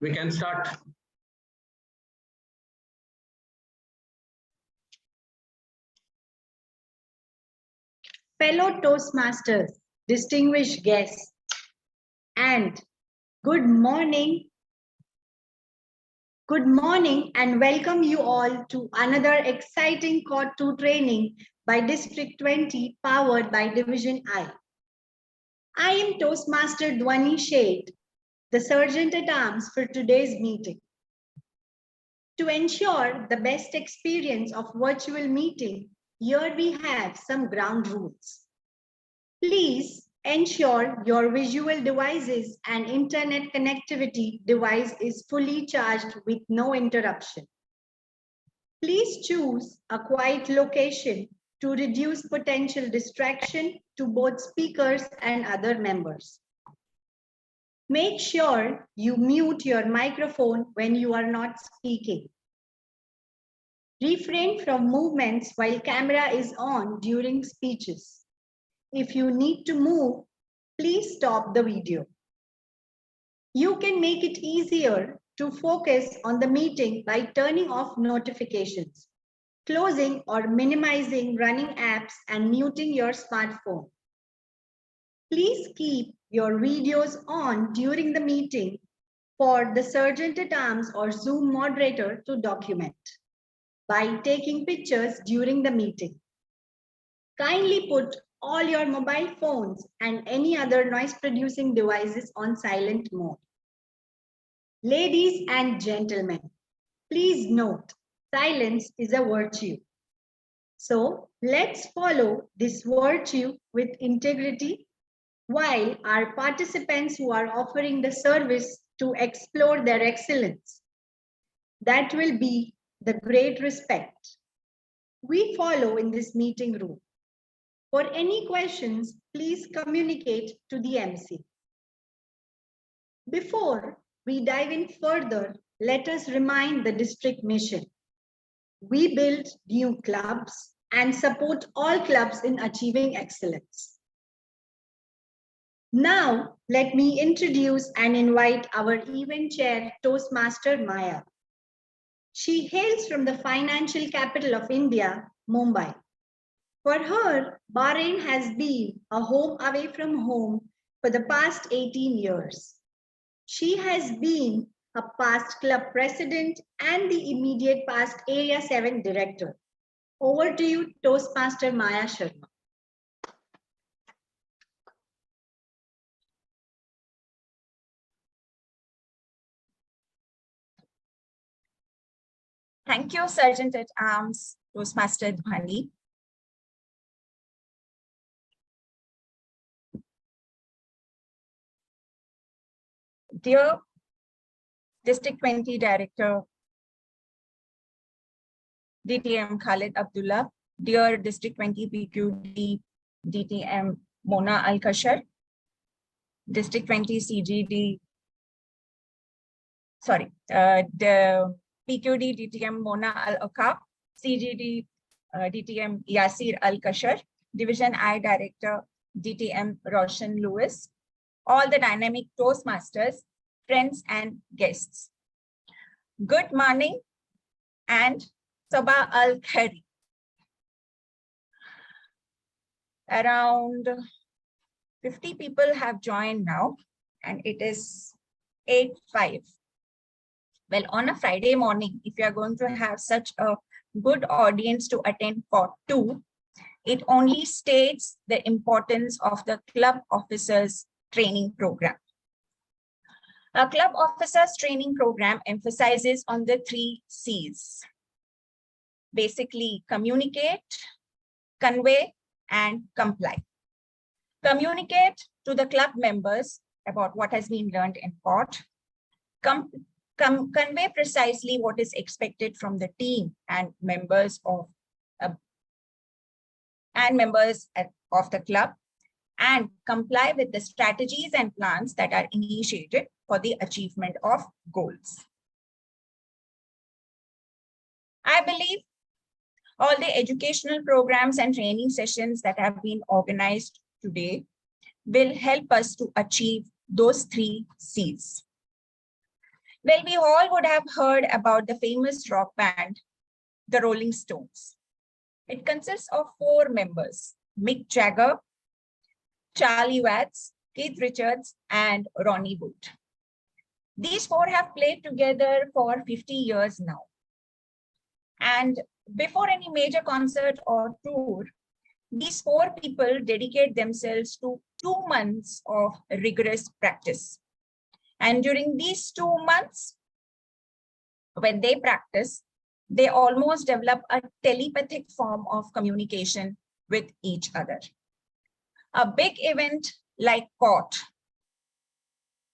We can start. Fellow Toastmasters, distinguished guests, and good morning. Good morning and welcome you all to another exciting Cord 2 training by District 20 powered by Division I. I am Toastmaster 𝗦𝗲𝗰 𝗱, the Sergeant at Arms for today's meeting. To ensure the best experience of virtual meeting, here we have some ground rules. Please ensure your visual devices and internet connectivity device is fully charged with no interruption. Please choose a quiet location to reduce potential distraction to both speakers and other members. Make sure you mute your microphone when you are not speaking. Refrain from movements while camera is on during speeches. If you need to move, please stop the video. You can make it easier to focus on the meeting by turning off notifications, closing or minimizing running apps, and muting your smartphone. Please keep your videos on during the meeting for the Sergeant at Arms or Zoom moderator to document by taking pictures during the meeting. Kindly put all your mobile phones and any other noise-producing devices on silent mode. Ladies and gentlemen, please note, silence is a virtue. So let's follow this virtue with integrity while our participants who are offering the service to explore their excellence. That will be the great respect we follow in this meeting room. For any questions, please communicate to the MC. Before we dive in further, let us remind the district mission. We build new clubs and support all clubs in achieving excellence. Now, let me introduce and invite our event chair, Toastmaster Maya. She hails from the financial capital of India, Mumbai. For her, Bahrain has been a home away from home for the past 18 years. She has been a past club president and the immediate past Area 7 director. Over to you, Toastmaster Maya Sharma. Thank you, Sergeant at Arms, Toastmaster 𝗦𝗲𝗰. Dear District 20 Director, DTM Khalid Abdullah, dear District 20 PQD, DTM Mona Al-Kashar, District 20 CGD, the PQD DTM Mona Al-Akab, CGD DTM Yasir Al-Kashar, Division I Director DTM Roshan Lewis, all the dynamic Toastmasters, friends and guests. Good morning and Sabah al-Khairi. Around 50 people have joined now and it is 8:05. Well, on a Friday morning, if you are going to have such a good audience to attend Cord 2, it only states the importance of the club officers training program. A club officers training program emphasizes on the 3 C's. Basically, communicate, convey, and comply. Communicate to the club members about what has been learned in Cord. Convey precisely what is expected from the team and members of the club, and comply with the strategies and plans that are initiated for the achievement of goals. I believe all the educational programs and training sessions that have been organized today will help us to achieve those 3 C's. Well, we all would have heard about the famous rock band, the Rolling Stones. It consists of 4 members, Mick Jagger, Charlie Watts, Keith Richards, and Ronnie Wood. These 4 have played together for 50 years now. And before any major concert or tour, these 4 people dedicate themselves to 2 months of rigorous practice. And during these 2 months, when they practice, they almost develop a telepathic form of communication with each other. A big event like court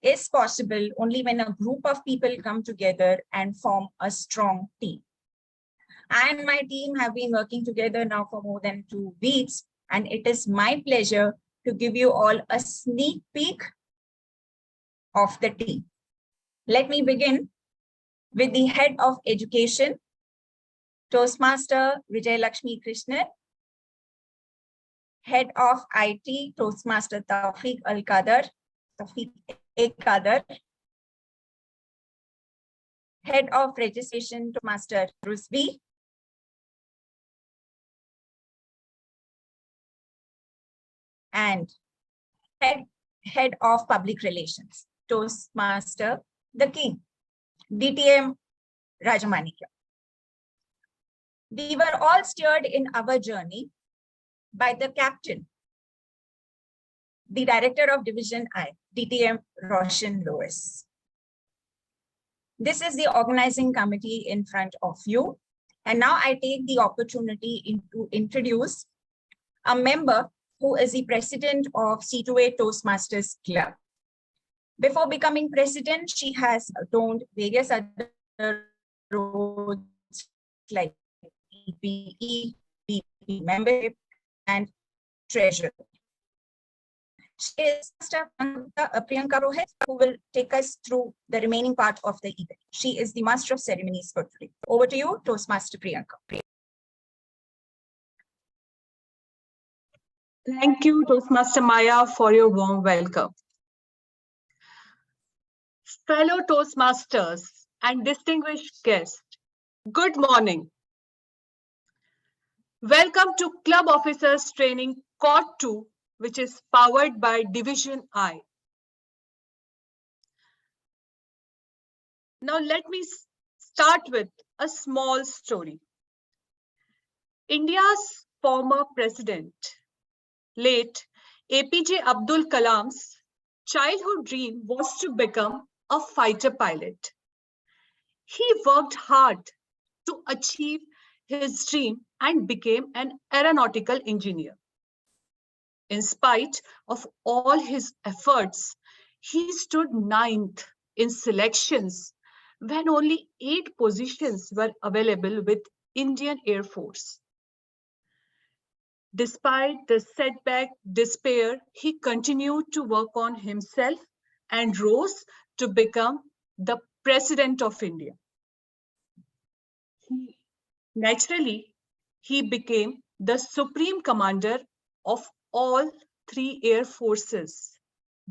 is possible only when a group of people come together and form a strong team. I and my team have been working together now for more than 2 weeks, and it is my pleasure to give you all a sneak peek of the team. Let me begin with the head of education, Toastmaster 𝑩𝒊𝒂𝒂𝗯, head of IT, Toastmaster 𝗪𝗪𝑂𝗀𝒂𝒂𝗯, head of registration, Toastmaster 𝗏𝒂𝒃, and head of public relations, Toastmaster the King, DTM Rajamanikya. We were all steered in our journey by the captain, the director of Division I, DTM Roshan Lois. This is the organizing committee in front of you. And now I take the opportunity to introduce a member who is the president of C2A Toastmasters Club. Before becoming president, she has donned various other roles like EPE, BP membership, and treasurer. She is Priyanka Rohit, who will take us through the remaining part of the event. She is the master of ceremonies for today. Over to you, Toastmaster Priyanka. Thank you, Toastmaster Maya, for your warm welcome. Fellow Toastmasters and distinguished guests, good morning. Welcome to Club Officers Training Court 2, which is powered by Division I. Now let me start with a small story. India's former president, late APJ Abdul Kalam's childhood dream was to become a fighter pilot. He worked hard to achieve his dream and became an aeronautical engineer. In spite of all his efforts, he stood 9th in selections when only 8 positions were available with Indian Air Force. Despite the setback, despair, he continued to work on himself and rose to become the President of India. Naturally, he became the Supreme Commander of all 3 air forces,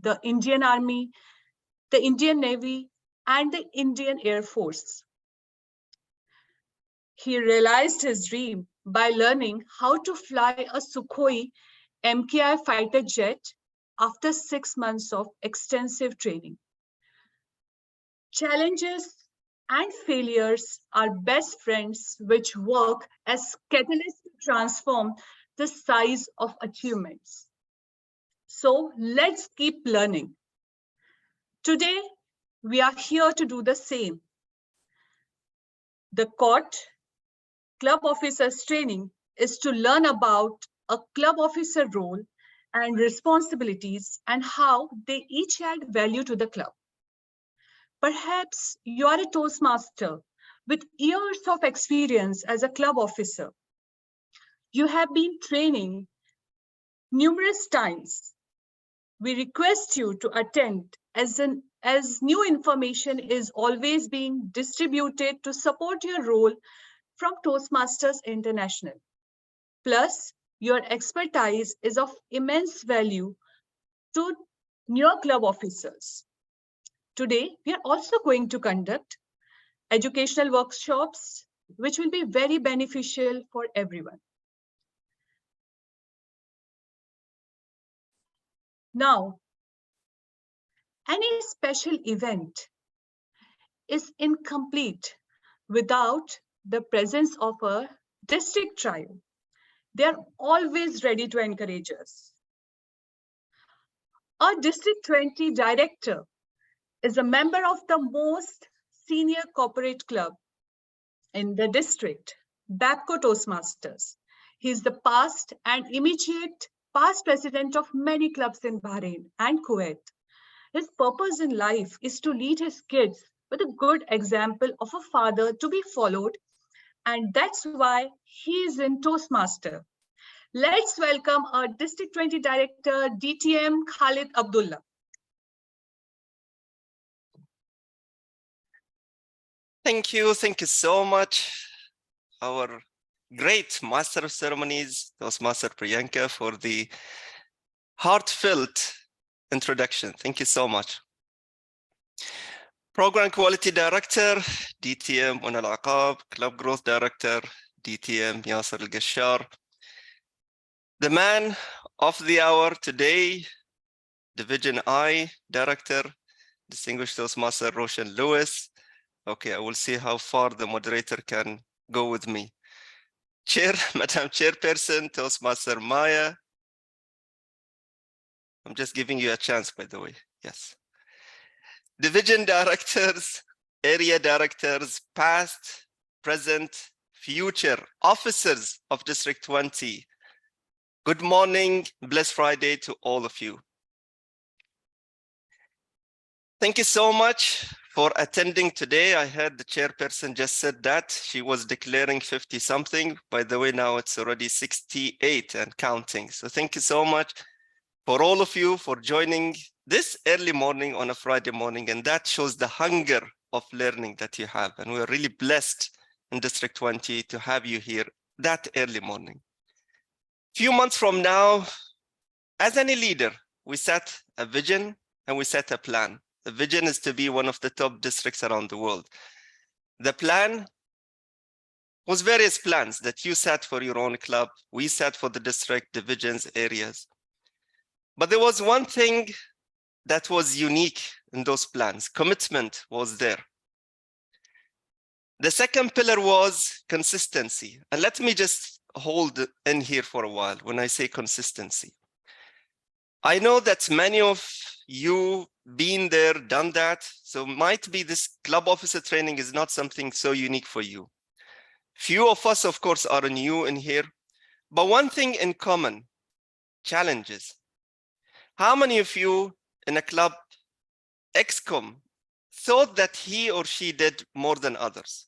the Indian Army, the Indian Navy, and the Indian Air Force. He realized his dream by learning how to fly a Sukhoi MKI fighter jet after 6 months of extensive training. Challenges and failures are best friends which work as catalysts to transform the size of achievements. So let's keep learning. Today, we are here to do the same. The court Club Officers Training is to learn about a club officer role and responsibilities and how they each add value to the club. Perhaps you are a Toastmaster with years of experience as a club officer. You have been training numerous times. We request you to attend as new information is always being distributed to support your role from Toastmasters International. Plus, your expertise is of immense value to new club officers. Today, we are also going to conduct educational workshops, which will be very beneficial for everyone. Now, any special event is incomplete without the presence of a district trio. They are always ready to encourage us. Our District 20 director is a member of the most senior corporate club in the district, 𝗏𝒂 Toastmasters. He is the past and immediate past president of many clubs in Bahrain and Kuwait. His purpose in life is to lead his kids with a good example of a father to be followed, and that's why he is in Toastmaster. Let's welcome our District 20 Director, DTM Khalid Abdullah. Thank you so much, our great Master of Ceremonies, Toastmaster Priyanka, for the heartfelt introduction. Thank you so much. Program Quality Director, DTM 𝗦𝗲𝗰𝗂𝗯, Club Growth Director, DTM 𝗦𝗲𝗂𝗂𝗍𝒑. The man of the hour today, Division I Director, Distinguished Toastmaster Roshan Lewis. Okay, I will see how far the moderator can go with me. Madam Chairperson, Toastmaster Maya. I'm just giving you a chance, by the way. Yes. Division Directors, Area Directors, past, present, future, officers of District 20. Good morning, blessed Friday to all of you. Thank you so much for attending today. I heard the chairperson just said that she was declaring 50 something. By the way, now it's already 68 and counting. So thank you so much for all of you for joining this early morning on a Friday morning. And that shows the hunger of learning that you have. And we're really blessed in District 20 to have you here that early morning. Few months from now, as any leader, we set a vision and we set a plan. The vision is to be one of the top districts around the world. The plan was various plans that you set for your own club. We set for the district, divisions, areas. But there was one thing that was unique in those plans. Commitment was there. The second pillar was consistency. And let me just hold in here for a while when I say consistency. I know that many of you been there, done that. So might be this club officer training is not something so unique for you. Few of us, of course, are new in here. But one thing in common, challenges. How many of you in a club ExCom thought that he or she did more than others?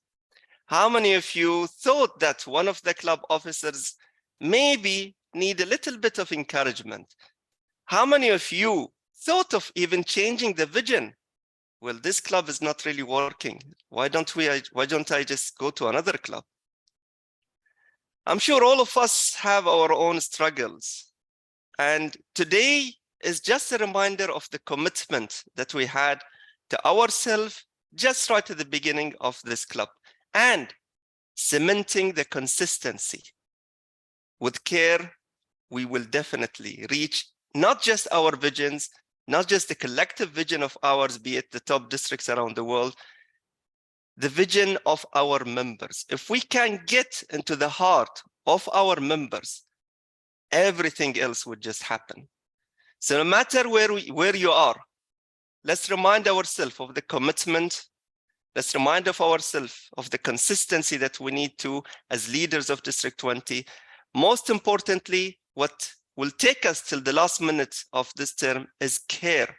How many of you thought that one of the club officers maybe need a little bit of encouragement? How many of you thought of even changing the vision? Well, this club is not really working. Why don't I just go to another club? I'm sure all of us have our own struggles. And today is just a reminder of the commitment that we had to ourselves just right at the beginning of this club, and cementing the consistency. With care, we will definitely reach not just our visions, not just the collective vision of ours, be it the top districts around the world, the vision of our members. If we can get into the heart of our members, everything else would just happen. So no matter where you are, let's remind ourselves of the commitment. Let's remind ourselves of the consistency that we need to as leaders of District 20. Most importantly, what will take us till the last minute of this term is care.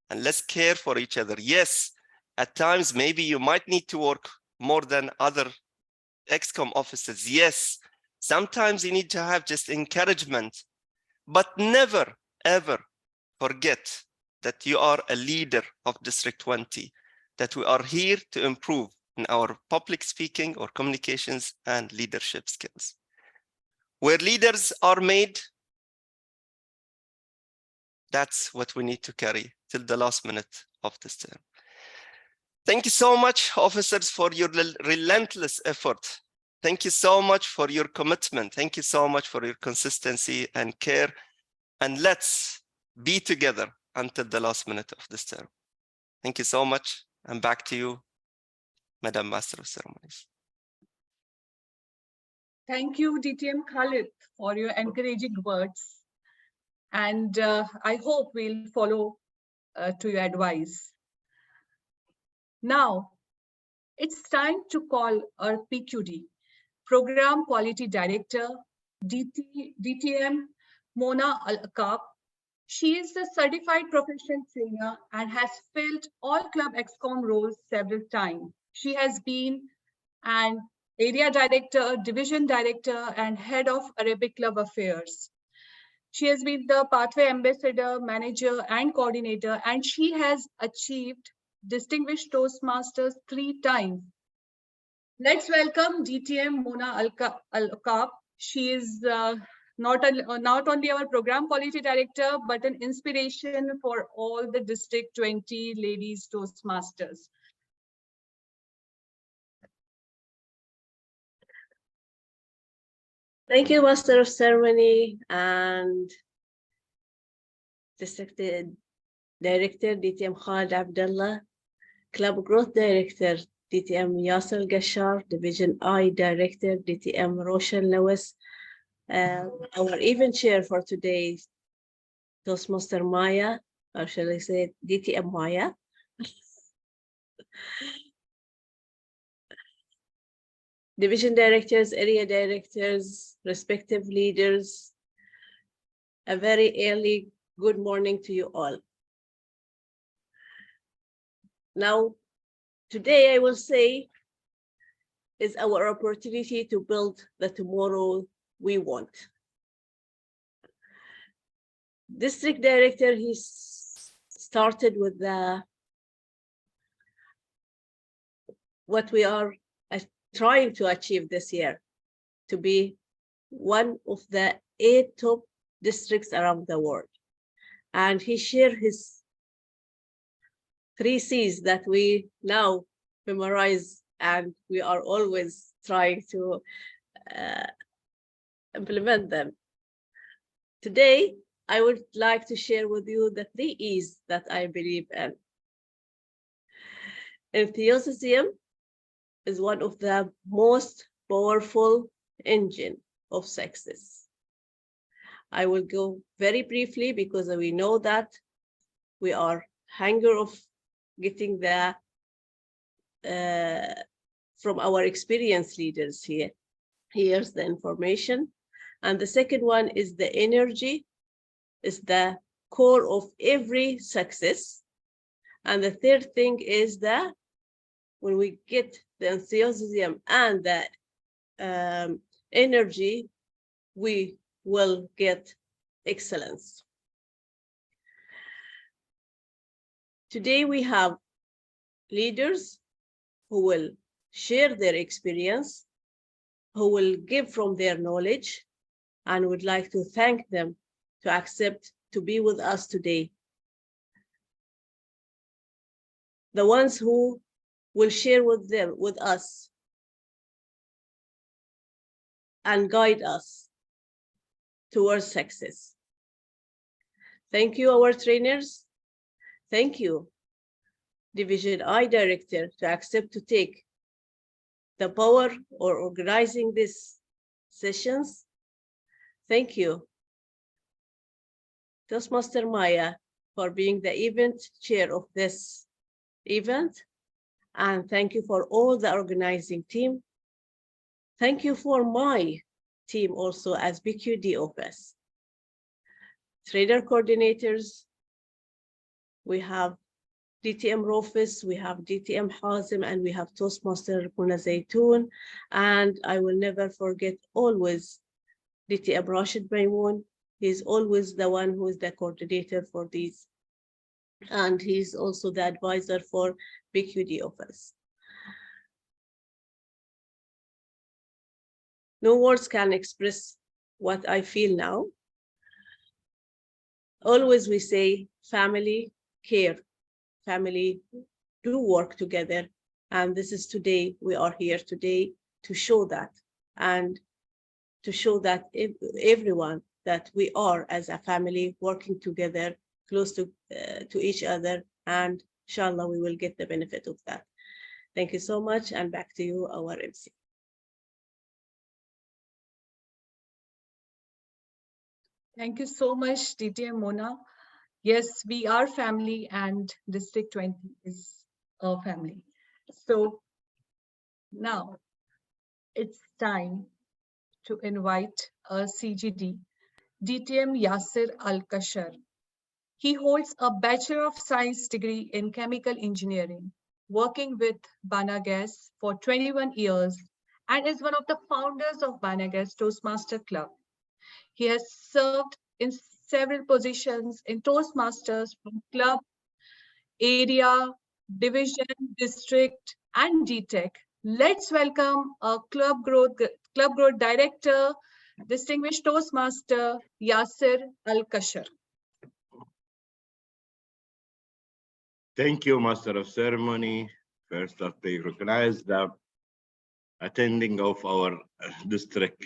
And let's care for each other. Yes, at times, maybe you might need to work more than other ExCom officers. Yes, sometimes you need to have just encouragement, but never, ever forget that you are a leader of District 20, that we are here to improve in our public speaking or communications and leadership skills. Where leaders are made, that's what we need to carry till the last minute of this term. Thank you so much, officers, for your relentless effort. Thank you so much for your commitment. Thank you so much for your consistency and care. And let's be together until the last minute of this term. Thank you so much. And back to you, Madam Master of Ceremonies. Thank you, DTM Khalid, for your encouraging words. And I hope we'll follow to your advice. Now, it's time to call our PQD, Program Quality Director, DTM 𝗦𝗲𝗰. She is a certified professional trainer and has filled all Club ExCom roles several times. She has been an area director, division director, and head of Arabic Club Affairs. She has been the pathway ambassador, manager, and coordinator, and she has achieved distinguished Toastmasters 3 times. Let's welcome DTM 𝗦𝗲𝗰. She is not only our program quality director, but an inspiration for all the District 20 ladies Toastmasters. Thank you, Master of Ceremony and District Director DTM Khalid Abdullah, Club Growth Director DTM Yasser Gashar, Division I Director DTM Roshan Lewis, our event chair for today, Toastmaster Maya, or shall I say DTM Maya. Division directors, area directors, respective leaders, a very early good morning to you all. Now, today I will say is our opportunity to build the tomorrow we want. District director, he started with what we are trying to achieve this year, to be one of the 8 top districts around the world. And he shared his 3 C's that we now memorize, and we are always trying to implement them. Today, I would like to share with you the 3 E's that I believe in. Enthusiasm is one of the most powerful engine of success. I will go very briefly because we know that we are hunger of getting the from our experienced leaders here. Here's the information. And the second one is the energy, is the core of every success. And the third thing is that when we get the enthusiasm and the energy, we will get excellence. Today we have leaders who will share their experience, who will give from their knowledge, and would like to thank them to accept to be with us today. The ones who will share with us and guide us towards success. Thank you, our trainers. Thank you, Division I Director, to accept to take the power or organizing these sessions. Thank you, Toastmaster Maya, for being the event chair of this event. And thank you for all the organizing team. Thank you for my team also as BQD office. Trainer coordinators, we have DTM Rofis, we have DTM Hazim, and we have Toastmaster 𝗦𝗲𝗰. And I will never forget always DTM Rashid Maymoon. He's always the one who is the coordinator for these. And he's also the advisor for BQD office. No words can express what I feel now. Always we say family care, family do work together. And this is today, we are here today to show that, and to show that everyone that we are as a family working together, close to each other, and inshallah we will get the benefit of that. Thank you so much, and back to you, our MC. Thank you so much, DTM Mona. Yes, we are family, and District 20 is a family. So now it's time to invite a CGD, DTM 𝗂𝒍𝒍 𝗥𝗚. He holds a Bachelor of Science degree in Chemical Engineering, working with Banagas for 21 years, and is one of the founders of Banagas Toastmaster Club. He has served in several positions in Toastmasters from club, area, division, district, and DTech. Let's welcome our Club Growth Director, Distinguished Toastmaster 𝗂𝒍𝒍 𝗥𝗚. Thank you, Master of Ceremony. First, I recognize the attending of our District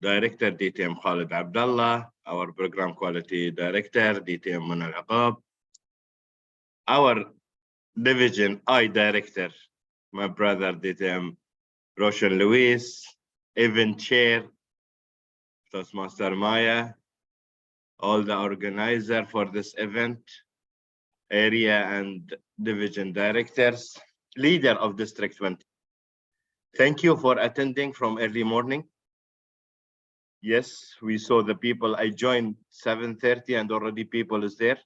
Director, DTM Khalid Abdullah, our Program Quality Director, DTM 𝗦𝗲𝗰𝗂𝗯, our Division I Director, my brother, DTM 𝗏𝗏𝗰𝒃, Event Chair, Toastmaster Maya, all the organizer for this event, area and division directors, leader of District 20. Thank you for attending from early morning. Yes, we saw the people. I joined 7:30 and already people is there.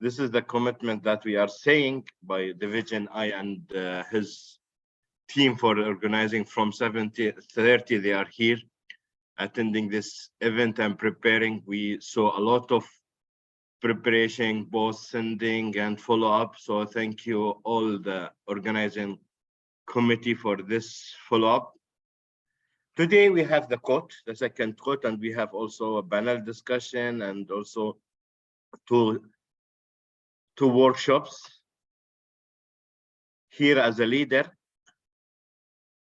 This is the commitment that we are saying by Division I and his team for organizing from 7:30. They are here attending this event and preparing. We saw a lot of preparation, both sending and follow-up. So thank you all the organizing committee for this follow-up. Today we have the quote, the second quote, and we have also a panel discussion and also two workshops. Here as a leader,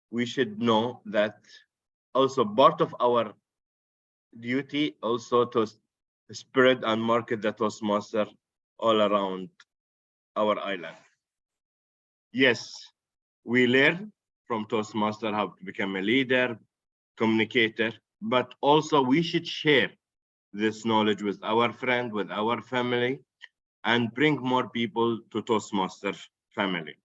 we should know that also part of our duty also to spread and market the Toastmaster all around our island. Yes, we learn from Toastmaster how to become a leader, communicator, but also we should share this knowledge with our friend, with our family, and bring more people to Toastmaster family.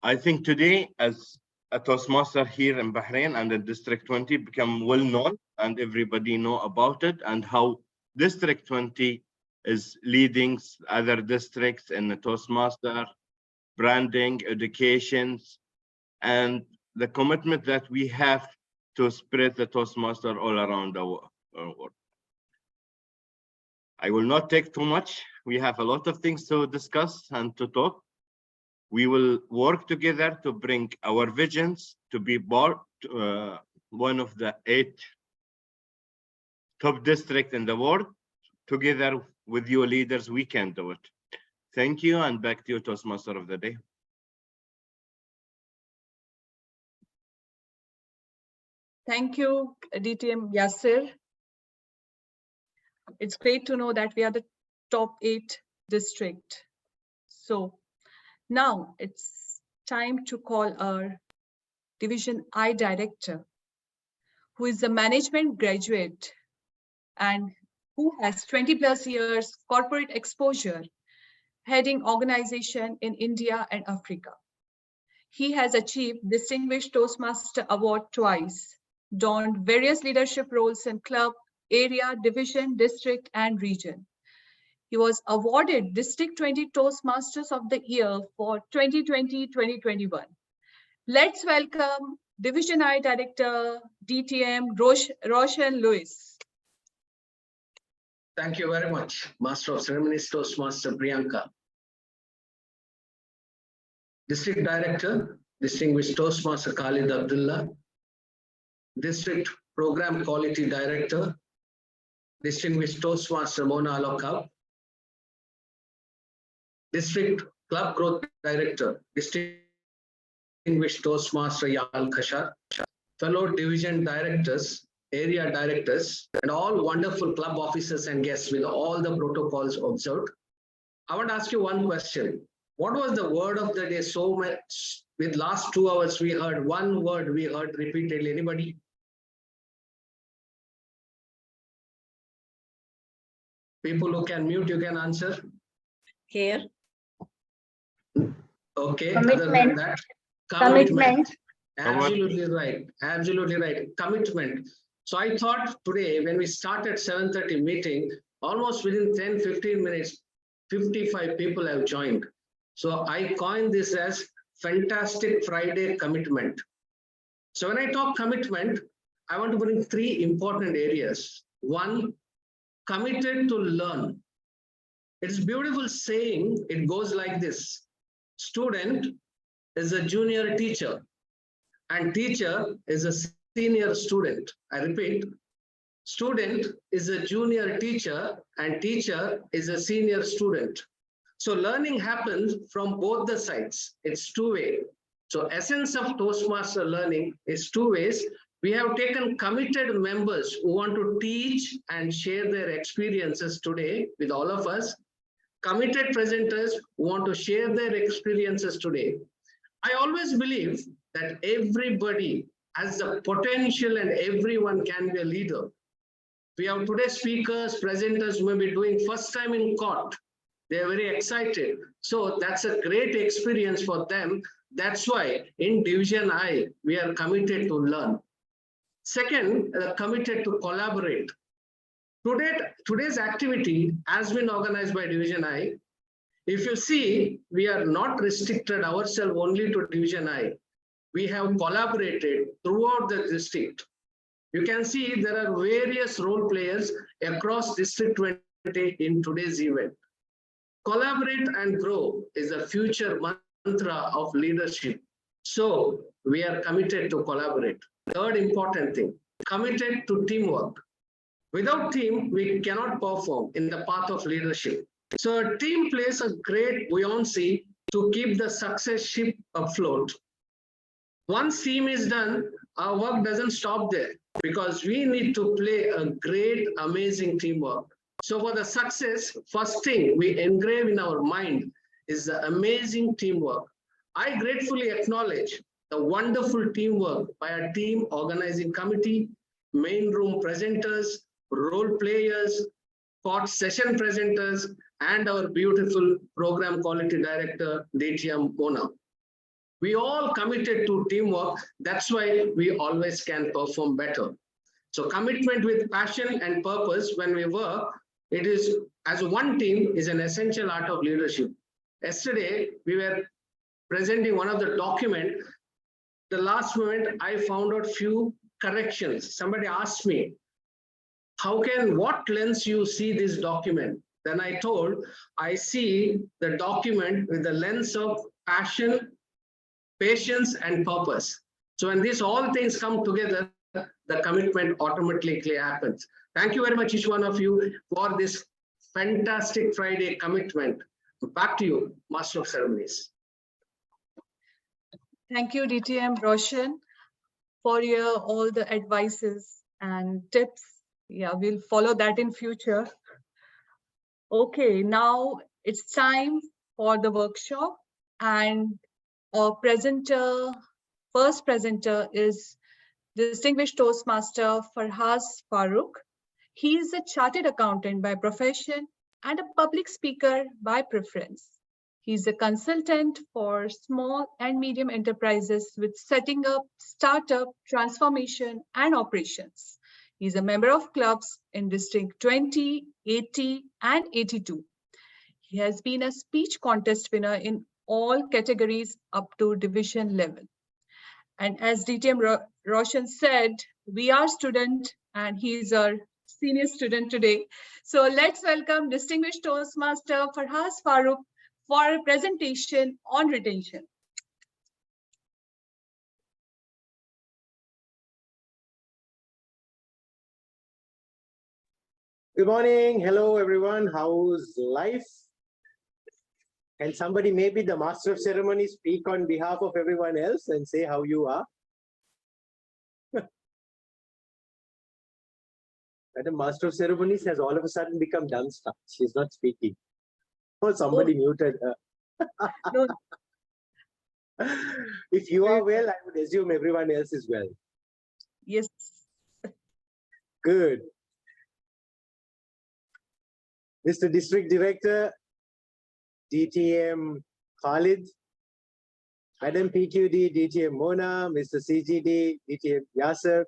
I think today, as a Toastmaster here in Bahrain and in District 20 become well known and everybody know about it, and how District 20 is leading other districts in the Toastmaster, branding, educations, and the commitment that we have to spread the Toastmaster all around the world. I will not take too much. We have a lot of things to discuss and to talk. We will work together to bring our visions to be part, one of the 8 top districts in the world. Together with you leaders, we can do it. Thank you, and back to you, Toastmaster of the Day. Thank you, DTM 𝗂𝒍𝒍. It's great to know that we are the top 8 district. So now it's time to call our Division I Director, who is a management graduate and who has 20+ years corporate exposure, heading organization in India and Africa. He has achieved Distinguished Toastmaster Award twice, donned various leadership roles in club, area, division, district, and region. He was awarded District 20 Toastmasters of the Year for 2020-2021. Let's welcome Division I Director, DTM 𝗏𝗏𝗰𝒃. Thank you very much, Master of Ceremonies, Toastmaster Priyanka. District Director, Distinguished Toastmaster Khalid Abdullah. District Program Quality Director, Distinguished Toastmaster 𝗏𝗏𝗰𝒃𝒂𝗹. District Club Growth Director, Distinguished Toastmaster Yal Khashar, fellow division directors, area directors, and all wonderful club officers and guests with all the protocols observed. I want to ask you one question. What was the word of the day? So much, with last 2 hours, we heard one word we heard repeatedly. Anybody? People who can mute, you can answer. Care. Okay, Commitment. other than that, Commitment. Absolutely right. Absolutely right. Commitment. So I thought today, when we started 7:30 meeting, almost within 10-15 minutes, 55 people have joined. So I coined this as Fantastic Friday Commitment. So when I talk commitment, I want to bring 3 important areas. One, committed to learn. It's a beautiful saying. It goes like this. Student is a junior teacher and teacher is a senior student. I repeat, student is a junior teacher and teacher is a senior student. So learning happens from both the sides. It's two-way. So essence of Toastmaster learning is 2 ways. We have taken committed members who want to teach and share their experiences today with all of us. Committed presenters who want to share their experiences today. I always believe that everybody has the potential and everyone can be a leader. We have today speakers, presenters who may be doing first time in court. They are very excited. So that's a great experience for them. That's why in Division I, we are committed to learn. Second, committed to collaborate. Today's activity has been organized by Division I. If you see, we are not restricted ourselves only to Division I. We have collaborated throughout the district. You can see there are various role players across District 20 in today's event. Collaborate and grow is the future mantra of leadership. So we are committed to collaborate. Third important thing, committed to teamwork. Without team, we cannot perform in the path of leadership. So a team plays a great buoyancy to keep the success ship afloat. Once team is done, our work doesn't stop there because we need to play a great, amazing teamwork. So for the success, first thing we engrave in our mind is the amazing teamwork. I gratefully acknowledge the wonderful teamwork by a team organizing committee, main room presenters, role players, court session presenters, and our beautiful program quality director, DTM Mona. We all committed to teamwork. That's why we always can perform better. So commitment with passion and purpose when we work, it is as one team is an essential art of leadership. Yesterday, we were presenting one of the document. The last moment, I found out few corrections. Somebody asked me, what lens you see this document? Then I told, I see the document with the lens of passion, patience, and purpose. So when these all things come together, the commitment automatically happens. Thank you very much, each one of you, for this fantastic Friday commitment. Back to you, Master of Ceremonies. Thank you, DTM Roshan, for your all the advices and tips. Yeah, we'll follow that in future. Okay, now it's time for the workshop, and our first presenter is Distinguished Toastmaster Farhaz Farooq. He is a chartered accountant by profession and a public speaker by preference. He's a consultant for small and medium enterprises with setting up, startup, transformation, and operations. He's a member of clubs in District 20, 80, and 82. He has been a speech contest winner in all categories up to division level. And as DTM Roshan said, we are student and he is our senior student today. So let's welcome Distinguished Toastmaster Farhaz Farooq for a presentation on retention. Good morning. Hello, everyone. How's life? Can somebody, maybe the master of ceremony, speak on behalf of everyone else and say how you are? And the master of ceremonies has all of a sudden become dumbstruck. She's not speaking. Oh, somebody muted her. No. If you are well, I would assume everyone else is well. Yes. Good. Mr. District Director, DTM Khalid, Madam PQD, DTM Mona, Mr. CGD, DTM Yasser,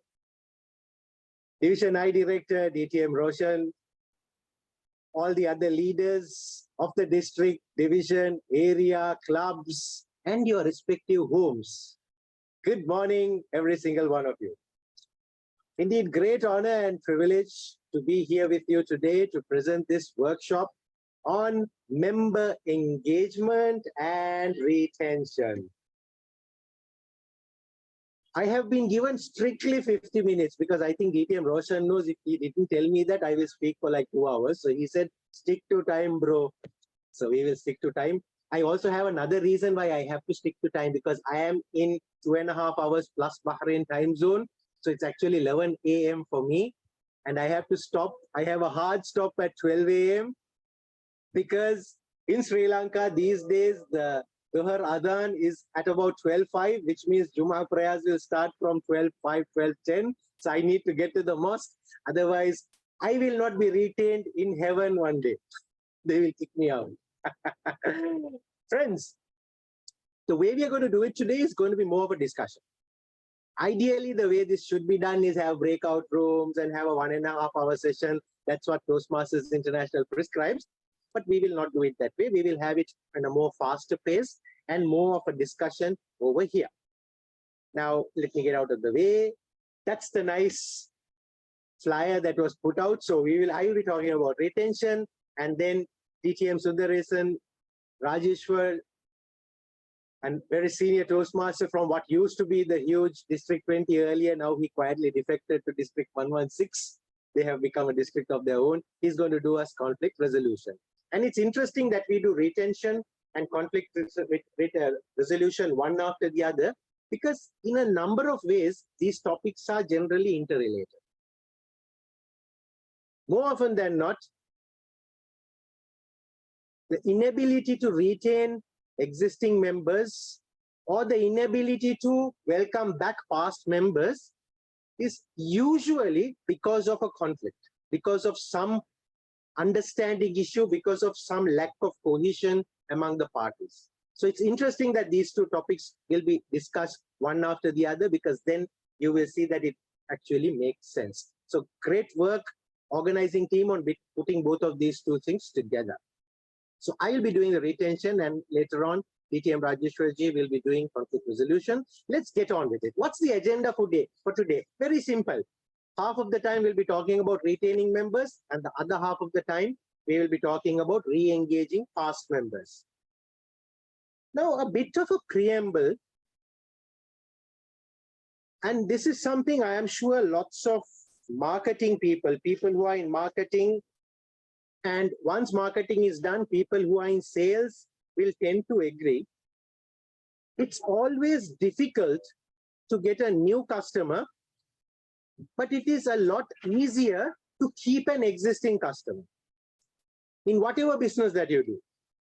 Division I Director, DTM Roshan, all the other leaders of the district, division, area, clubs, and your respective homes. Good morning, every single one of you. Indeed, great honor and privilege to be here with you today to present this workshop on member engagement and retention. I have been given strictly 50 minutes because I think DTM Roshan knows if he didn't tell me that I will speak for like 2 hours. So he said, stick to time, bro. So we will stick to time. I also have another reason why I have to stick to time because I am in 2.5 hours plus Bahrain time zone. So it's actually 11 a.m. for me. And I have to stop. I have a hard stop at 12 a.m. because in Sri Lanka these days, the ظهر adhan is at about 12:05, which means Jummah prayers will start from 12:05, 12:10. So I need to get to the mosque. Otherwise, I will not be retained in heaven one day. They will kick me out. Friends, the way we are going to do it today is going to be more of a discussion. Ideally, the way this should be done is have breakout rooms and have a 1.5 hour session. That's what Toastmasters International prescribes. But we will not do it that way. We will have it in a more faster pace and more of a discussion over here. Now, let me get out of the way. That's the nice flyer that was put out. So I will be talking about retention, and then DTM Sundaresan, Rajeshwar, and very senior Toastmaster from what used to be the huge District 20 earlier. Now he quietly defected to District 116. They have become a district of their own. He's going to do us conflict resolution. And it's interesting that we do retention and conflict resolution one after the other, because in a number of ways, these topics are generally interrelated. More often than not, the inability to retain existing members or the inability to welcome back past members is usually because of a conflict, because of some understanding issue, because of some lack of cohesion among the parties. So it's interesting that these two topics will be discussed one after the other, because then you will see that it actually makes sense. So great work, organizing team, on putting both of these two things together. So I will be doing the retention, and later on, DTM Rajeshwarji will be doing conflict resolution. Let's get on with it. What's the agenda for today? Very simple. Half of the time we'll be talking about retaining members, and the other half of the time we will be talking about re-engaging past members. Now, a bit of a preamble, and this is something I am sure lots of marketing people who are in marketing, and once marketing is done, people who are in sales will tend to agree. It's always difficult to get a new customer, but it is a lot easier to keep an existing customer in whatever business that you do.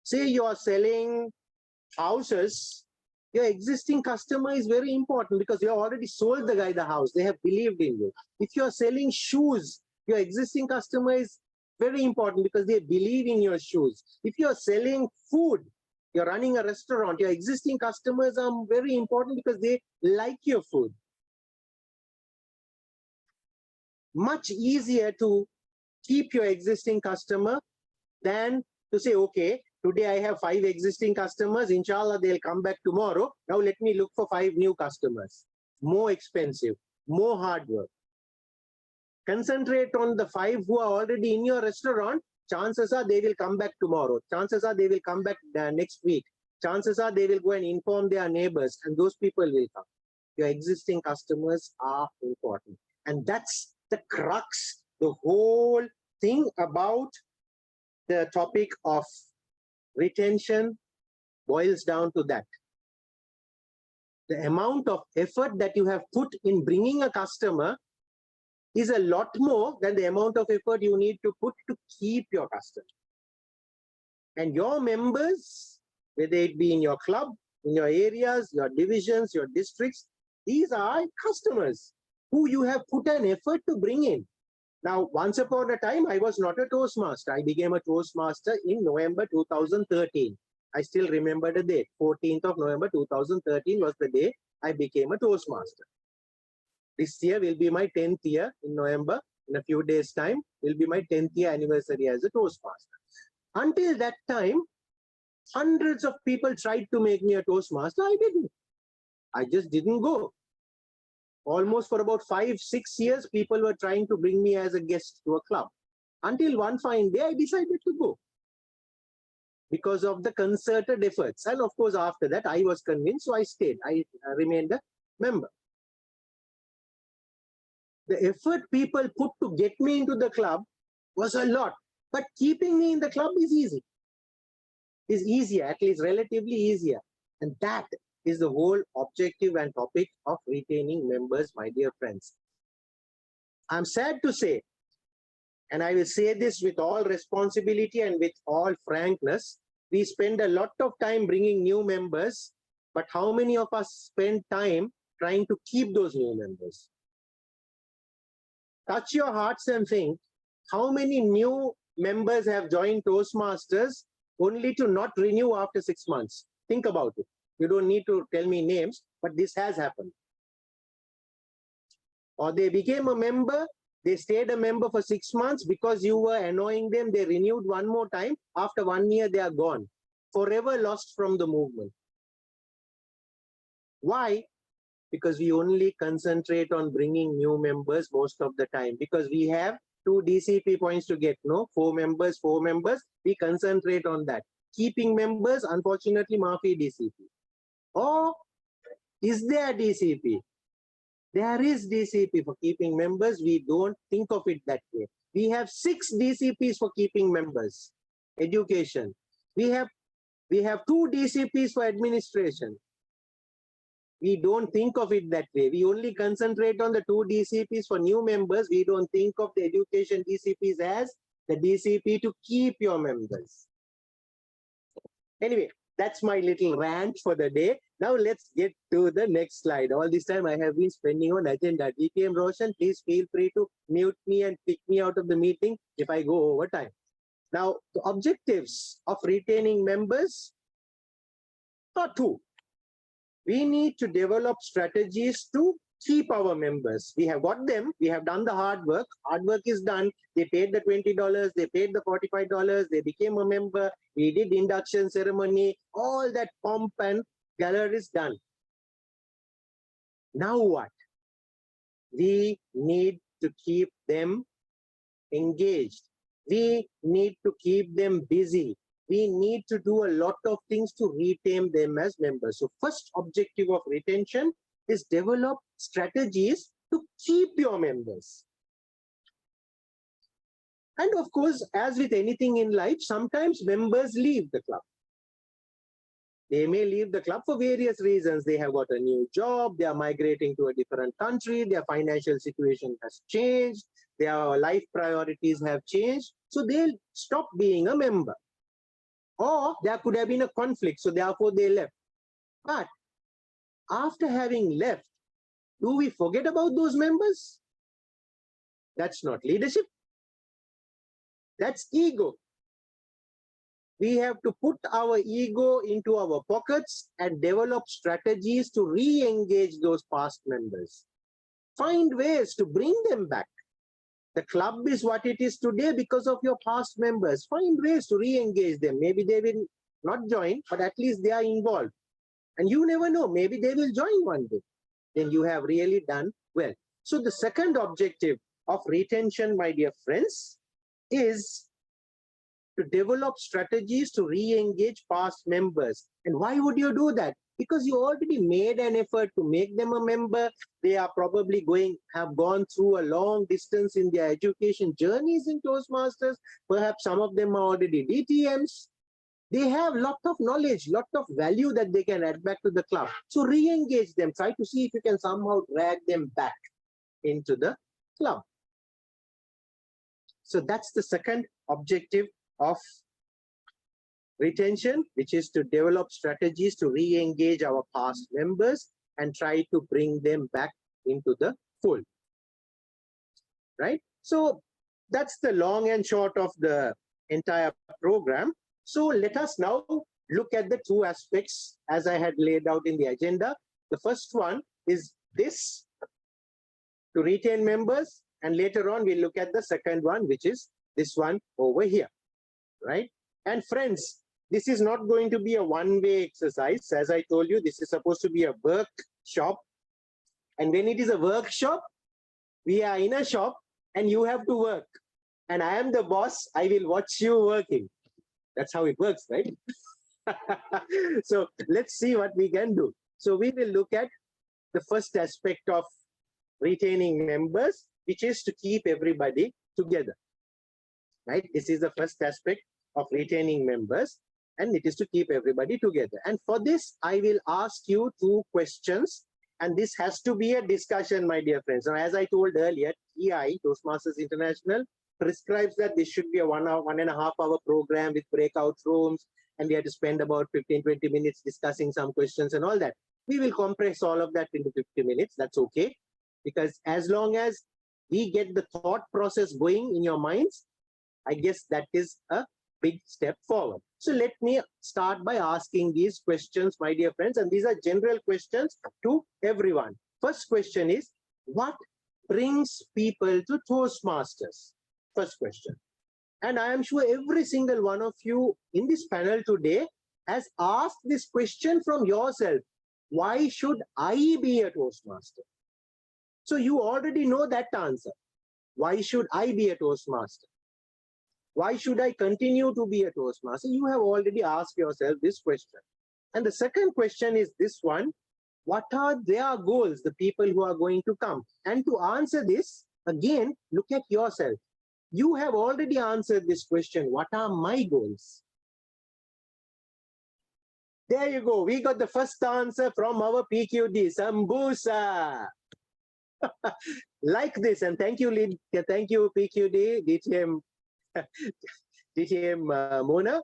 Say you are selling houses, your existing customer is very important because you have already sold the guy the house. They have believed in you. If you are selling shoes, your existing customer is very important because they believe in your shoes. If you are selling food, you're running a restaurant, your existing customers are very important because they like your food. Much easier to keep your existing customer than to say, okay, today I have 5 existing customers, inshallah they'll come back tomorrow. Now let me look for 5 new customers. More expensive, more hard work. Concentrate on the 5 who are already in your restaurant. Chances are they will come back tomorrow. Chances are they will come back next week. Chances are they will go and inform their neighbors, and those people will come. Your existing customers are important. And that's the crux, the whole thing about the topic of retention boils down to that. The amount of effort that you have put in bringing a customer is a lot more than the amount of effort you need to put to keep your customer. And your members, whether it be in your club, in your areas, your divisions, your districts, these are customers who you have put an effort to bring in. Now, once upon a time, I was not a Toastmaster. I became a Toastmaster in November 2013. I still remember the date. 14th of November 2013 was the day I became a Toastmaster. This year will be my 10th year in November. In a few days' time, will be my 10th year anniversary as a Toastmaster. Until that time, hundreds of people tried to make me a Toastmaster. I didn't. I just didn't go. Almost for about 5-6 years, people were trying to bring me as a guest to a club. Until one fine day, I decided to go because of the concerted efforts. And of course, after that, I was convinced, so I stayed. I remained a member. The effort people put to get me into the club was a lot, but keeping me in the club is easy. Is easier, at least relatively easier. And that is the whole objective and topic of retaining members, my dear friends. I'm sad to say, and I will say this with all responsibility and with all frankness, we spend a lot of time bringing new members, but how many of us spend time trying to keep those new members? Touch your hearts and think, how many new members have joined Toastmasters only to not renew after 6 months? Think about it. You don't need to tell me names, but this has happened. Or they became a member, they stayed a member for 6 months because you were annoying them, they renewed one more time, after 1 year they are gone, forever lost from the movement. Why? Because we only concentrate on bringing new members most of the time, because we have 2 DCP points to get, no? 4 members, we concentrate on that. Keeping members, unfortunately, Maafi DCP. Or is there DCP? There is DCP for keeping members. We don't think of it that way. We have 6 DCPs for keeping members. Education. We have 2 DCPs for administration. We don't think of it that way. We only concentrate on the 2 DCPs for new members. We don't think of the education DCPs as the DCP to keep your members. Anyway, that's my little rant for the day. Now let's get to the next slide. All this time I have been spending on agenda. 𝑔𝒊𝒂𝒃, please feel free to mute me and kick me out of the meeting if I go over time. Now, the objectives of retaining members are 2. We need to develop strategies to keep our members. We have got them. We have done the hard work. Hard work is done. They paid the $20. They paid the $45. They became a member. We did induction ceremony. All that pomp and galore is done. Now what? We need to keep them engaged. We need to keep them busy. We need to do a lot of things to retain them as members. So first objective of retention is develop strategies to keep your members. And of course, as with anything in life, sometimes members leave the club. They may leave the club for various reasons. They have got a new job, they are migrating to a different country, their financial situation has changed, their life priorities have changed, so they'll stop being a member. Or there could have been a conflict, so therefore they left. But after having left, do we forget about those members? That's not leadership. That's ego. We have to put our ego into our pockets and develop strategies to re-engage those past members. Find ways to bring them back. The club is what it is today because of your past members. Find ways to re-engage them. Maybe they will not join, but at least they are involved. And you never know, maybe they will join one day. Then you have really done well. So the second objective of retention, my dear friends, is to develop strategies to re-engage past members. And why would you do that? Because you already made an effort to make them a member. They are probably have gone through a long distance in their education journeys in Toastmasters. Perhaps some of them are already DTMs. They have lot of knowledge, lot of value that they can add back to the club. So re-engage them. Try to see if you can somehow drag them back into the club. So that's the second objective of retention, which is to develop strategies to re-engage our past members and try to bring them back into the fold. Right? So that's the long and short of the entire program. So let us now look at the two aspects as I had laid out in the agenda. The first one is this, to retain members, and later on we'll look at the second one, which is this one over here, right? And friends, this is not going to be a one-way exercise. As I told you, this is supposed to be a workshop. And when it is a workshop, we are in a shop and you have to work. And I am the boss, I will watch you working. That's how it works, right? So let's see what we can do. So we will look at the first aspect of retaining members, which is to keep everybody together, right? This is the first aspect of retaining members, and it is to keep everybody together. And for this, I will ask you two questions, and this has to be a discussion, my dear friends. Now, as I told earlier, TI, Toastmasters International, prescribes that this should be a 1.5 hour program with breakout rooms, and we have to spend about 15-20 minutes discussing some questions and all that. We will compress all of that into 50 minutes. That's okay, because as long as we get the thought process going in your minds, I guess that is a big step forward. So let me start by asking these questions, my dear friends, and these are general questions to everyone. First question is, what brings people to Toastmasters? First question. And I am sure every single one of you in this panel today has asked this question from yourself. Why should I be a Toastmaster? So you already know that answer. Why should I be a Toastmaster? Why should I continue to be a Toastmaster? You have already asked yourself this question. And the second question is this one. What are their goals, the people who are going to come? And to answer this, again, look at yourself. You have already answered this question. What are my goals? There you go. We got the first answer from our PQD, Sambusa. Like this, and thank you, PQD, DTM Mona.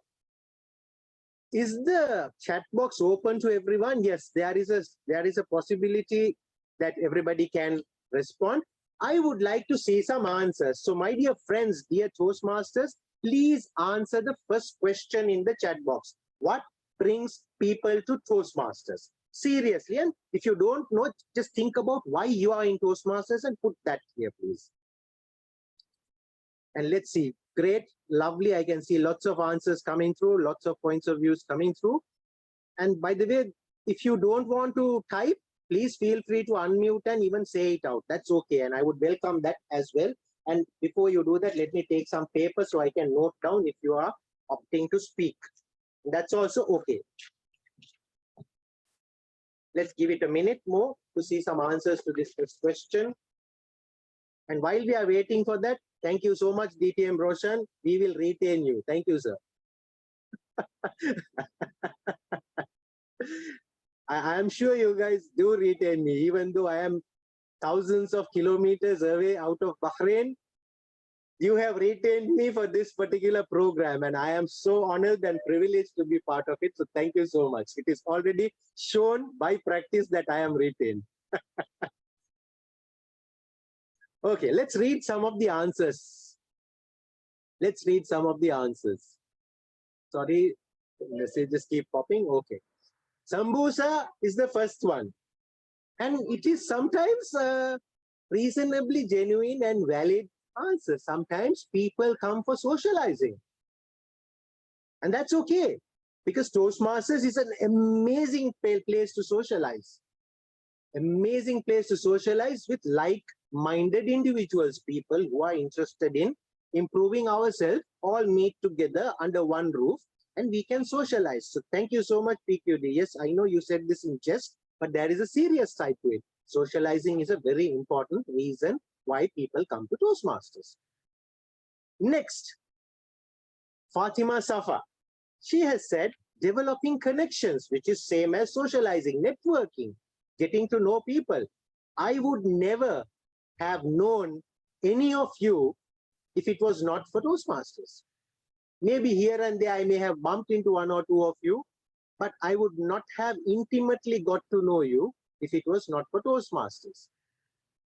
Is the chat box open to everyone? Yes, there is a possibility that everybody can respond. I would like to see some answers. So my dear friends, dear Toastmasters, please answer the first question in the chat box. What brings people to Toastmasters? Seriously, and if you don't know, just think about why you are in Toastmasters and put that here, please. And let's see. Great, lovely. I can see lots of answers coming through, lots of points of views coming through. And by the way, if you don't want to type, please feel free to unmute and even say it out. That's okay. And I would welcome that as well. And before you do that, let me take some paper so I can note down if you are opting to speak. That's also okay. Let's give it a minute more to see some answers to this first question. And while we are waiting for that, thank you so much, DTM Roshan. We will retain you. Thank you, sir. I am sure you guys do retain me, even though I am thousands of kilometers away out of Bahrain. You have retained me for this particular program, and I am so honored and privileged to be part of it. So thank you so much. It is already shown by practice that I am retained. Okay, let's read some of the answers. Let's read some of the answers. Sorry, messages keep popping. Okay. Sambusa is the first one. And it is sometimes reasonably genuine and valid answer. Sometimes people come for socializing. And that's okay, because Toastmasters is an amazing place to socialize. Amazing place to socialize with like-minded individuals, people who are interested in improving ourselves, all meet together under one roof, and we can socialize. So thank you so much, PQD. Yes, I know you said this in jest, but there is a serious side to it. Socializing is a very important reason why people come to Toastmasters. Next, Fatima Safa. She has said developing connections, which is same as socializing, networking, getting to know people. I would never have known any of you if it was not for Toastmasters. Maybe here and there I may have bumped into one or two of you, but I would not have intimately got to know you if it was not for Toastmasters.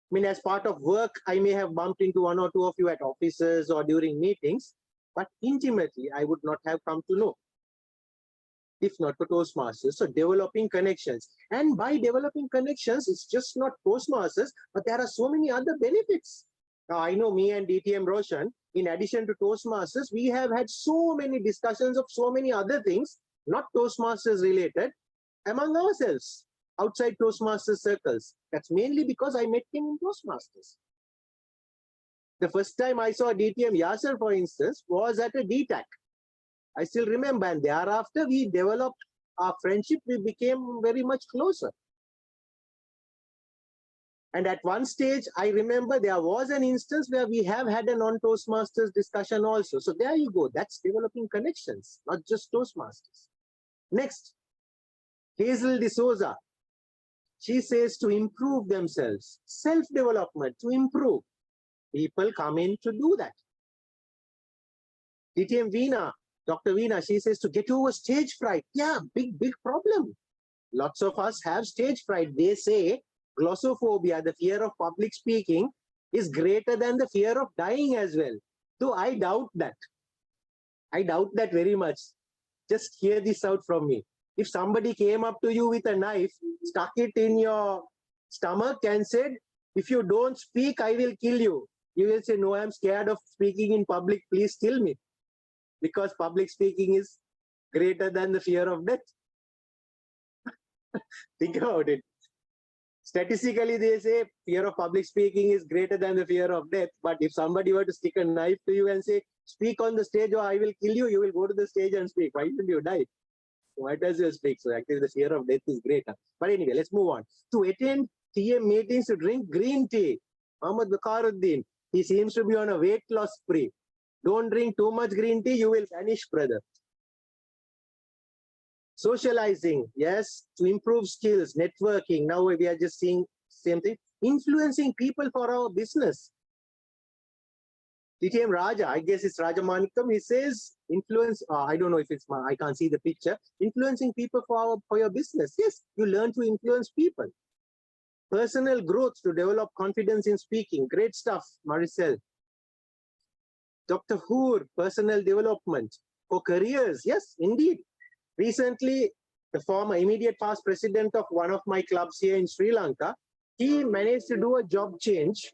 I mean, as part of work, I may have bumped into one or two of you at offices or during meetings, but intimately I would not have come to know if not for Toastmasters. So developing connections. And by developing connections, it's just not Toastmasters, but there are so many other benefits. Now, I know me and DTM Roshan, in addition to Toastmasters, we have had so many discussions of so many other things, not Toastmasters related, among ourselves, outside Toastmasters circles. That's mainly because I met him in Toastmasters. The first time I saw DTM Yasser, for instance, was at a DTAC. I still remember, and thereafter we developed our friendship, we became very much closer. And at one stage, I remember there was an instance where we have had a non-Toastmasters discussion also. So there you go, that's developing connections, not just Toastmasters. Next, Hazel D'Souza. She says to improve themselves, self-development, to improve. People come in to do that. DTM Veena, Dr. Veena, she says to get over stage fright. Yeah, big problem. Lots of us have stage fright. They say glossophobia, the fear of public speaking, is greater than the fear of dying as well. Though I doubt that. I doubt that very much. Just hear this out from me. If somebody came up to you with a knife, stuck it in your stomach and said, if you don't speak, I will kill you. You will say, no, I'm scared of speaking in public. Please kill me. Because public speaking is greater than the fear of death. Think about it. Statistically, they say fear of public speaking is greater than the fear of death. But if somebody were to stick a knife to you and say, speak on the stage or I will kill you, you will go to the stage and speak. Why should you die? Why does you speak? So actually the fear of death is greater. But anyway, let's move on. To attend TM meetings, to drink green tea. 𝗦𝗲𝗂𝗧𝗧, he seems to be on a weight loss spree. Don't drink too much green tea, you will vanish, brother. Socializing, yes, to improve skills, networking. Now we are just seeing same thing. Influencing people for our business. DTM Raja, I guess it's Raja Manikam, he says influence, I don't know if it's, I can't see the picture. Influencing people for your business. Yes, you learn to influence people. Personal growth to develop confidence in speaking. Great stuff, Maricel. Dr. Hoor, personal development for careers. Yes, indeed. Recently, the former immediate past president of one of my clubs here in Sri Lanka, he managed to do a job change.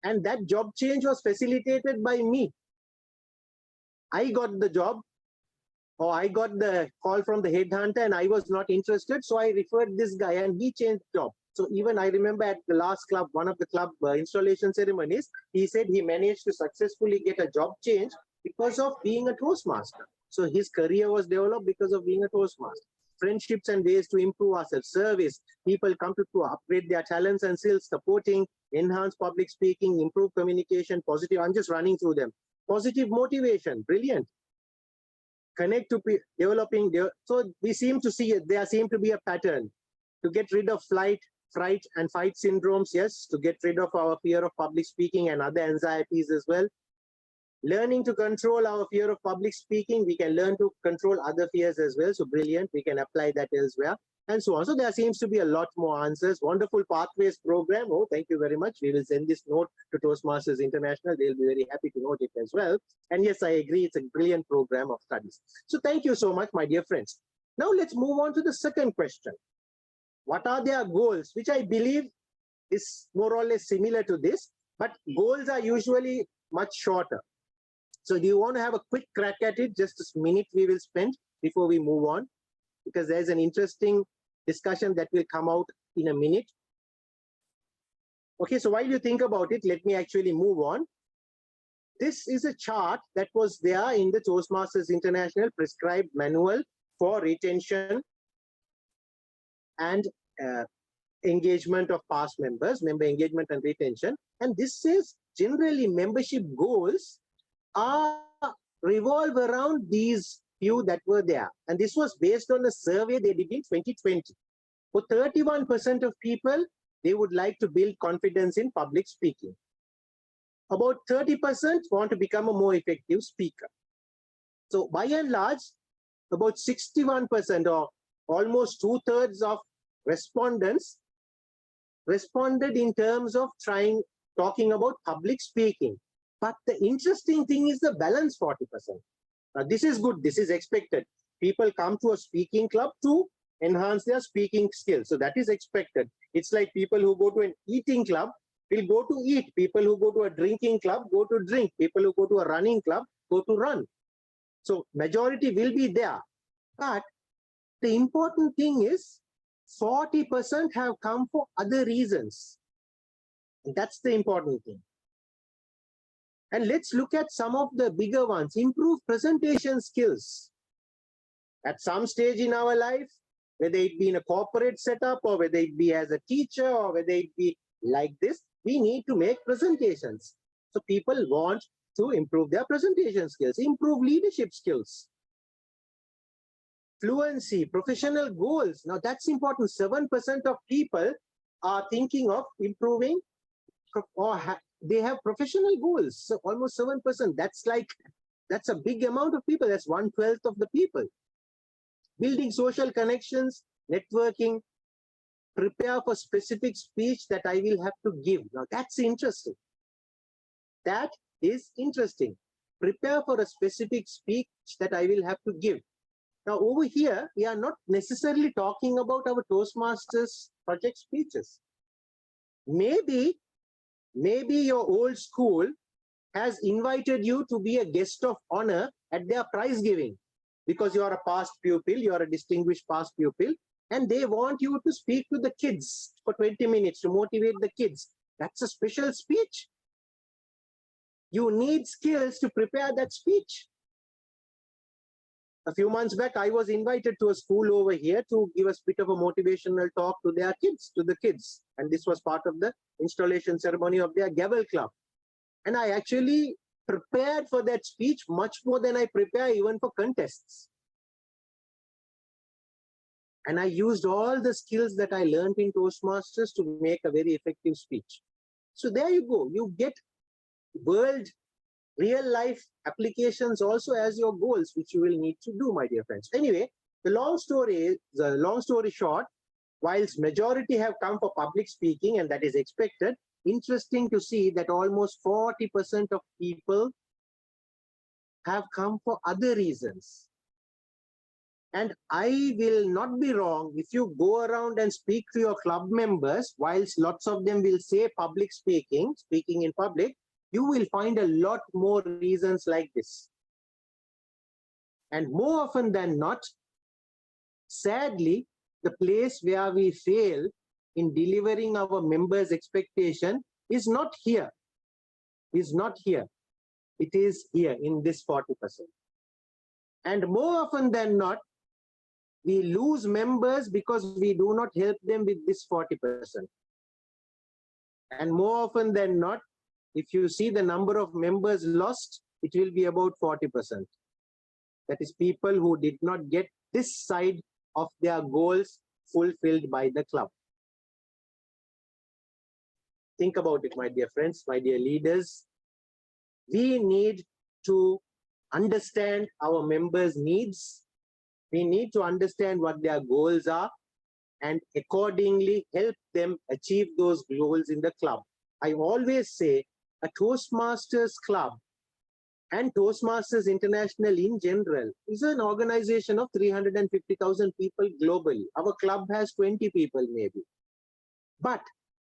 And that job change was facilitated by me. I got the job, or I got the call from the headhunter and I was not interested. So I referred this guy and he changed job. So even I remember at the last club, one of the club installation ceremonies, he said he managed to successfully get a job change because of being a Toastmaster. So his career was developed because of being a Toastmaster. Friendships and ways to improve ourselves. Service. People come to upgrade their talents and skills. Supporting, enhance public speaking, improve communication, positive. I'm just running through them. Positive motivation. Brilliant. Connect to developing. So we seem to see it. There seem to be a pattern. To get rid of fright and fight syndromes. Yes. To get rid of our fear of public speaking and other anxieties as well. Learning to control our fear of public speaking, we can learn to control other fears as well. So brilliant, we can apply that elsewhere and so on. So there seems to be a lot more answers. Wonderful Pathways program. Oh, thank you very much. We will send this note to Toastmasters International. They'll be very happy to note it as well. And yes, I agree, it's a brilliant program of studies. So thank you so much, my dear friends. Now let's move on to the second question. What are their goals? Which I believe is more or less similar to this, but goals are usually much shorter. So do you want to have a quick crack at it? Just a minute we will spend before we move on, because there's an interesting discussion that will come out in a minute. Okay, so while you think about it, let me actually move on. This is a chart that was there in the Toastmasters International prescribed manual for retention and engagement of past members, member engagement and retention. And this says generally membership goals revolve around these few that were there. And this was based on a survey they did in 2020. For 31% of people, they would like to build confidence in public speaking. About 30% want to become a more effective speaker. So by and large, about 61% or almost 2/3 of respondents responded in terms of talking about public speaking. But the interesting thing is the balance 40%. Now this is good, this is expected. People come to a speaking club to enhance their speaking skills. So that is expected. It's like people who go to an eating club will go to eat. People who go to a drinking club go to drink. People who go to a running club go to run. So majority will be there. But the important thing is 40% have come for other reasons. And that's the important thing. And let's look at some of the bigger ones. Improve presentation skills. At some stage in our life, whether it be in a corporate setup or whether it be as a teacher or whether it be like this, we need to make presentations. So people want to improve their presentation skills, improve leadership skills. Fluency, professional goals. Now that's important. 7% of people are thinking of improving or they have professional goals. So almost 7%. That's a big amount of people. That's 1/12 of the people. Building social connections, networking, prepare for specific speech that I will have to give. Now that's interesting. That is interesting. Prepare for a specific speech that I will have to give. Now over here, we are not necessarily talking about our Toastmasters project speeches. Maybe your old school has invited you to be a guest of honor at their prize giving because you are a past pupil, you are a distinguished past pupil, and they want you to speak to the kids for 20 minutes to motivate the kids. That's a special speech. You need skills to prepare that speech. A few months back, I was invited to a school over here to give a bit of a motivational talk to their kids, to the kids. And this was part of the installation ceremony of their Gavel Club. And I actually prepared for that speech much more than I prepare even for contests. And I used all the skills that I learned in Toastmasters to make a very effective speech. So there you go. You get real life applications also as your goals, which you will need to do, my dear friends. Anyway, the long story short, whilst majority have come for public speaking, and that is expected, interesting to see that almost 40% of people have come for other reasons. And I will not be wrong if you go around and speak to your club members, whilst lots of them will say public speaking in public, you will find a lot more reasons like this. And more often than not, sadly, the place where we fail in delivering our members' expectation is not here. It is here in this 40%. And more often than not, we lose members because we do not help them with this 40%. And more often than not, if you see the number of members lost, it will be about 40%. That is people who did not get this side of their goals fulfilled by the club. Think about it, my dear friends, my dear leaders. We need to understand our members' needs. We need to understand what their goals are and accordingly help them achieve those goals in the club. I always say a Toastmasters club and Toastmasters International in general is an organization of 350,000 people globally. Our club has 20 people maybe. But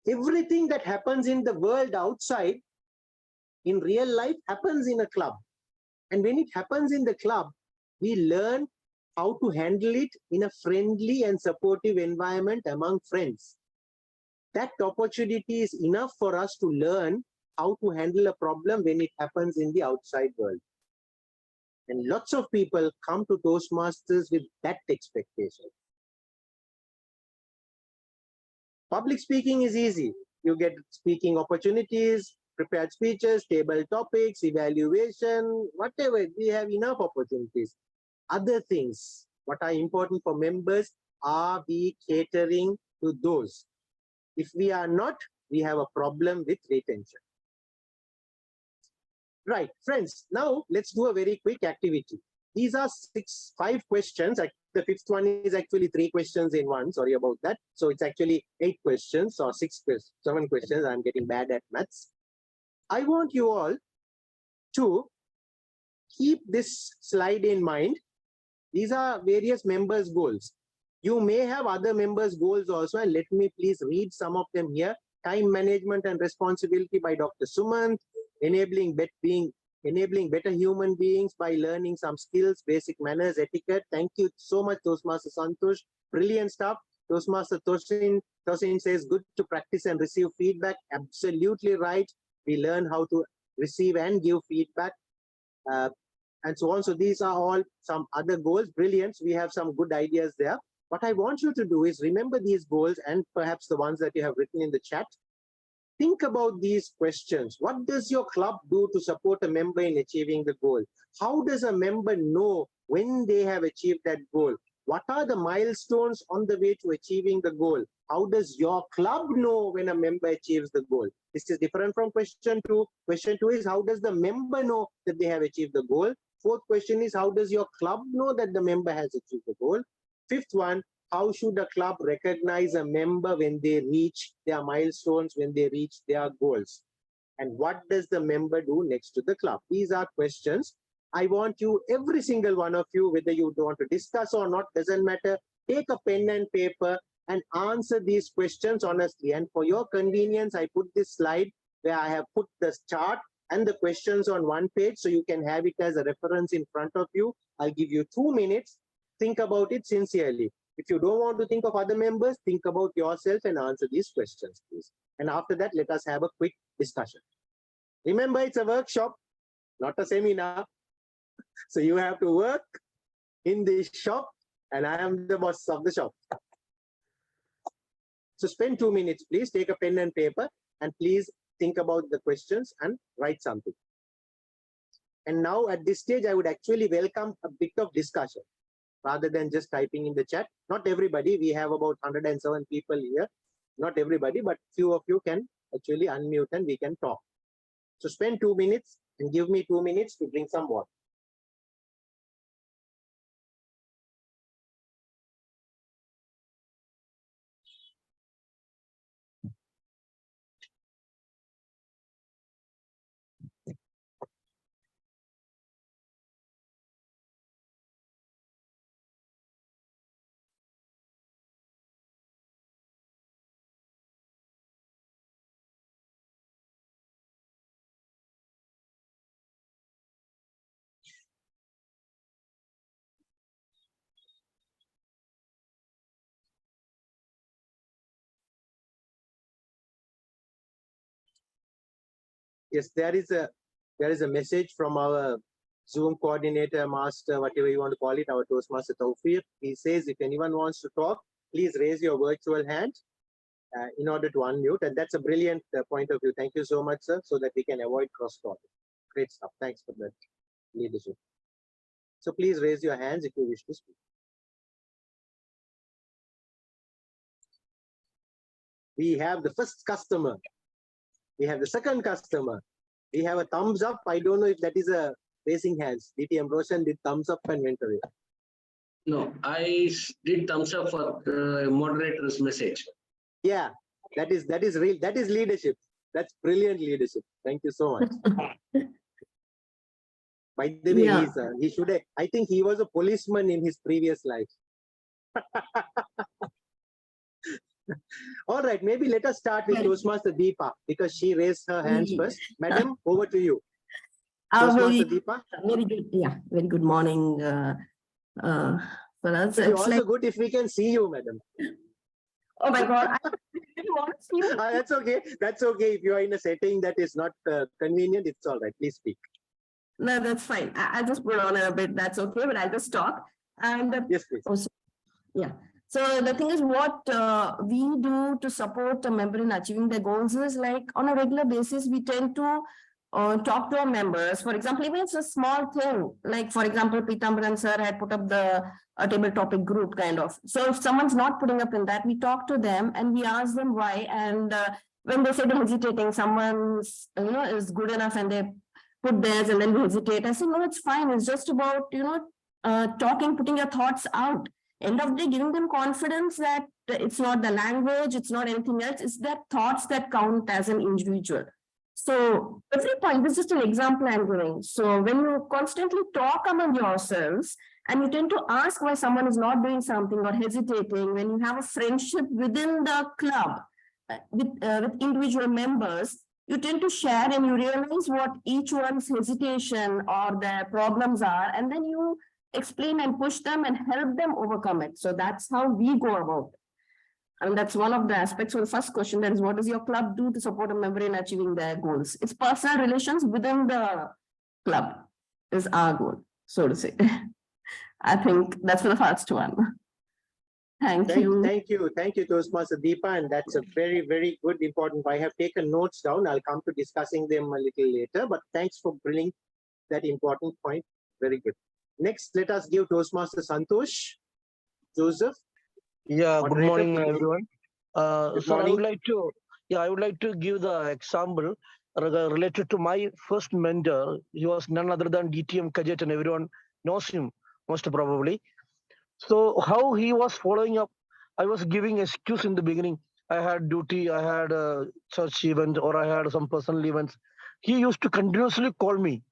everything that happens in the world outside, in real life, happens in a club. And when it happens in the club, we learn how to handle it in a friendly and supportive environment among friends. That opportunity is enough for us to learn how to handle a problem when it happens in the outside world. And lots of people come to Toastmasters with that expectation. Public speaking is easy. You get speaking opportunities, prepared speeches, table topics, evaluation, whatever. We have enough opportunities. other things, what are important for members, are we catering to those? If we are not, we have a problem with retention. Right, friends, now let's do a very quick activity. These are 5 questions. The 5th one is actually 3 questions in one. Sorry about that. So it's actually 8 questions or 7 questions. I'm getting bad at maths. I want you all to keep this slide in mind. These are various members' goals. You may have other members' goals also, and let me please read some of them here. Time management and responsibility by Dr. Sumant, enabling better human beings by learning some skills, basic manners, etiquette. Thank you so much, Toastmaster Santosh. Brilliant stuff. Toastmaster Tosin says, good to practice and receive feedback. Absolutely right. We learn how to receive and give feedback. And so on. So these are all some other goals. Brilliant. We have some good ideas there. What I want you to do is remember these goals and perhaps the ones that you have written in the chat. Think about these questions. What does your club do to support a member in achieving the goal? How does a member know when they have achieved that goal? What are the milestones on the way to achieving the goal? How does your club know when a member achieves the goal? This is different from question 2. Question 2 is, how does the member know that they have achieved the goal? 4th question is, how does your club know that the member has achieved the goal? 5th one, how should a club recognize a member when they reach their milestones, when they reach their goals? And what does the member do next to the club? These are questions. I want you, every single one of you, whether you want to discuss or not, doesn't matter, take a pen and paper and answer these questions honestly. And for your convenience, I put this slide where I have put the chart and the questions on one page, so you can have it as a reference in front of you. I'll give you 2 minutes. Think about it sincerely. If you don't want to think of other members, think about yourself and answer these questions, please. And after that, let us have a quick discussion. Remember, it's a workshop, not a seminar. So you have to work in this shop, and I am the boss of the shop. So spend 2 minutes, please. Take a pen and paper, and please think about the questions and write something. And now at this stage, I would actually welcome a bit of discussion rather than just typing in the chat. Not everybody, we have about 107 people here. Not everybody, but few of you can actually unmute and we can talk. So spend 2 minutes and give me 2 minutes to drink some water. Yes, there is a message from our Zoom coordinator, master, whatever you want to call it, our Toastmaster Tawfiq. He says, if anyone wants to talk, please raise your virtual hand in order to unmute. And that's a brilliant point of view. Thank you so much, sir, so that we can avoid cross-talk. Great stuff. Thanks for that leadership. So please raise your hands if you wish to speak. We have the first customer. We have the second customer. We have a thumbs up. I don't know if that is a raising hands. DTM Roshan did thumbs up and went away. No, I did thumbs up for the moderator's message. Yeah, that is real. That is leadership. That's brilliant leadership. Thank you so much. By the way, Yeah. he should have, I think he was a policeman in his previous life. All right, maybe let us start with Toastmaster Deepa because she raised her hands first. Madam, over to you. Toastmaster Deepa. Very good. Yeah, very good morning. For us, It's it's also like, good if we can see you, madam. oh my God, I really want to see you. That's okay. That's okay. If you are in a setting that is not convenient, it's all right. Please speak. No, that's fine. I'll just put on a bit. That's okay, but I'll just talk. And Yes, please. also, yeah. So the thing is, what we do to support a member in achieving their goals is like on a regular basis, we tend to talk to our members. For example, even it's a small thing, like for example, Pitambaran sir had put up the table topic group kind of. So if someone's not putting up in that, we talk to them and we ask them why. And when they say they're hesitating, someone's, is good enough and they put theirs and then we hesitate. I say, no, it's fine. It's just about, talking, putting your thoughts out. End of the day, giving them confidence that it's not the language, it's not anything else, it's their thoughts that count as an individual. So every point, this is just an example I'm giving. So when you constantly talk among yourselves and you tend to ask why someone is not doing something or hesitating, when you have a friendship within the club with individual members, you tend to share and you realize what each one's hesitation or their problems are, and then you explain and push them and help them overcome it. So that's how we go about it. And that's one of the aspects of the first question, that is, what does your club do to support a member in achieving their goals? It's personal relations within the club is our goal, so to say. I think that's for the first one. Thank you. Thank you, Toastmaster Deepa, and that's a very, very good, important. I have taken notes down. I'll come to discussing them a little later, but thanks for bringing that important point. Very good. Next, let us give Toastmaster Santosh Joseph. Yeah, good Moderator, morning, please. everyone. Good So I morning. would like to give the example related to my first mentor. He was none other than DTM Kajat, and everyone knows him most probably. So how he was following up, I was giving excuse in the beginning. I had duty, I had a church event, or I had some personal events. He used to continuously call me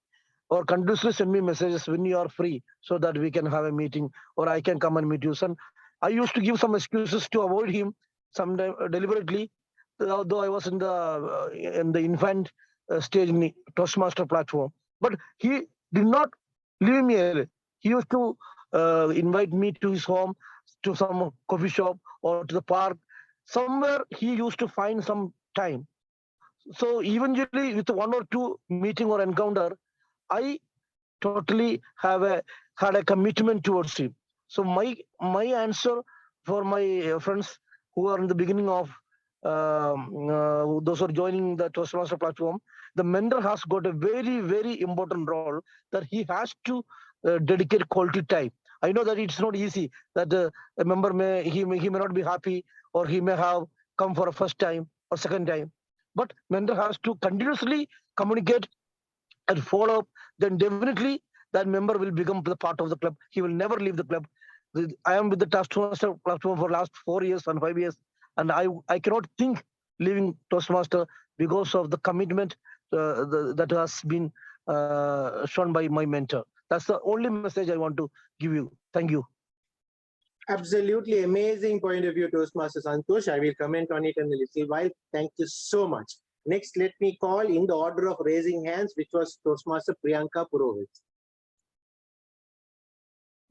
or continuously send me messages when you are free so that we can have a meeting or I can come and meet you. And I used to give some excuses to avoid him, sometimes deliberately, although I was in the infant stage in the Toastmaster platform. But he did not leave me alone. He used to invite me to his home, to some coffee shop or to the park. Somewhere he used to find some time. So eventually, with one or two meeting or encounter, I totally had a commitment towards him. So my answer for my friends who are in the beginning of those who are joining the Toastmaster platform, the mentor has got a very, very important role that he has to dedicate quality time. I know that it's not easy, that a member he may not be happy, or he may have come for a first time or second time, but mentor has to continuously communicate and follow up. Then definitely that member will become the part of the club. He will never leave the club. I am with the Toastmaster platform for last 4 years and 5 years, and I cannot think leaving Toastmaster because of the commitment that has been shown by my mentor. That's the only message I want to give you. Thank you. Absolutely amazing point of view, Toastmaster Santosh. I will comment on it in a little while. Thank you so much. Next, let me call in the order of raising hands, which was Toastmaster Priyanka Purohit.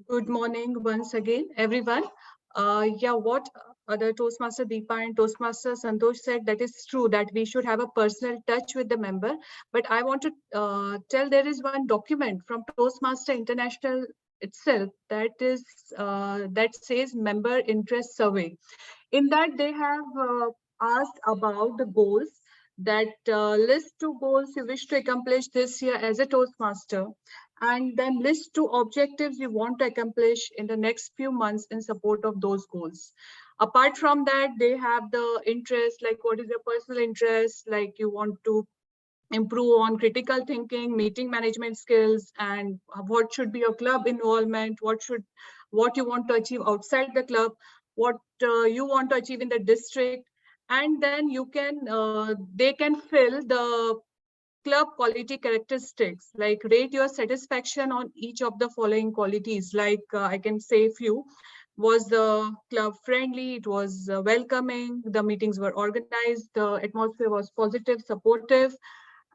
Good morning once again, everyone. What other Toastmaster Deepa and Toastmaster Santosh said, that is true, that we should have a personal touch with the member. But I want to tell, there is one document from Toastmaster International itself that is that says member interest survey. In that, they have asked about the goals, that list 2 goals you wish to accomplish this year as a Toastmaster, and then list 2 objectives you want to accomplish in the next few months in support of those goals. Apart from that, they have the interest, like what is your personal interest, like you want to improve on critical thinking, meeting management skills, and what should be your club involvement, what you want to achieve outside the club, what you want to achieve in the district. And then you can they can fill the club quality characteristics, like rate your satisfaction on each of the following qualities. Like I can say a few. Was the club friendly? It was welcoming. The meetings were organized. The atmosphere was positive, supportive,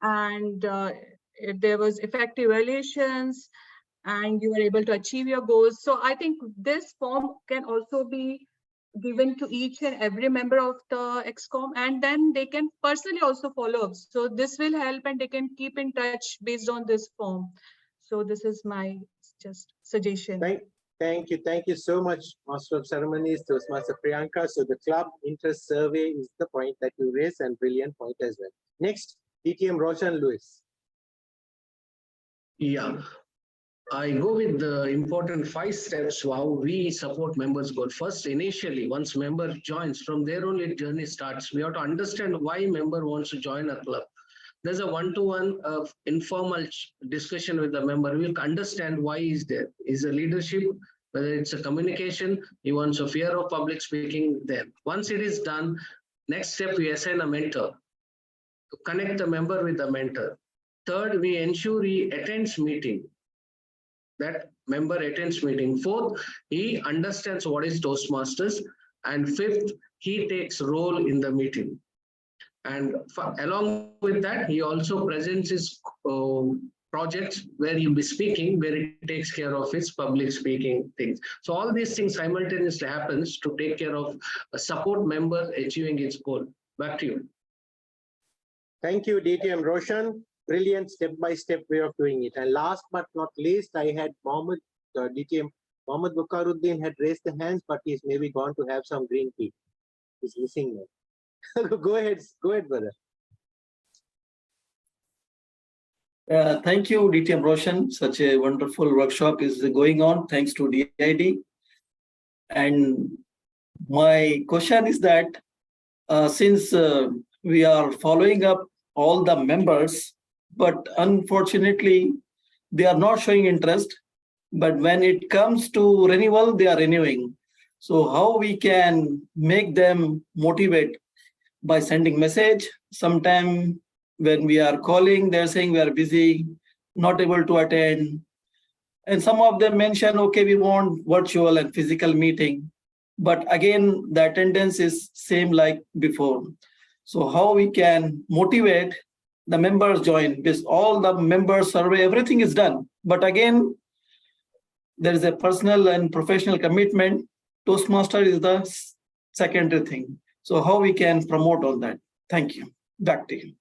and there was effective relations, and you were able to achieve your goals. So I think this form can also be given to each and every member of the ExCom, and then they can personally also follow up. So this will help, and they can keep in touch based on this form. So this is my just suggestion. Thank you so much, Master of Ceremonies, Toastmaster Priyanka. So the club interest survey is the point that you raised, and brilliant point as well. Next, DTM Roshan Lewis. Yeah. I go with the important 5 steps how we support members' goal. First, initially, once member joins, from there only journey starts. We have to understand why member wants to join a club. There's a one-to-one informal discussion with the member. We'll understand why he's there. Is a leadership, whether it's a communication, he wants a fear of public speaking there. Once it is done, next step, we assign a mentor to connect the member with the mentor. Third, we ensure he attends meeting. That member attends meeting. Fourth, he understands what is Toastmasters. And fifth, he takes role in the meeting. And along with that, he also presents his projects where he'll be speaking, where he takes care of his public speaking things. So all these things simultaneously happens to take care of a support member achieving its goal. Back to you. Thank you, DTM Roshan. Brilliant step-by-step way of doing it. And last but not least, I had DTM Mohammed Bukharuddin had raised the hands, but he's maybe gone to have some green tea. He's missing now. Go ahead, brother. Thank you, DTM Roshan. Such a wonderful workshop is going on, thanks to DID. And my question is that since we are following up all the members, but unfortunately, they are not showing interest. But when it comes to renewal, they are renewing. So how we can make them motivate? By sending message. Sometime when we are calling, they're saying we are busy, not able to attend. And some of them mention, okay, we want virtual and physical meeting. But again, the attendance is same like before. So how we can motivate the members join? Because all the members survey, everything is done. But again, there is a personal and professional commitment. Toastmaster is the secondary thing. So how we can promote on that? Thank you. Back to you.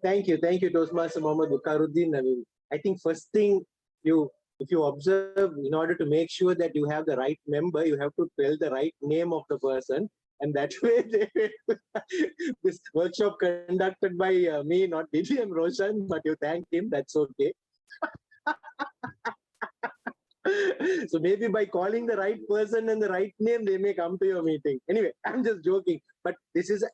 Thank you, Toastmaster Mohammed Bukharuddin. I mean, I think first thing if you observe, in order to make sure that you have the right member, you have to tell the right name of the person. And that way, this workshop conducted by me, not DTM Roshan, but you thank him, that's okay. So maybe by calling the right person and the right name, they may come to your meeting. Anyway, I'm just joking, but this is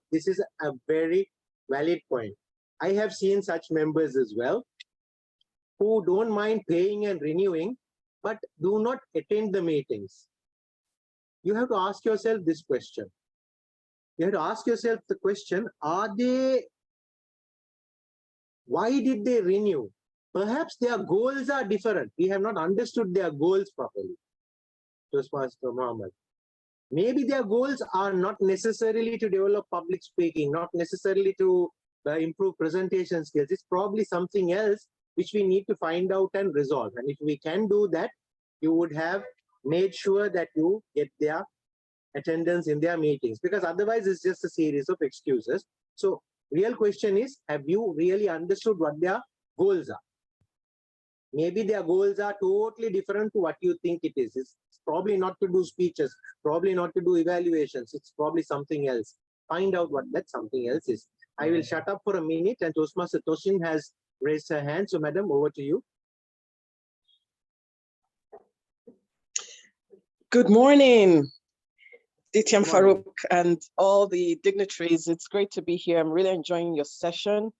a very valid point. I have seen such members as well who don't mind paying and renewing, but do not attend the meetings. You have to ask yourself this question. You have to ask yourself the question, why did they renew? Perhaps their goals are different. We have not understood their goals properly. Toastmaster Mohammed. Maybe their goals are not necessarily to develop public speaking, not necessarily to improve presentation skills. It's probably something else which we need to find out and resolve. And if we can do that, you would have made sure that you get their attendance in their meetings, because otherwise it's just a series of excuses. So real question is, have you really understood what their goals are? Maybe their goals are totally different to what you think it is. It's probably not to do speeches, probably not to do evaluations. It's probably something else. Find out what that something else is. I will shut up for a minute, and Toastmaster Toshin has raised her hand. So madam, over to you. Good morning, DTM Farouk and all the dignitaries. It's great to be here. I'm really enjoying your session.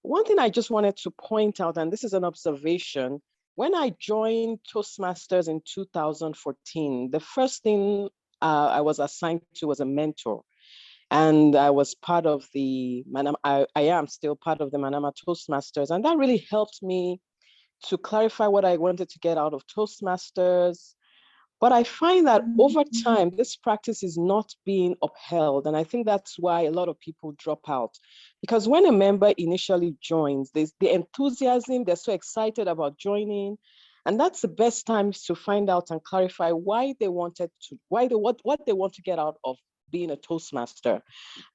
One thing I just wanted to point out, and this is an observation, when I joined Toastmasters in 2014, the first thing I was assigned to was a mentor. And I was part of the, I am still part of the Manama Toastmasters. And that really helped me to clarify what I wanted to get out of Toastmasters. But I find that over time, this practice is not being upheld. And I think that's why a lot of people drop out. Because when a member initially joins, there's the enthusiasm, they're so excited about joining. And that's the best time to find out and clarify why they wanted to, what they want to get out of being a Toastmaster.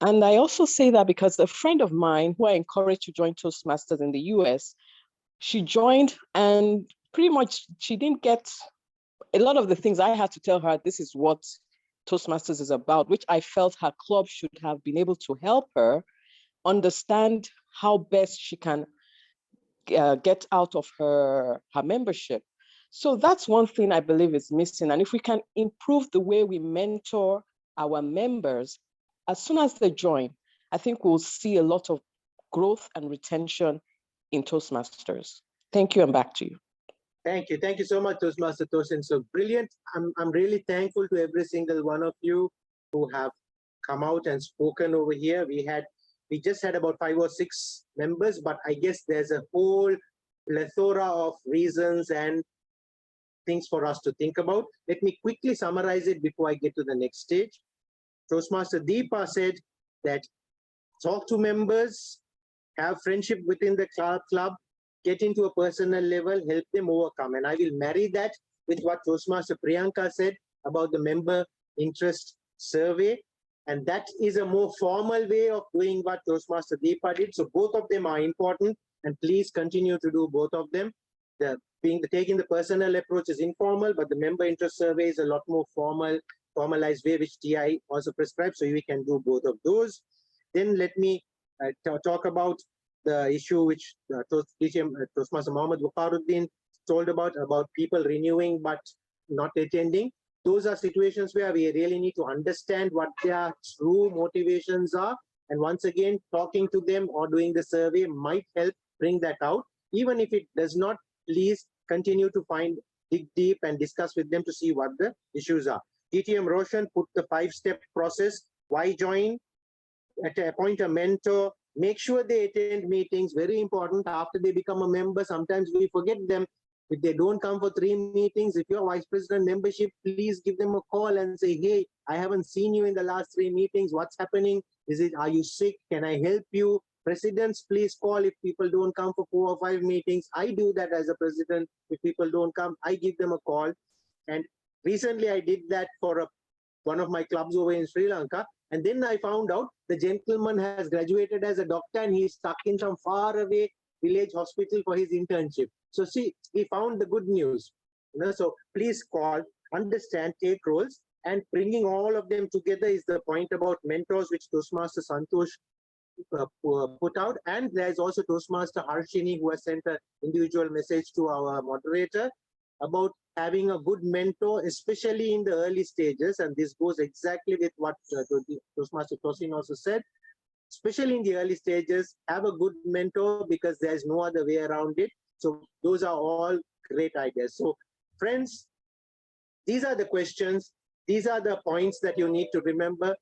And I also say that because a friend of mine who I encouraged to join Toastmasters in the US, she joined and pretty much she didn't get a lot of the things I had to tell her, this is what Toastmasters is about, which I felt her club should have been able to help her understand how best she can get out of her membership. So that's one thing I believe is missing. And if we can improve the way we mentor our members, as soon as they join, I think we'll see a lot of growth and retention in Toastmasters. Thank you, and back to you. Thank you. Thank you so much, Toastmaster Tosin. So brilliant. I'm really thankful to every single one of you who have come out and spoken over here. We just had about 5 or 6 members, but I guess there's a whole plethora of reasons and things for us to think about. Let me quickly summarize it before I get to the next stage. Toastmaster Deepa said that talk to members, have friendship within the club, get into a personal level, help them overcome. And I will marry that with what Toastmaster Priyanka said about the member interest survey. And that is a more formal way of doing what Toastmaster Deepa did. So both of them are important, and please continue to do both of them. Taking the personal approach is informal, but the member interest survey is a lot more formalized way, which TI also prescribes. So we can do both of those. Then let me talk about the issue which Toastmaster Mohammed Bukharuddin told about people renewing but not attending. Those are situations where we really need to understand what their true motivations are. And once again, talking to them or doing the survey might help bring that out. Even if it does not, please continue to dig deep and discuss with them to see what the issues are. DTM Roshan put the 5-step process. Why join? Appoint a mentor. Make sure they attend meetings. Very important. After they become a member, sometimes we forget them. If they don't come for 3 meetings, if you're vice president membership, please give them a call and say, hey, I haven't seen you in the last 3 meetings. What's happening? Are you sick? Can I help you? Presidents, please call if people don't come for 4 or 5 meetings. I do that as a president. If people don't come, I give them a call. And recently I did that for one of my clubs over in Sri Lanka. And then I found out the gentleman has graduated as a doctor and he's stuck in some far away village hospital for his internship. So see, we found the good news. So please call, understand, take roles, and bringing all of them together is the point about mentors, which Toastmaster Santosh put out. And there's also Toastmaster Harshini, who has sent an individual message to our moderator about having a good mentor, especially in the early stages. And this goes exactly with what Toastmaster Tosin also said. Especially in the early stages, have a good mentor because there's no other way around it. So those are all great ideas. So friends, these are the questions. These are the points that you need to remember.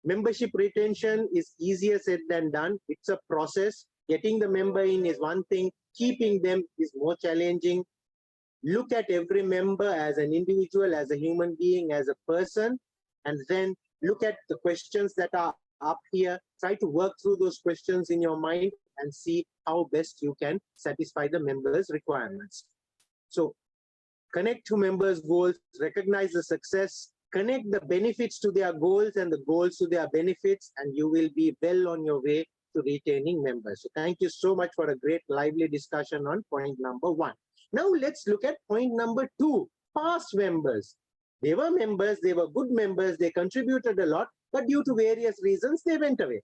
Membership retention is easier said than done. It's a process. Getting the member in is one thing. Keeping them is more challenging. Look at every member as an individual, as a human being, as a person, and then look at the questions that are up here. Try to work through those questions in your mind and see how best you can satisfy the members' requirements. So connect to members' goals, recognize the success, connect the benefits to their goals and the goals to their benefits, and you will be well on your way to retaining members. So thank you so much for a great lively discussion on point number 1. Now let's look at point number 2, past members. They were members, they were good members, they contributed a lot, but due to various reasons, they went away.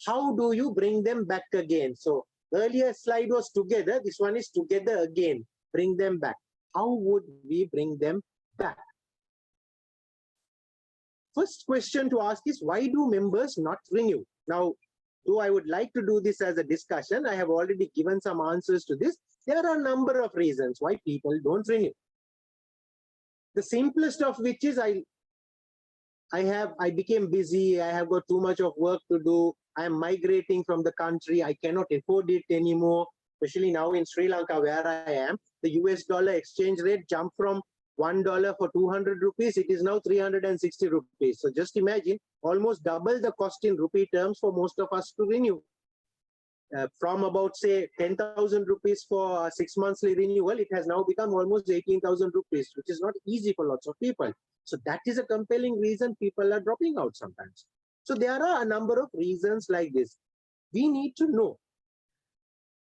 How do you bring them back again? So earlier slide was together, this one is together again, bring them back. How would we bring them back? First question to ask is, why do members not renew? Now, though I would like to do this as a discussion, I have already given some answers to this. There are a number of reasons why people don't renew. The simplest of which is I became busy, I have got too much of work to do, I am migrating from the country, I cannot afford it anymore, especially now in Sri Lanka where I am. The US dollar exchange rate jumped from $1 for 200 rupees, it is now 360 rupees. So just imagine, almost double the cost in rupee terms for most of us to renew. From about, say, 10,000 rupees for a 6 monthly renewal, it has now become almost 18,000 rupees, which is not easy for lots of people. So that is a compelling reason people are dropping out sometimes. So there are a number of reasons like this. We need to know.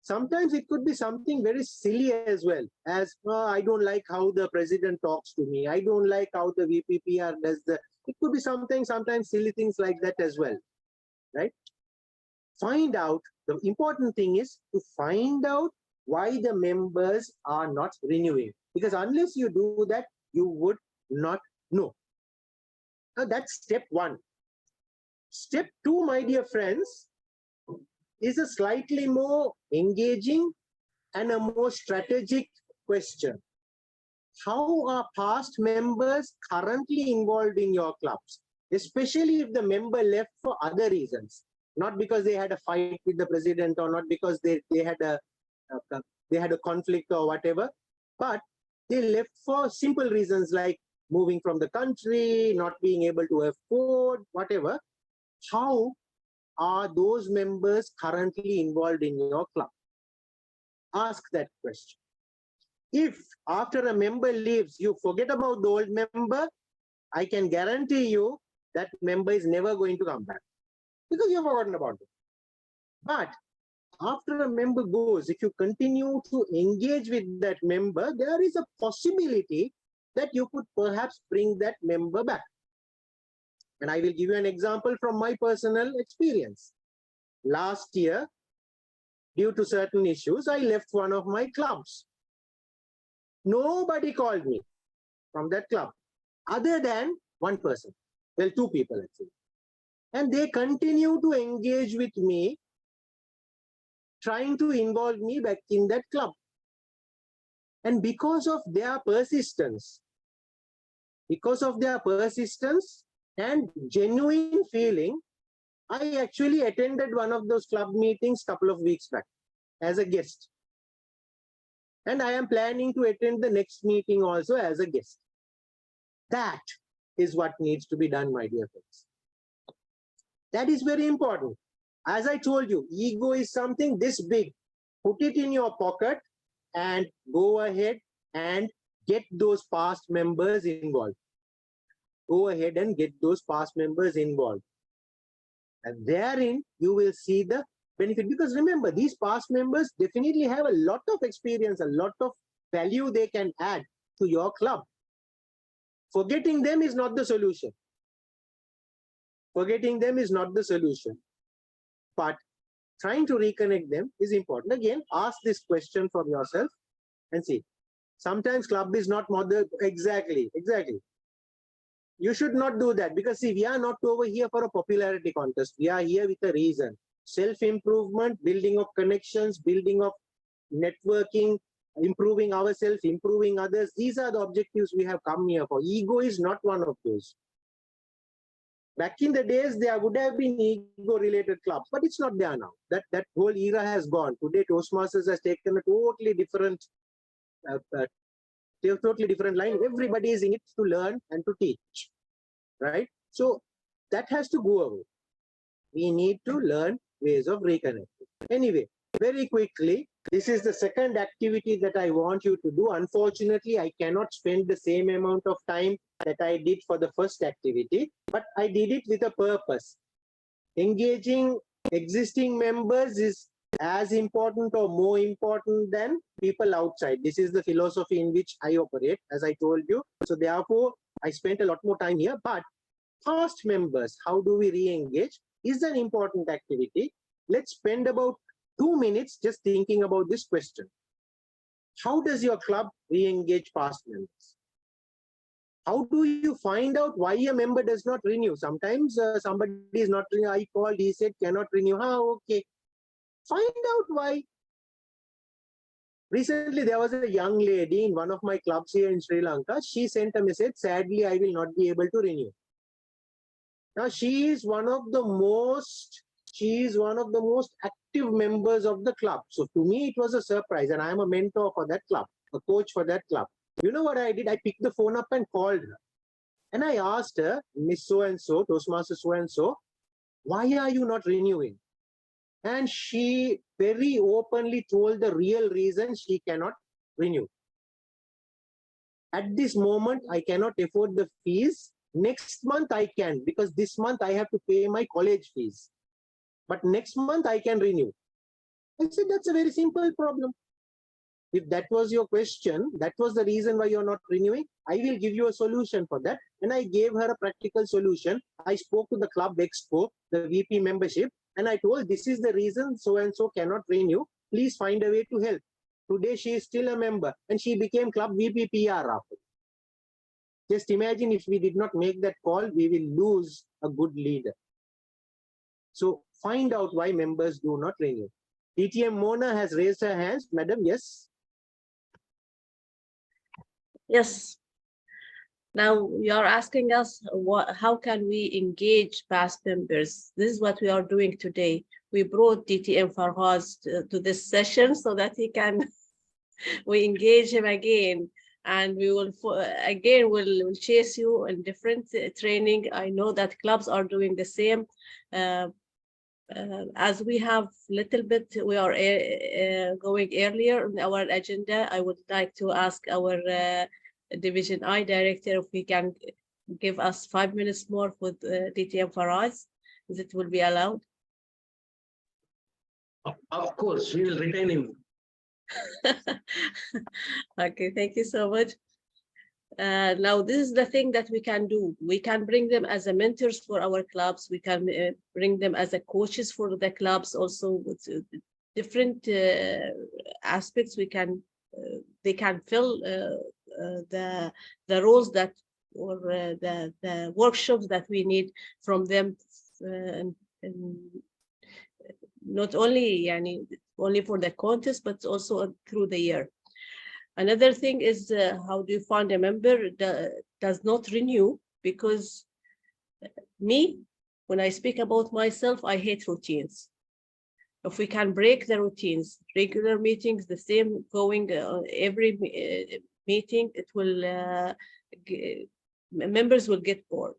Sometimes it could be something very silly as well, as I don't like how the president talks to me. I don't like how the VPPR does the. It could be something, sometimes silly things like that as well, right? Find out. The important thing is to find out why the members are not renewing. Because unless you do that, you would not know. Now that's step one. Step two, my dear friends, is a slightly more engaging and a more strategic question. How are past members currently involved in your clubs? Especially if the member left for other reasons, not because they had a fight with the president or not because they had a conflict or whatever, but they left for simple reasons like moving from the country, not being able to afford, whatever. How are those members currently involved in your club? Ask that question. If after a member leaves, you forget about the old member, I can guarantee you that member is never going to come back because you've forgotten about it. But after a member goes, if you continue to engage with that member, there is a possibility that you could perhaps bring that member back. And I will give you an example from my personal experience. Last year, due to certain issues, I left one of my clubs. Nobody called me from that club other than one person. Well, two people actually. And they continue to engage with me, trying to involve me back in that club. And because of their persistence and genuine feeling, I actually attended one of those club meetings a couple of weeks back as a guest. And I am planning to attend the next meeting also as a guest. That is what needs to be done, my dear friends. That is very important. As I told you, ego is something this big. Put it in your pocket and go ahead and get those past members involved. Go ahead and get those past members involved. And therein, you will see the benefit. Because remember, these past members definitely have a lot of experience, a lot of value they can add to your club. Forgetting them is not the solution. Forgetting them is not the solution. But trying to reconnect them is important. Again, ask this question from yourself and see. Sometimes club is not model. Exactly. You should not do that because see, we are not over here for a popularity contest. We are here with a reason. Self-improvement, building of connections, building of networking, improving ourselves, improving others. These are the objectives we have come here for. Ego is not one of those. Back in the days, there would have been ego-related clubs, but it's not there now. That whole era has gone. Today, Toastmasters has taken a totally different line. Everybody is in it to learn and to teach, right? So that has to go away. We need to learn ways of reconnecting. Anyway, very quickly, this is the second activity that I want you to do. Unfortunately, I cannot spend the same amount of time that I did for the first activity, but I did it with a purpose. Engaging existing members is as important or more important than people outside. This is the philosophy in which I operate, as I told you. So therefore, I spent a lot more time here, but past members, how do we re-engage, is an important activity. Let's spend about 2 minutes just thinking about this question. How does your club re-engage past members? How do you find out why a member does not renew? Sometimes somebody is not renewing. I called, he said cannot renew. Okay. Find out why. Recently, there was a young lady in one of my clubs here in Sri Lanka. She sent a message, sadly, I will not be able to renew. Now, she is one of the most active members of the club. So to me, it was a surprise. And I am a mentor for that club, a coach for that club. You know what I did? I picked the phone up and called her. And I asked her, Miss So-and-so, Toastmaster So-and-so, why are you not renewing? And she very openly told the real reason she cannot renew. At this moment, I cannot afford the fees. Next month I can, because this month I have to pay my college fees. But next month I can renew. I said, that's a very simple problem. If that was your question, that was the reason why you're not renewing, I will give you a solution for that. And I gave her a practical solution. I spoke to the club expo, the VP membership, and I told this is the reason so-and-so cannot renew. Please find a way to help. Today she is still a member and she became club VPPR after. Just imagine if we did not make that call, we will lose a good leader. So find out why members do not renew. DTM Mona has raised her hands. Madam, yes? Yes. Now you're asking us how can we engage past members? This is what we are doing today. We brought DTM Farhaz to this session so that he can, we engage him again. And we will, again, we'll chase you in different training. I know that clubs are doing the same. As we have little bit, we are going earlier on our agenda. I would like to ask our Division I director if he can give us 5 minutes more with DTM Farhaz. It will be allowed. Of course, we will retain him. Okay, thank you so much. Now, this is the thing that we can do. We can bring them as a mentors for our clubs. We can bring them as a coaches for the clubs, also with different aspects. We can they can fill the roles that or the workshops that we need from them, and not only only for the contest, but also through the year. Another thing is how do you find a member that does not renew? Because me, when I speak about myself, I hate routines. If we can break the routines, regular meetings, the same going every meeting, it will members will get bored,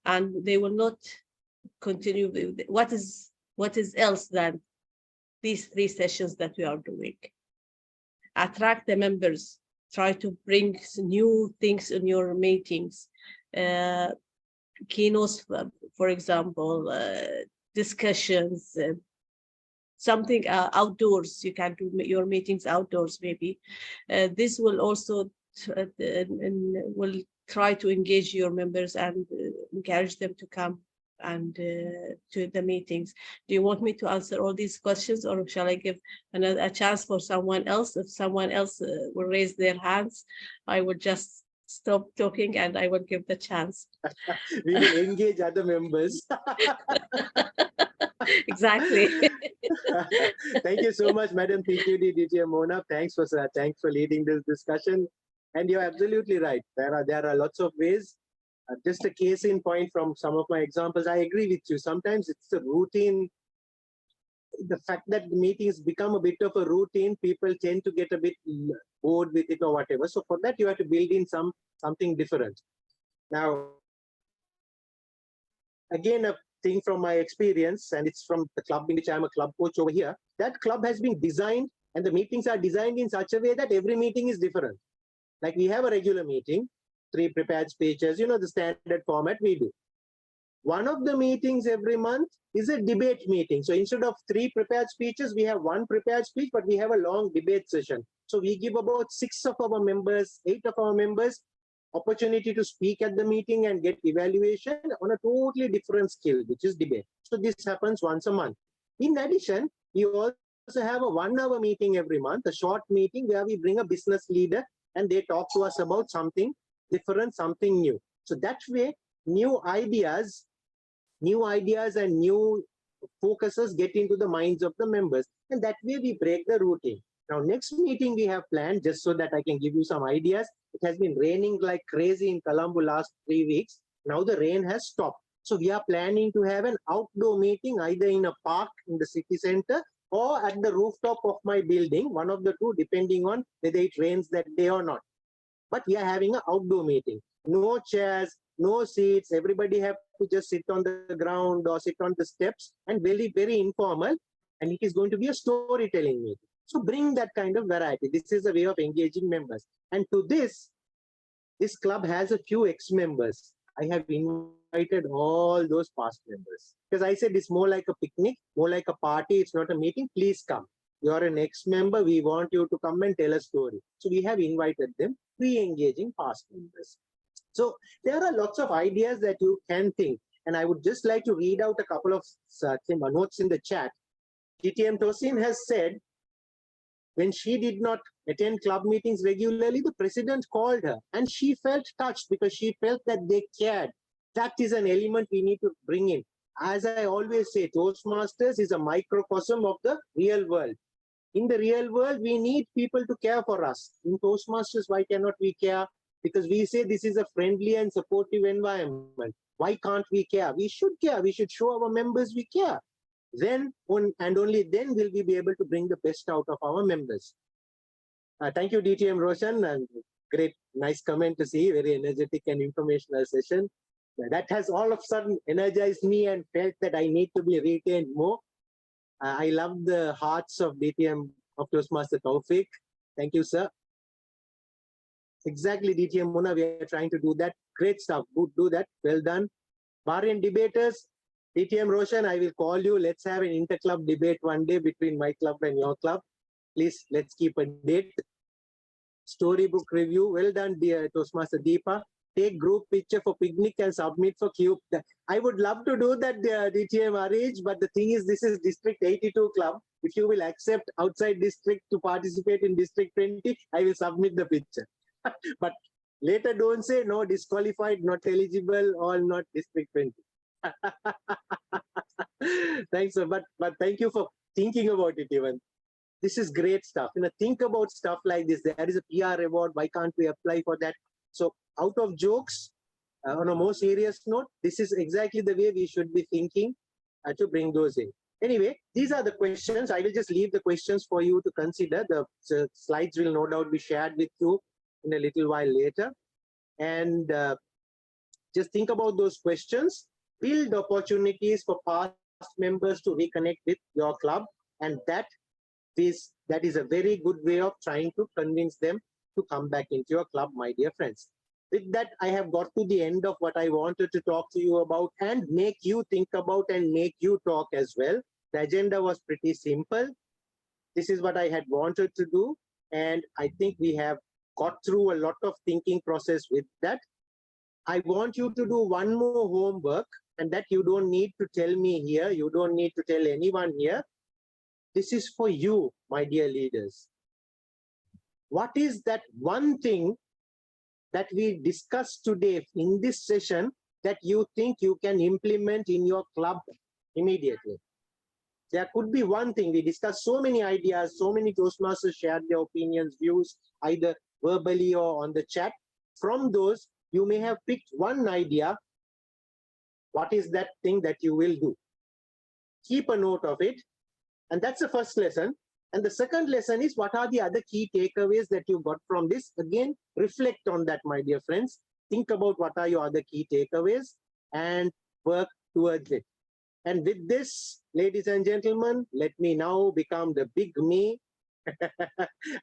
and they will not continue with what is else than these 3 sessions that we are doing. Attract the members, try to bring new things in your meetings, keynotes, for example, discussions, something outdoors. You can do your meetings outdoors maybe. This will also will try to engage your members and encourage them to come and to the meetings. Do you want me to answer all these questions, or shall I give a chance for someone else? If someone else will raise their hands, I will just stop talking and I will give the chance. We will engage other members. Exactly. Thank you so much, Madam PQD DTM Mona. Thanks for leading this discussion. And you're absolutely right. There are lots of ways. Just a case in point from some of my examples, I agree with you. Sometimes it's a routine. The fact that the meetings become a bit of a routine, people tend to get a bit bored with it or whatever. So for that, you have to build in something different. Now, again, a thing from my experience, and it's from the club in which I'm a club coach over here. That club has been designed, and the meetings are designed in such a way that every meeting is different. Like we have a regular meeting, 3 prepared speeches, the standard format we do. One of the meetings every month is a debate meeting. So instead of 3 prepared speeches, we have 1 prepared speech, but we have a long debate session. So we give about 6 of our members, 8 of our members, opportunity to speak at the meeting and get evaluation on a totally different skill, which is debate. So this happens once a month. In addition, we also have a 1-hour meeting every month, a short meeting where we bring a business leader and they talk to us about something different, something new. So that way, new ideas and new focuses get into the minds of the members. And that way we break the routine. Now, next meeting we have planned, just so that I can give you some ideas. It has been raining like crazy in Colombo last 3 weeks. Now the rain has stopped. So we are planning to have an outdoor meeting either in a park in the city center or at the rooftop of my building, one of the two, depending on whether it rains that day or not. But we are having an outdoor meeting. No chairs, no seats. Everybody have to just sit on the ground or sit on the steps, and very, very informal. And it is going to be a storytelling meeting. So bring that kind of variety. This is a way of engaging members. And to this club has a few ex-members. I have invited all those past members. Because I said it's more like a picnic, more like a party. It's not a meeting. Please come. You're an ex-member. We want you to come and tell a story. So we have invited them, re-engaging past members. So there are lots of ideas that you can think. And I would just like to read out a couple of notes in the chat. DTM Tosin has said, when she did not attend club meetings regularly, the president called her and she felt touched because she felt that they cared. That is an element we need to bring in. As I always say, Toastmasters is a microcosm of the real world. In the real world, we need people to care for us. In Toastmasters, why cannot we care? Because we say this is a friendly and supportive environment. Why can't we care? We should care. We should show our members we care. Then and only then will we be able to bring the best out of our members. Thank you, DTM Roshan, and great, nice comment to see, very energetic and informational session. That has all of a sudden energized me and felt that I need to be retained more. I love the hearts of DTM of Toastmaster Taufik. Thank you, sir. Exactly, DTM Mona, we are trying to do that. Great stuff, good, do that, well done. Bahrain debaters, DTM Roshan, I will call you. Let's have an inter-club debate one day between my club and your club. Please, let's keep a date. Storybook review, well done, dear Toastmaster Deepa. Take group picture for picnic and submit for Cube. I would love to do that, DTM RH, but the thing is, this is District 82 club. If you will accept outside district to participate in District 20, I will submit the picture. But later don't say no, disqualified, not eligible, or not District 20. Thanks, sir. But thank you for thinking about it even. This is great stuff. Think about stuff like this. There is a PR award. Why can't we apply for that? So out of jokes, on a more serious note, this is exactly the way we should be thinking to bring those in. Anyway, these are the questions. I will just leave the questions for you to consider. The slides will no doubt be shared with you in a little while later. And just think about those questions. Build opportunities for past members to reconnect with your club. And that is a very good way of trying to convince them to come back into your club, my dear friends. With that, I have got to the end of what I wanted to talk to you about and make you think about and make you talk as well. The agenda was pretty simple. This is what I had wanted to do. And I think we have got through a lot of thinking process with that. I want you to do one more homework, and that you don't need to tell me here. You don't need to tell anyone here. This is for you, my dear leaders. What is that one thing that we discussed today in this session that you think you can implement in your club immediately? There could be one thing. We discussed so many ideas, so many Toastmasters shared their opinions, views, either verbally or on the chat. From those, you may have picked one idea. What is that thing that you will do? Keep a note of it. And that's the first lesson. And the second lesson is, what are the other key takeaways that you got from this? Again, reflect on that, my dear friends. Think about what are your other key takeaways and work towards it. And with this, ladies and gentlemen, let me now become the big me.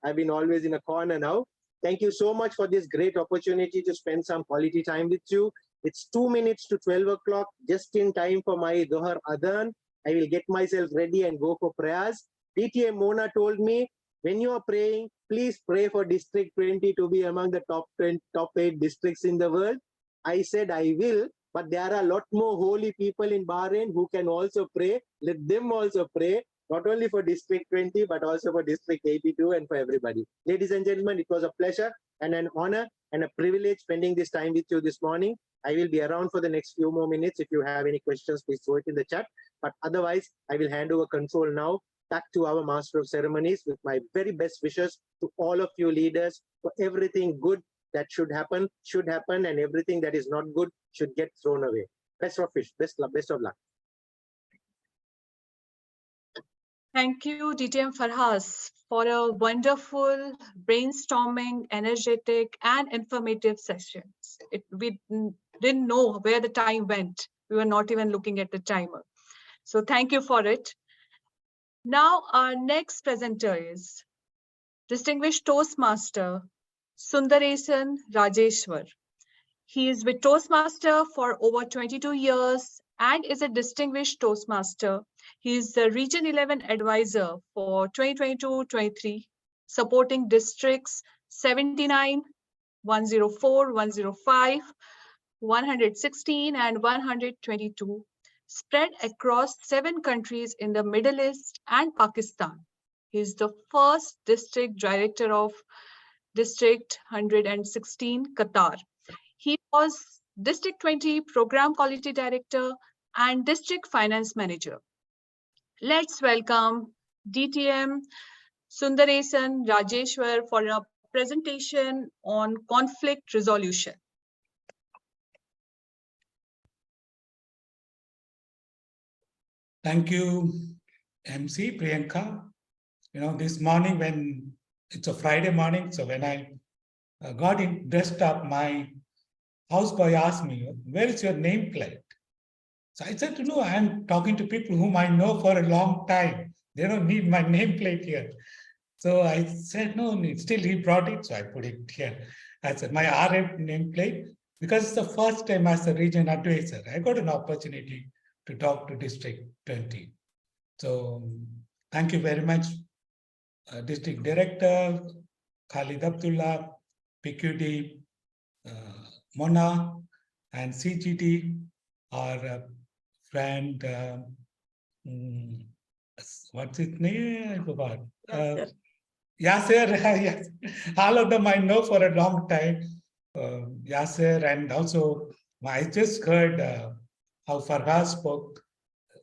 I've been always in a corner now. Thank you so much for this great opportunity to spend some quality time with you. It's 2 minutes to 12 o'clock, just in time for my Dhuhr Adhan. I will get myself ready and go for prayers. DTM Mona told me, when you are praying, please pray for District 20 to be among the top 8 districts in the world. I said I will, but there are a lot more holy people in Bahrain who can also pray. Let them also pray, not only for District 20, but also for District 82 and for everybody. Ladies and gentlemen, it was a pleasure and an honor and a privilege spending this time with you this morning. I will be around for the next few more minutes. If you have any questions, please throw it in the chat. But otherwise, I will hand over control now back to our Master of Ceremonies with my very best wishes to all of you leaders for everything good that should happen, and everything that is not good should get thrown away. Best of luck. Thank you, DTM Farhas, for a wonderful, brainstorming, energetic, and informative sessions. We didn't know where the time went. We were not even looking at the timer. So thank you for it. Now our next presenter is Distinguished Toastmaster Sundaresan Rajeshwar. He is with Toastmaster for over 22 years and is a distinguished Toastmaster. He is the Region 11 advisor for 2022-23, supporting districts 79, 104, 105, 116, and 122, spread across 7 countries in the Middle East and Pakistan. He's the first district director of District 116, Qatar. He was District 20 Program Quality Director and District Finance Manager. Let's welcome DTM 𝗍𝒍 𝒍 for a presentation on conflict resolution. Thank you, MC Priyanka. You know, this morning when it's a Friday morning, so when I got dressed up, my houseboy asked me, "Where is your nameplate?" So I said, "No, I'm talking to people whom I know for a long time. They don't need my nameplate here." So I said, "No, still he brought it." So I put it here. I said, "My RF nameplate," because it's the first time as a region advisor, I got an opportunity to talk to District 20. So thank you very much, District Director, 𝗏𝗏𝗏, PQD, Mona, and CGT, our friend, what's his name? I forgot. 𝗖𝗹𝘂𝗀𝗀𝗀𝗀, yes. All of them I know for a long time. 𝗖𝗹𝘂𝗀𝗀𝗀, and also I just heard how Farhad spoke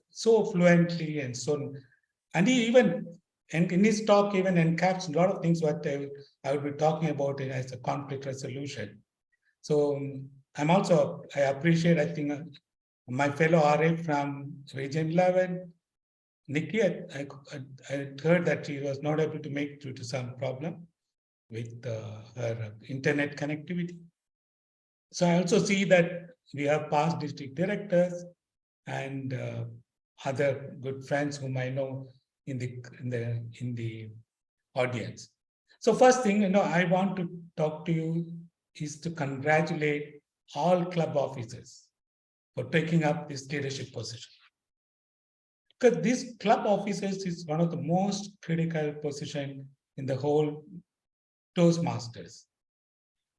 so fluently and so, and he even, and in his talk, even encaps a lot of things what I would be talking about it as a conflict resolution. So I appreciate, I think, my fellow RA from Region 11, Nikki, I heard that she was not able to make due to some problem with her internet connectivity. So I also see that we have past district directors and other good friends whom I know in the audience. So first thing, I want to talk to you is to congratulate all club officers for taking up this leadership position. Because these club officers is one of the most critical position in the whole Toastmasters.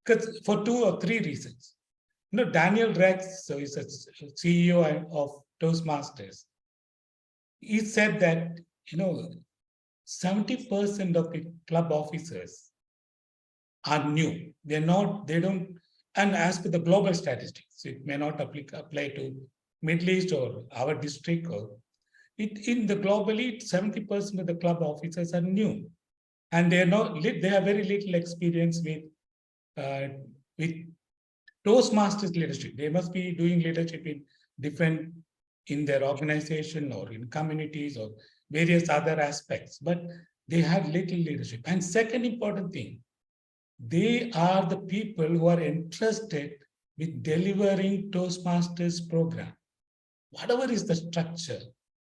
Because for 2 or 3 reasons. Daniel Rex, so he's a CEO of Toastmasters. He said that, 70% of the club officers are new. They don't, and as per the global statistics, it may not apply to Middle East or our district, or in the globally, 70% of the club officers are new. And they have very little experience with Toastmasters leadership. They must be doing leadership in their organization or in communities or various other aspects, but they have little leadership. And second important thing, they are the people who are entrusted with delivering Toastmasters program. Whatever is the structure,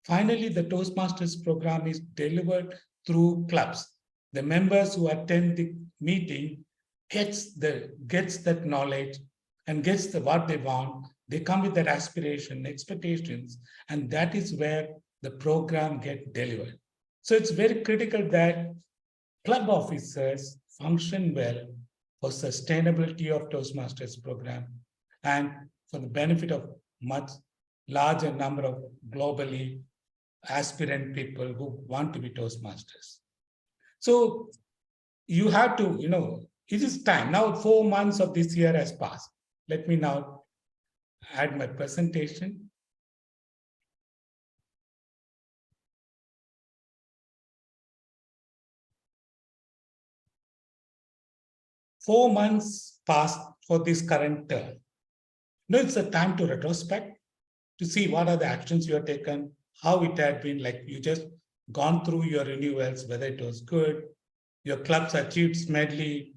finally the Toastmasters program is delivered through clubs. The members who attend the meeting gets that knowledge and gets what they want. They come with their aspiration, expectations, and that is where the program gets delivered. So it's very critical that club officers function well for sustainability of Toastmasters program and for the benefit of much larger number of globally aspirant people who want to be Toastmasters. So you have to, it is time. Now 4 months of this year has passed. Let me now add my presentation. Four months passed for this current term. Now it's a time to retrospect, to see what are the actions you have taken, how it had been, like you just gone through your renewals, whether it was good, your clubs achieved SMEDLI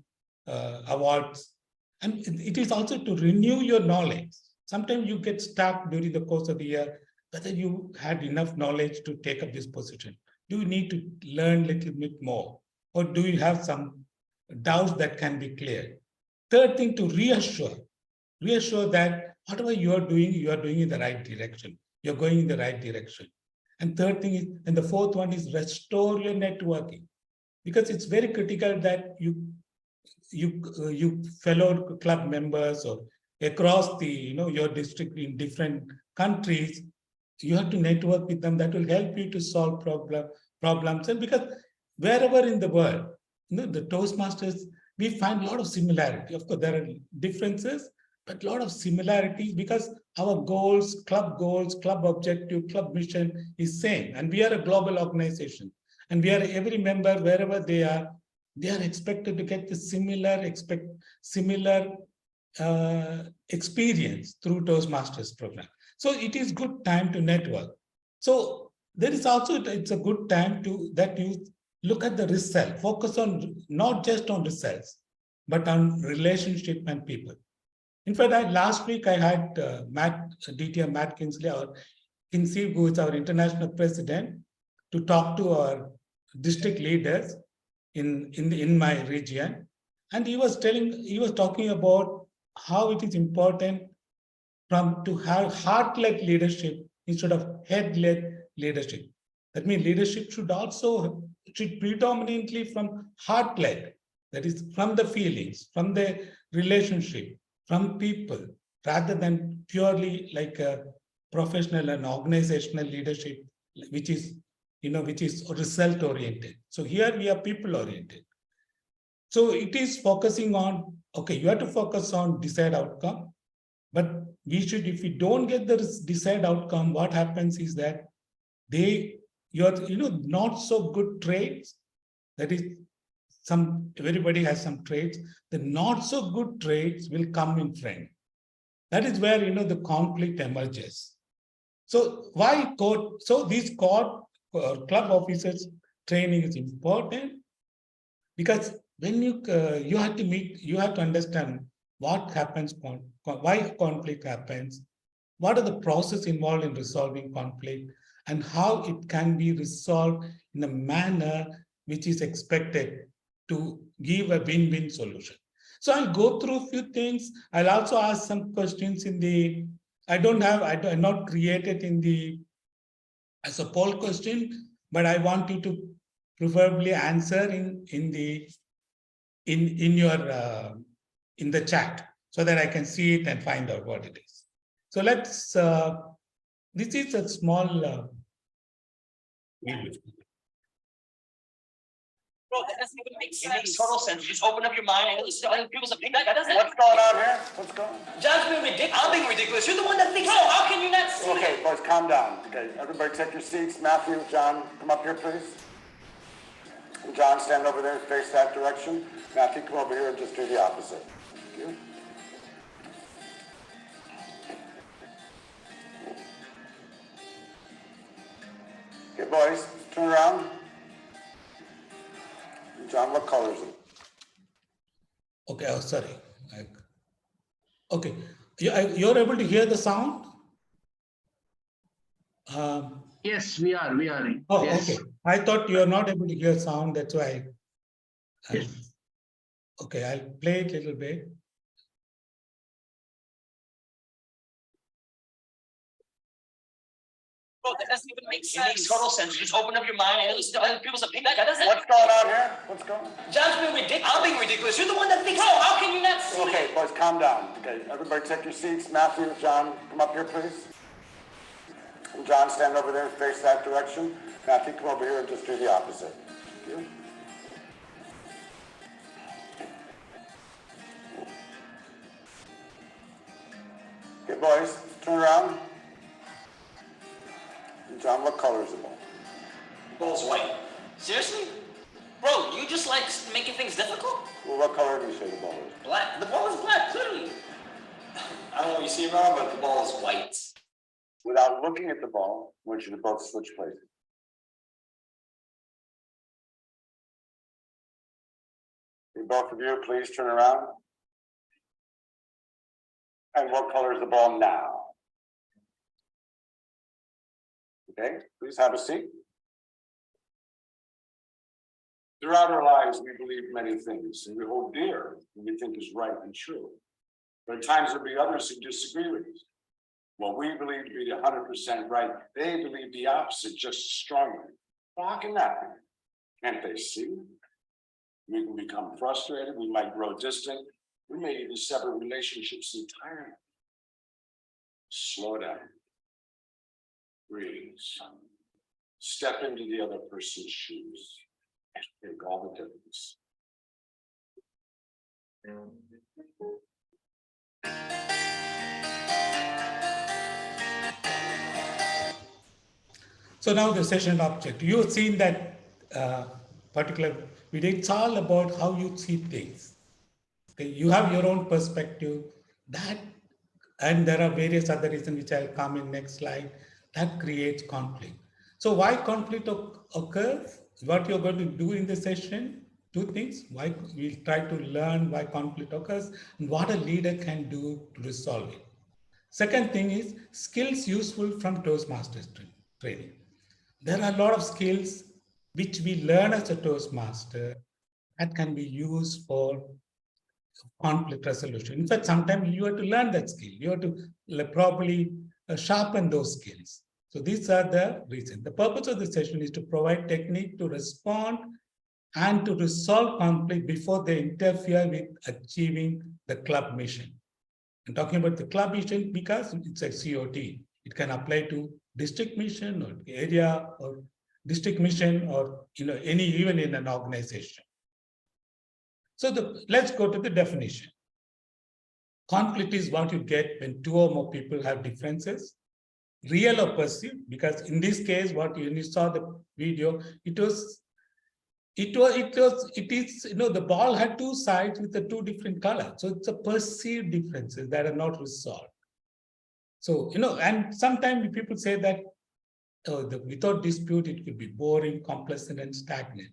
awards. And it is also to renew your knowledge. Sometimes you get stuck during the course of the year, whether you had enough knowledge to take up this position. Do you need to learn a little bit more? Or do you have some doubts that can be cleared? Third thing, to reassure that whatever you are doing in the right direction. You're going in the right direction. And third thing is, and the fourth one is restore your networking. Because it's very critical that you fellow club members or across the your district in different countries, you have to network with them. That will help you to solve problems. And because wherever in the world, the Toastmasters, we find a lot of similarity. Of course, there are differences, but a lot of similarities because our goals, club objective, club mission is same. And we are a global organization. And we are every member, wherever they are expected to get the similar experience through Toastmasters program. So it is good time to network. So there is also, it's a good time that you look at the result, focus on not just on results, but on relationship and people. In fact, last week I had DTM Matt Kingsley, who is our international president, to talk to our district leaders in my region. And he was talking about how it is important to have heart-led leadership instead of head-led leadership. That means leadership should predominantly from heart-led, that is from the feelings, from the relationship, from people, rather than purely like a professional and organizational leadership, which is result-oriented. So here we are people-oriented. So it is focusing on, okay, you have to focus on desired outcome, but if we don't get the desired outcome, what happens is that not so good traits, that is everybody has some traits, the not so good traits will come in front. That is where, the conflict emerges. So this club officers training is important because when you have to understand what happens, why conflict happens, what are the process involved in resolving conflict, and how it can be resolved in a manner which is expected to give a win-win solution. So I'll go through a few things. I'll also ask some questions I'm not created as a poll question, but I want you to preferably answer in the chat so that I can see it and find out what it is. So this is a small video. Bro, that doesn't even make sense. It makes total sense. You just open up your mind and listen to other people's opinion. What's going on here? What's going on? John's being ridiculous. I'm being ridiculous. You're the one that thinks so. How can you not see it? Okay, boys, calm down. Okay, everybody take your seats. Matthew, John, come up here, please. John, stand over there and face that direction. Matthew, come over here and just do the opposite. Thank you. Okay, boys, turn around. John, what color is it? Okay, sorry. Okay, you're able to hear the sound? Yes, we are. Oh, yes. Okay. I thought you're not able to hear sound. That's why. Yes. Okay, I'll play it a little bit. Bro, that doesn't even make sense. It makes total sense. You just open up your mind and listen to other people's opinion. What's going on here? What's going on? John's being ridiculous. I'm being ridiculous. You're the one that thinks so. How can you not see it? Okay, boys, calm down. Okay, everybody take your seats. Matthew, John, come up here, please. John, stand over there and face that direction. Matthew, come over here and just do the opposite. Thank you. Okay, boys, turn around. John, what color is the ball? The ball's white. Seriously? Bro, you just like making things difficult? Well, what color do you say the ball is? Black. The ball is black, clearly. I don't know what you see, Ron, but the ball is white. Without looking at the ball, I want you to both switch places. Okay, both of you, please turn around. And what color is the ball now? Okay, please have a seat. Throughout our lives, we believe many things, and we hold dear what we think is right and true. But at times there'll be others who disagree with us. What we believe to be 100% right, they believe the opposite just as strongly. Well, how can that be? Can't they see? We can become frustrated, we might grow distant, we may even sever relationships entirely. Slow down. Breathe. Step into the other person's shoes. Take all the difference. So now the session object. You've seen that particular video. It's all about how you see things. Okay, you have your own perspective. That, and there are various other reasons which I'll come in next slide, that creates conflict. So why conflict occurs? What you're going to do in the session, two things. Why we'll try to learn why conflict occurs and what a leader can do to resolve it. Second thing is skills useful from Toastmasters training. There are a lot of skills which we learn as a Toastmaster that can be used for conflict resolution. In fact, sometimes you have to learn that skill. You have to properly sharpen those skills. So these are the reasons. The purpose of the session is to provide technique to respond and to resolve conflict before they interfere with achieving the club mission. I'm talking about the club mission because it's a COT. It can apply to district mission or area or district mission or even in an organization. So let's go to the definition. Conflict is what you get when two or more people have differences, real or perceived, because in this case, when you saw the video, the ball had two sides with the two different colors. So it's a perceived differences that are not resolved. So, and sometimes people say that without dispute, it could be boring, complacent, and stagnant.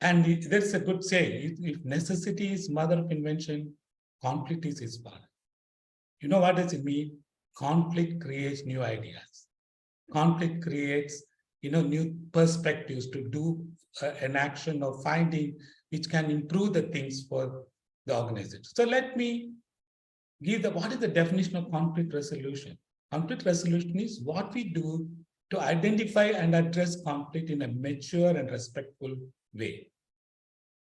And that's a good saying. If necessity is mother of invention, conflict is its father. You know what does it mean? Conflict creates new ideas. Conflict creates, new perspectives to do an action or finding which can improve the things for the organization. So let me give what is the definition of conflict resolution? Conflict resolution is what we do to identify and address conflict in a mature and respectful way.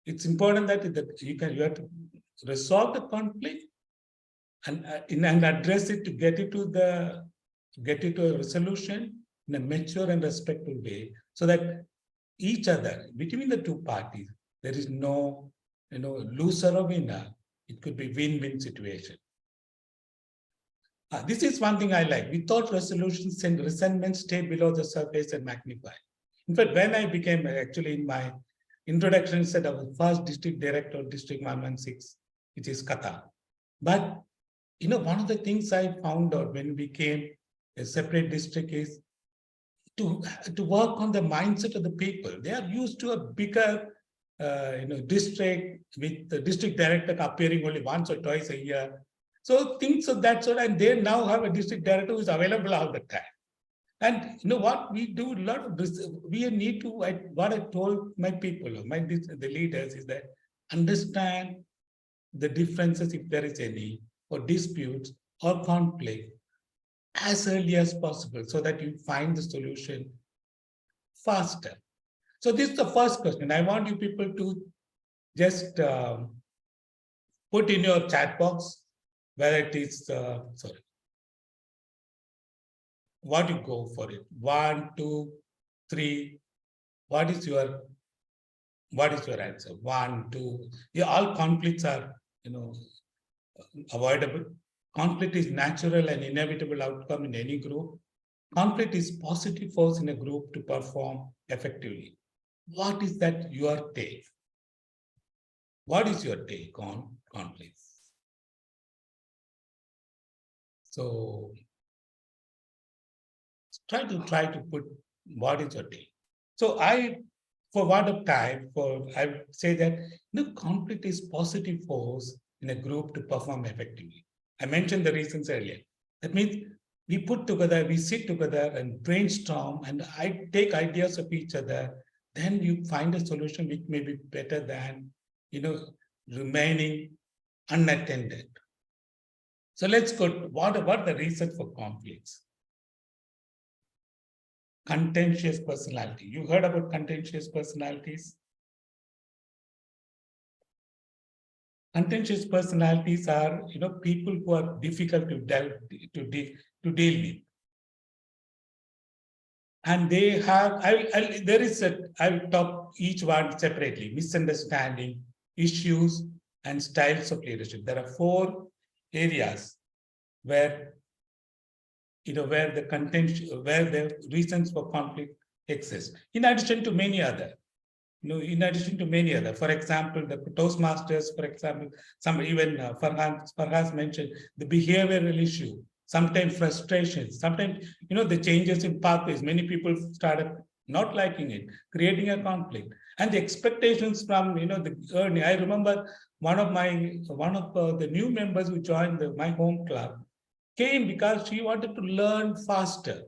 It's important that you have to resolve the conflict and address it to get it to a resolution in a mature and respectful way, so that each other, between the two parties, there is no loser or winner. It could be win-win situation. This is one thing I like. Without resolutions, and resentment stay below the surface and magnify. In fact, when I became, actually in my introduction, said I was first district director of District 116, which is Qatar. But, one of the things I found out when we became a separate district is to work on the mindset of the people. They are used to a bigger, district with the district director appearing only once or twice a year. So things of that sort, and they now have a district director who is available all the time. And you know what we do a lot of this, we need to, what I told my people, the leaders, is that understand the differences, if there is any, or disputes or conflict as early as possible, so that you find the solution faster. So this is the first question. I want you people to just put in your chat box whether it is, what you go for it. 1, 2, 3. What is your answer? 1, 2. Yeah, all conflicts are, avoidable. Conflict is natural and inevitable outcome in any group. Conflict is positive force in a group to perform effectively. What is that your take? What is your take on conflicts? So try to put what is your take. So for what of time, I would say that conflict is positive force in a group to perform effectively. I mentioned the reasons earlier. That means we put together, we sit together and brainstorm, and I take ideas of each other. Then you find a solution which may be better than, remaining unattended. So let's go to what the reason for conflicts? Contentious personality. You heard about contentious personalities? Contentious personalities are, people who are difficult to deal with. And they have, I'll talk each one separately: misunderstanding, issues, and styles of leadership. There are 4 areas where, where the reasons for conflict exist, in addition to many other. For example, the Toastmasters, for example, Farhas mentioned the behavioral issue, sometimes frustrations, sometimes, the changes in pathways. Many people started not liking it, creating a conflict. And the expectations from, the earning. I remember one of the new members who joined my home club came because she wanted to learn faster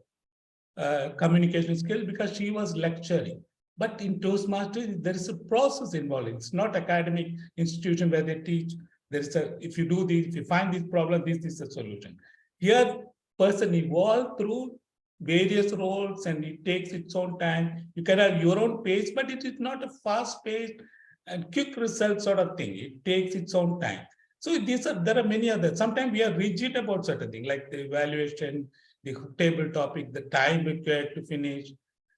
communication skills because she was lecturing. But in Toastmasters, there is a process involved. It's not academic institution where they teach. If you do this, if you find this problem, this is the solution. Here, person evolved through various roles and it takes its own time. You can have your own pace, but it is not a fast-paced and quick result sort of thing. It takes its own time. So there are many others. Sometimes we are rigid about certain things, like the evaluation, the table topic, the time required to finish,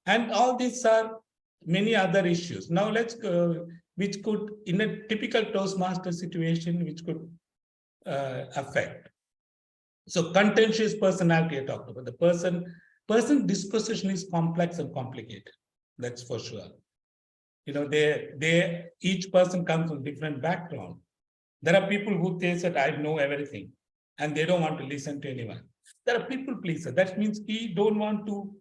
and all these are many other issues. Now let's go, which could, in a typical Toastmaster situation, which could affect. So contentious personality I talked about. The person disposition is complex and complicated. That's for sure. Each person comes from different background. There are people who say that I know everything, and they don't want to listen to anyone. There are people pleaser. That means he don't want to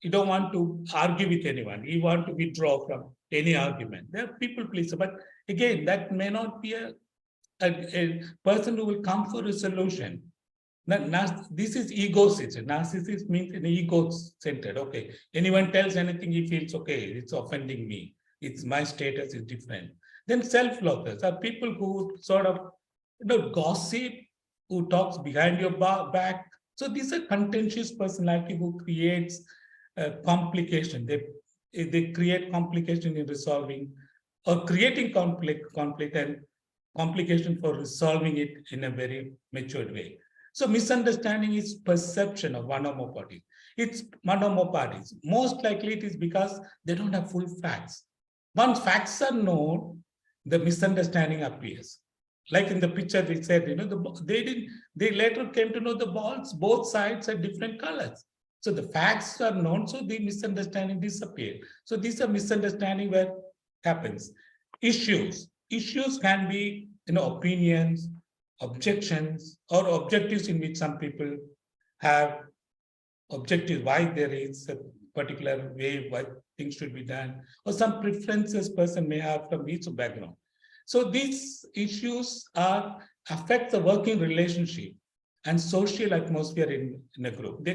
he don't want to argue with anyone. He want to withdraw from any argument. There are people pleaser, but again, that may not be a person who will come for a solution. This is ego-centered. Narcissist means an ego-centered. Okay, anyone tells anything, he feels okay. It's offending me. It's my status is different. Then self-loathers are people who sort of gossip, who talks behind your back. So these are contentious personality who creates complication. They create complication in resolving or creating conflict and complication for resolving it in a very matured way. So misunderstanding is perception of one or more parties. It's one or more parties. Most likely it is because they don't have full facts. Once facts are known, the misunderstanding appears. Like in the picture we said, they later came to know the balls, both sides are different colors. So the facts are known, so the misunderstanding disappeared. So these are misunderstanding where happens. Issues can be, opinions, objections, or objectives in which some people have objectives, why there is a particular way, why things should be done, or some preferences person may have from each background. So these issues affect the working relationship and social atmosphere in a group.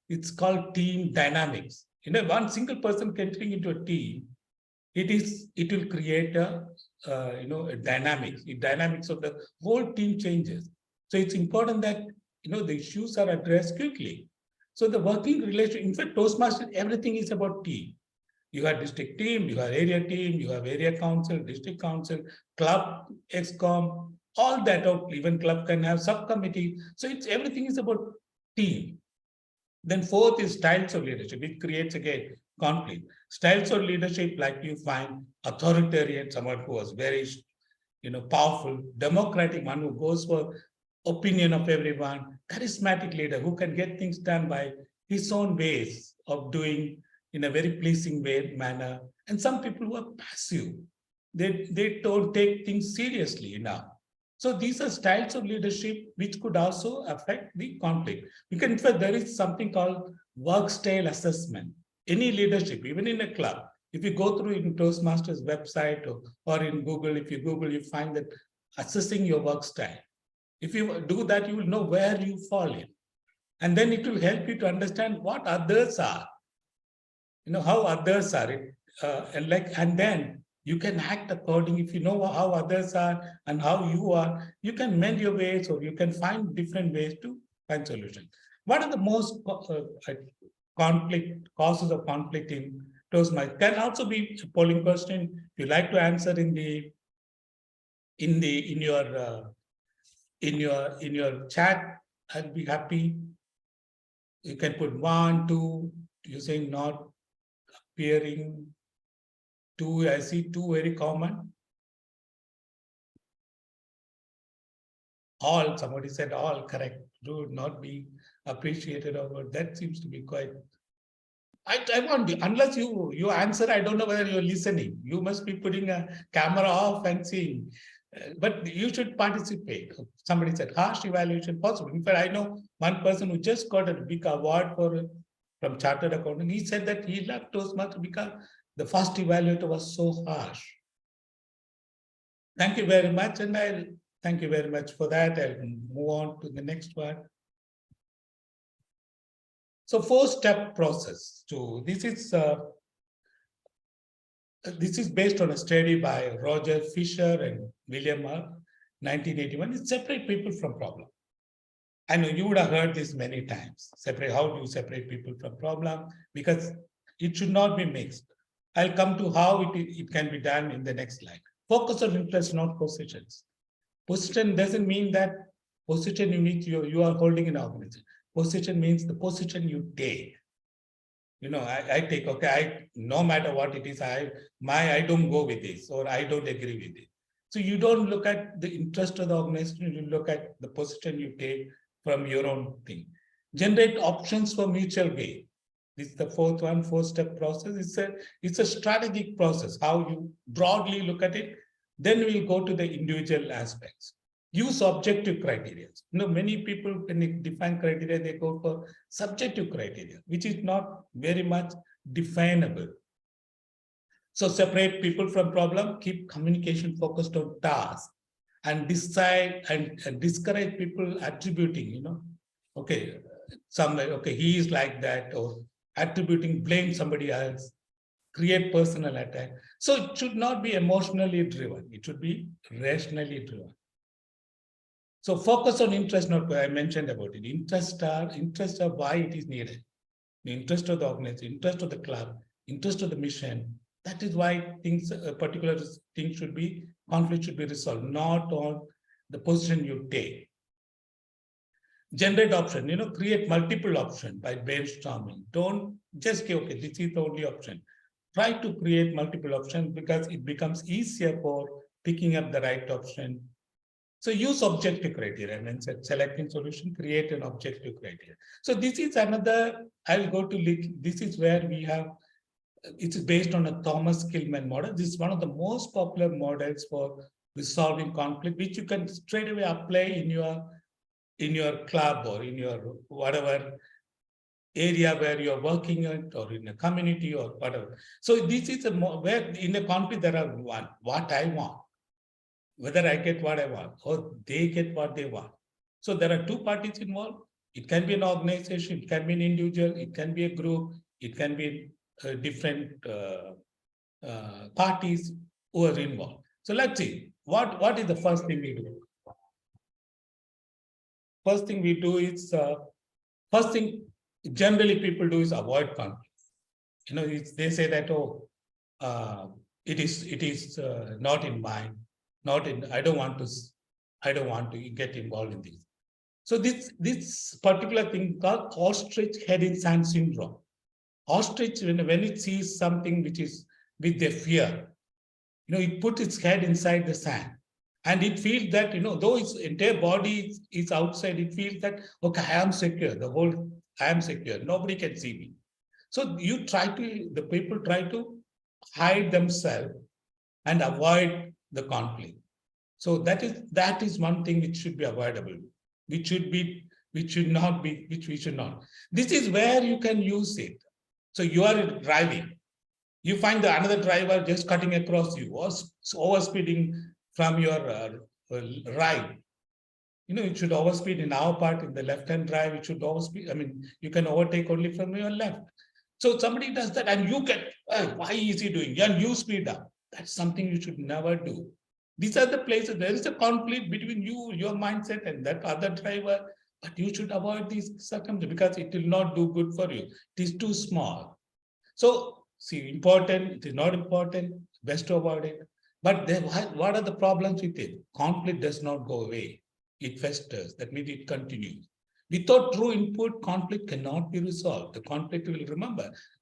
It's called team dynamics. One single person entering into a team, it will create a dynamics. The dynamics of the whole team changes. So it's important that the issues are addressed quickly. So the working relationship, in fact, Toastmasters, everything is about team. You have district team, you have area team, you have area council, district council, club, ExCom, all that out. Even club can have subcommittee. So everything is about team. Then fourth is styles of leadership, which creates again conflict. Styles of leadership, like you find authoritarian, someone who was very powerful, democratic, one who goes for opinion of everyone, charismatic leader who can get things done by his own ways of doing in a very pleasing manner. And some people who are passive, they don't take things seriously enough. So these are styles of leadership which could also affect the conflict. In fact, there is something called work style assessment. Any leadership, even in a club, if you go through in Toastmasters website or in Google, if you Google, you find that assessing your work style. If you do that, you will know where you fall in. And then it will help you to understand what others are, how others are, and then you can act accordingly. If you know how others are and how you are, you can mend your ways, or you can find different ways to find solutions. What are the most causes of conflict in Toastmasters? Can also be a polling question. If you like to answer in your chat, I'll be happy. You can put 1, 2, using not appearing. 2, I see 2 very common. All, somebody said all, correct. Do not be appreciated over. That seems to be quite. I want to, unless you answer, I don't know whether you're listening. You must be putting a camera off and seeing. But you should participate. Somebody said harsh evaluation possible. In fact, I know one person who just got a big award from Chartered Accountant. He said that he left Toastmasters because the first evaluator was so harsh. Thank you very much, and I'll thank you very much for that. I'll move on to the next one. So 4-step process. So this is based on a study by Roger Fisher and William 1981. It's separate people from problem. I know you would have heard this many times. Separate. How do you separate people from problem? Because it should not be mixed. I'll come to how it can be done in the next slide. Focus on interest, not positions. Position doesn't mean that position you are holding in an organization. Position means the position you take. You know, I take, okay, no matter what it is, I don't go with this, or I don't agree with it. So you don't look at the interest of the organization, you look at the position you take from your own thing. Generate options for mutual gain. This is the 4th one, 4-step process. It's a strategic process, how you broadly look at it. Then we'll go to the individual aspects. Use objective criteria. You know, many people, when they define criteria, they go for subjective criteria, which is not very much definable. So separate people from problem, keep communication focused on tasks, and decide and discourage people attributing, you know, okay, he is like that, or attributing blame somebody else, create personal attack. So it should not be emotionally driven. It should be rationally driven. So focus on interest, not I mentioned about it. Interest are why it is needed. The interest of the organization, interest of the club, interest of the mission. That is why things, a particular thing should be, conflict should be resolved, not on the position you take. Generate option, you know, create multiple options by brainstorming. Don't just say, okay, this is the only option. Try to create multiple options because it becomes easier for picking up the right option. So use objective criteria, and then selecting solution, create an objective criteria. So this is another, I'll go to, this is where we have, it's based on a Thomas Kilmann model. This is one of the most popular models for resolving conflict, which you can straight away apply in your club or in your whatever area where you're working at, or in a community or whatever. So this is where in a conflict there are what I want, whether I get what I want or they get what they want. So there are 2 parties involved. It can be an organization, it can be an individual, it can be a group, it can be different parties who are involved. So let's see, what is the first thing we do? First thing we do is, first thing generally people do is avoid conflict. You know, they say that, oh, it is not in mind. I don't want to get involved in this. So this particular thing called ostrich head in sand syndrome. Ostrich, when it sees something which is with their fear, you know, it puts its head inside the sand, and it feels that, you know, though its entire body is outside, it feels that, okay, I am secure. I am secure. Nobody can see me. So the people try to hide themselves and avoid the conflict. So that is one thing which should be avoidable, which we should not. This is where you can use it. So you are driving, you find another driver just cutting across you, or overspeeding from your right. You know, it should overspeed in our part, in the left-hand drive, it should overspeed. I mean, you can overtake only from your left. So somebody does that and you get, why is he doing? And you speed up. That's something you should never do. These are the places, there is a conflict between you, your mindset, and that other driver, but you should avoid these circumstances because it will not do good for you. It is too small. So, see, important, it is not important, best to avoid it. But then what are the problems with it? Conflict does not go away. It festers, that means it continues. Without true input, conflict cannot be resolved. The conflict will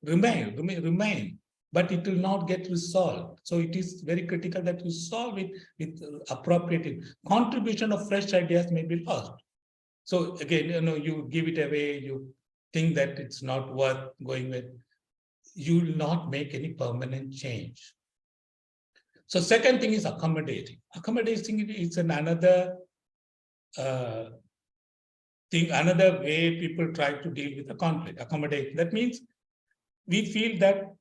remain, but it will not get resolved. So it is very critical that you solve it with appropriate contribution of fresh ideas may be lost. So again, you give it away, you think that it's not worth going with, you will not make any permanent change. So second thing is accommodating. Accommodating is another thing, another way people try to deal with the conflict. Accommodate. That means we feel that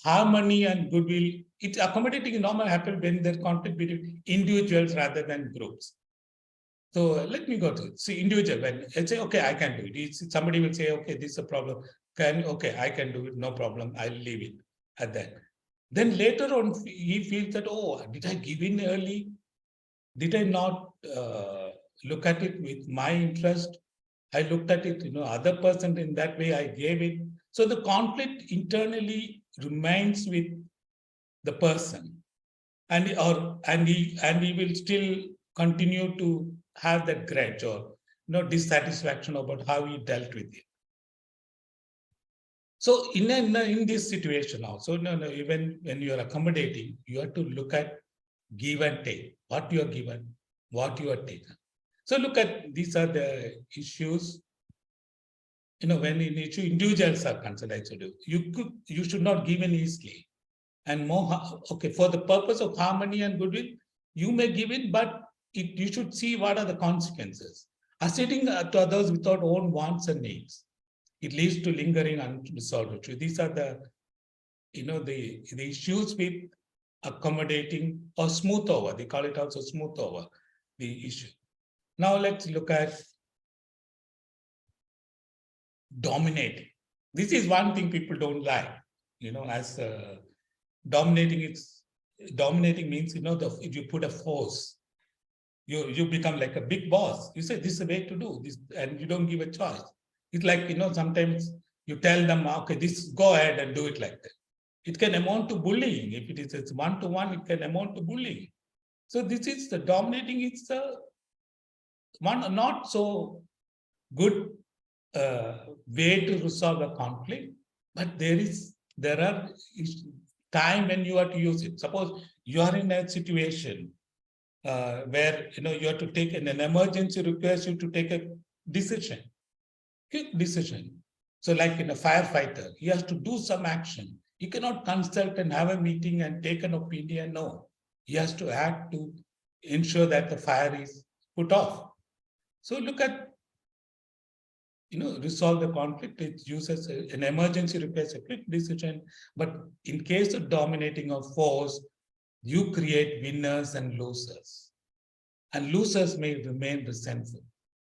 harmony and goodwill, accommodating normally happens when there's conflict between individuals rather than groups. So let me go to it. See, individual, when I say, okay, I can do it. Somebody will say, okay, this is a problem. Okay, I can do it, no problem. I'll leave it at that. Then later on, he feels that, oh, did I give in early? Did I not look at it with my interest? I looked at it, other person in that way, I gave it. So the conflict internally remains with the person, and he will still continue to have that grudge or dissatisfaction about how he dealt with it. So in this situation also, even when you are accommodating, you have to look at give and take, what you are given, what you are taken. So look at, these are the issues, when in issue individuals are concerned, you should not give in easily. And more, okay, for the purpose of harmony and goodwill, you may give it, but you should see what are the consequences. Acceding to others without own wants and needs, it leads to lingering unresolved issues. These are the, the issues with accommodating or smooth over. They call it also smooth over the issue. Now let's look at dominating. This is one thing people don't like, as dominating. Dominating means, if you put a force, you become like a big boss. You say, this is the way to do this, and you don't give a choice. It's like, sometimes you tell them, okay, go ahead and do it like that. It can amount to bullying. If it's one-to-one, it can amount to bullying. So this is the dominating. It's one not so good way to resolve a conflict, but there are time when you have to use it. Suppose you are in a situation where you have to take an emergency requires you to take a decision, quick decision. So like in a firefighter, he has to do some action. He cannot consult and have a meeting and take an opinion. No, he has to act to ensure that the fire is put off. So look at, resolve the conflict. It uses an emergency requires a quick decision. But in case of dominating of force, you create winners and losers. And losers may remain resentful.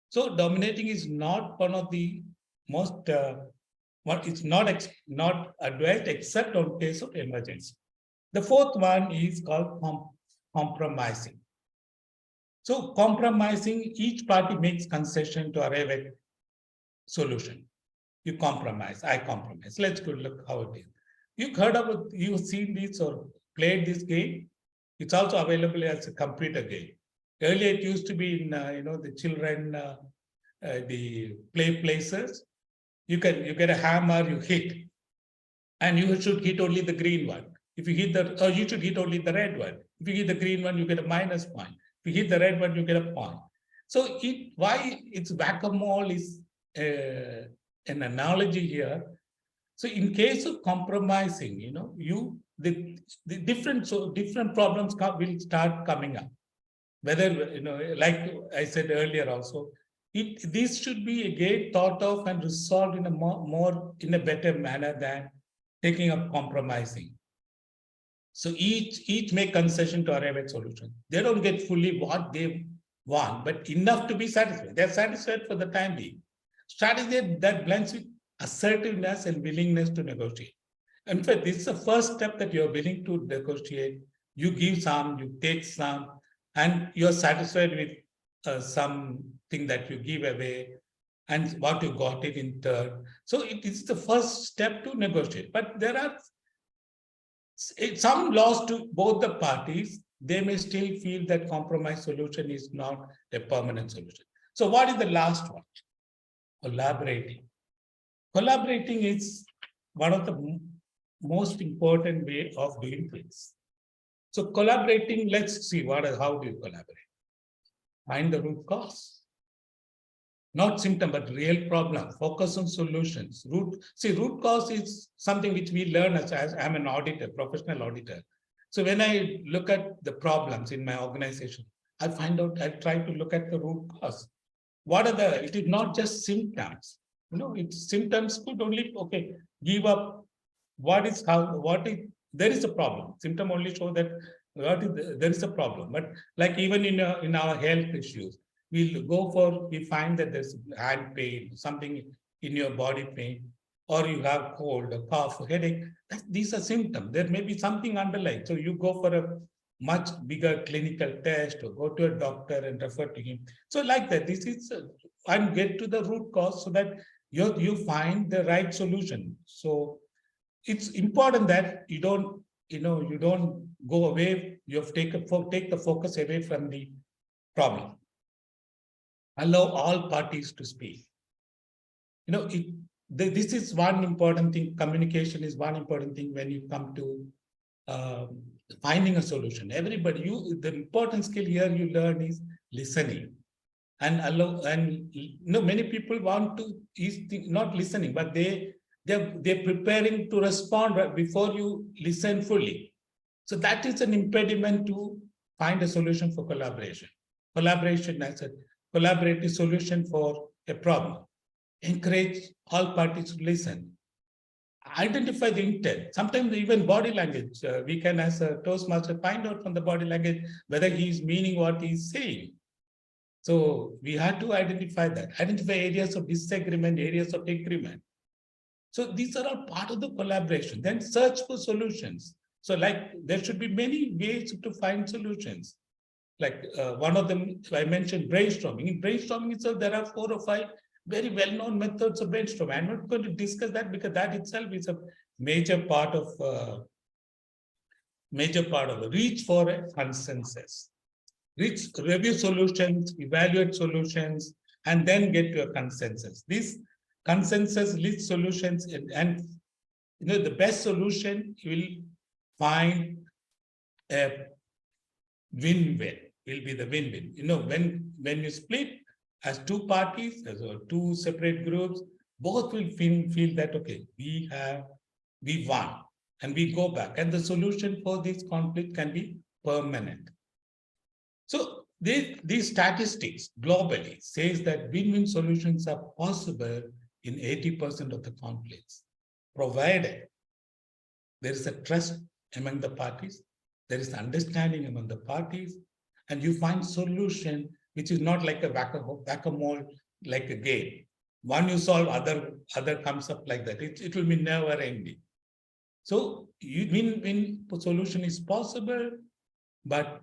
So dominating is not one of the most, it's not advised except on case of emergency. The fourth one is called compromising. So compromising, each party makes concession to arrive at solution. You compromise, I compromise. Let's go look how it is. You've seen this or played this game. It's also available as a computer game. Earlier, it used to be in the children, the play places. You get a hammer, you hit, and you should hit only the green one. If you hit you should hit only the red one. If you hit the green one, you get a minus point. If you hit the red one, you get a point. So why it's whack-a-mole is an analogy here. So in case of compromising, the different problems will start coming up. Whether, like I said earlier also, this should be again thought of and resolved in a better manner than taking up compromising. So each make concession to arrive at solution. They don't get fully what they want, but enough to be satisfied. They're satisfied for the time being. Strategy that blends with assertiveness and willingness to negotiate. In fact, this is the first step that you're willing to negotiate. You give some, you take some, and you're satisfied with something that you give away and what you got it in third. So it is the first step to negotiate. But there are some loss to both the parties. They may still feel that compromise solution is not a permanent solution. So what is the last one? Collaborating. Collaborating is one of the most important way of doing things. So collaborating, let's see how do you collaborate? Find the root cause. Not symptom, but real problem. Focus on solutions. Root cause is something which we learn as I'm an auditor, professional auditor. So when I look at the problems in my organization, I try to look at the root cause. It is not just symptoms. It's symptoms could only, give up. There is a problem. Symptom only show that there is a problem. But like even in our health issues, we find that there's hand pain, something in your body pain, or you have cold, a cough, a headache. These are symptoms. There may be something underlying. So you go for a much bigger clinical test or go to a doctor and refer to him. So like that, and get to the root cause so that you find the right solution. So it's important that you don't go away. You have take the focus away from the problem. Allow all parties to speak. This is one important thing. Communication is one important thing when you come to finding a solution. The important skill here you learn is listening. And many people is not listening, but they're preparing to respond before you listen fully. So that is an impediment to find a solution for collaboration. Collaboration as a collaborative solution for a problem. Encourage all parties to listen. Identify the intent. Sometimes even body language, we can as a Toastmaster find out from the body language whether he is meaning what he is saying. So we have to identify that. Identify areas of disagreement, areas of agreement. So these are all part of the collaboration. Then search for solutions. So like there should be many ways to find solutions. Like one of them, I mentioned brainstorming. In brainstorming itself, there are 4 or 5 very well-known methods of brainstorming. I'm not going to discuss that because that itself is a major part of it. Reach for a consensus. Review solutions, evaluate solutions, and then get to a consensus. This consensus leads solutions, and the best solution you will find a win-win. Will be the win-win. When you split as 2 parties, as 2 separate groups, both will feel that we won, and we go back, and the solution for this conflict can be permanent. So these statistics globally says that win-win solutions are possible in 80% of the conflicts, provided there is a trust among the parties, there is understanding among the parties, and you find solution which is not like a whack-a-mole, like a game. One you solve, other comes up like that. It will be never ending. So win-win solution is possible, but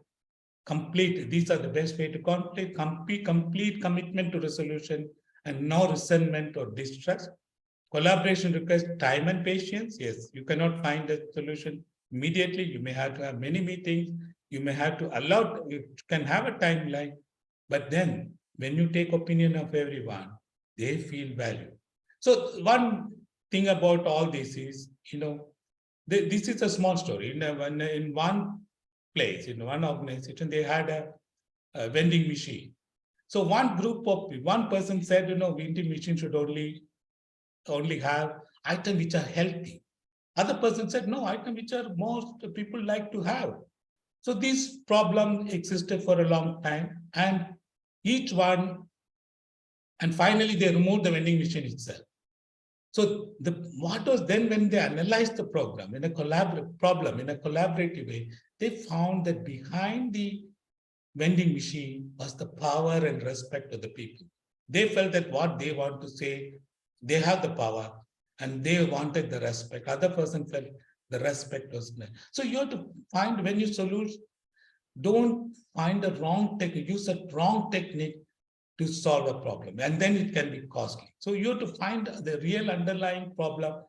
these are the best way to complete commitment to resolution and no resentment or distrust. Collaboration requires time and patience. Yes, you cannot find a solution immediately. You may have to have many meetings. You may have to you can have a timeline, but then when you take opinion of everyone, they feel valued. So one thing about all this is, this is a small story. In one place, in one organization, they had a vending machine. So one person said, vending machine should only have items which are healthy. Other person said, no, items which are most people like to have. So this problem existed for a long time, and finally they removed the vending machine itself. So what was then when they analyzed the problem in a collaborative way, they found that behind the vending machine was the power and respect of the people. They felt that what they want to say, they have the power, and they wanted the respect. Other person felt the respect was there. So you have to find, when you solution, don't find the wrong technique, use a wrong technique to solve a problem, and then it can be costly. So you have to find the real underlying problem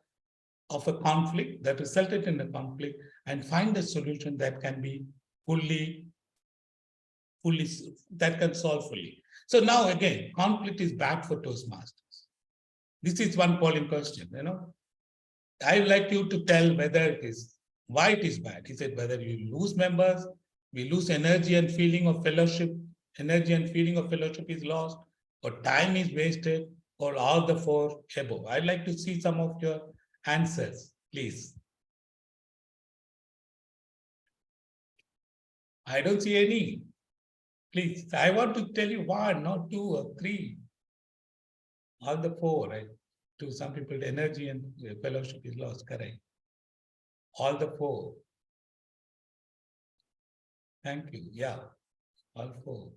of a conflict that resulted in a conflict and find a solution that can be fully solve fully. So now again, conflict is bad for Toastmasters. This is one polling question, I would like you to tell why it is bad. Is it whether you lose members, we lose energy and feeling of fellowship, is lost, or time is wasted, or all the four above? I'd like to see some of your answers, please. I don't see any. Please, I want to tell you one, not two or three. All the four, right? To some people, the energy and fellowship is lost, correct? All the four. Thank you. Yeah, all four.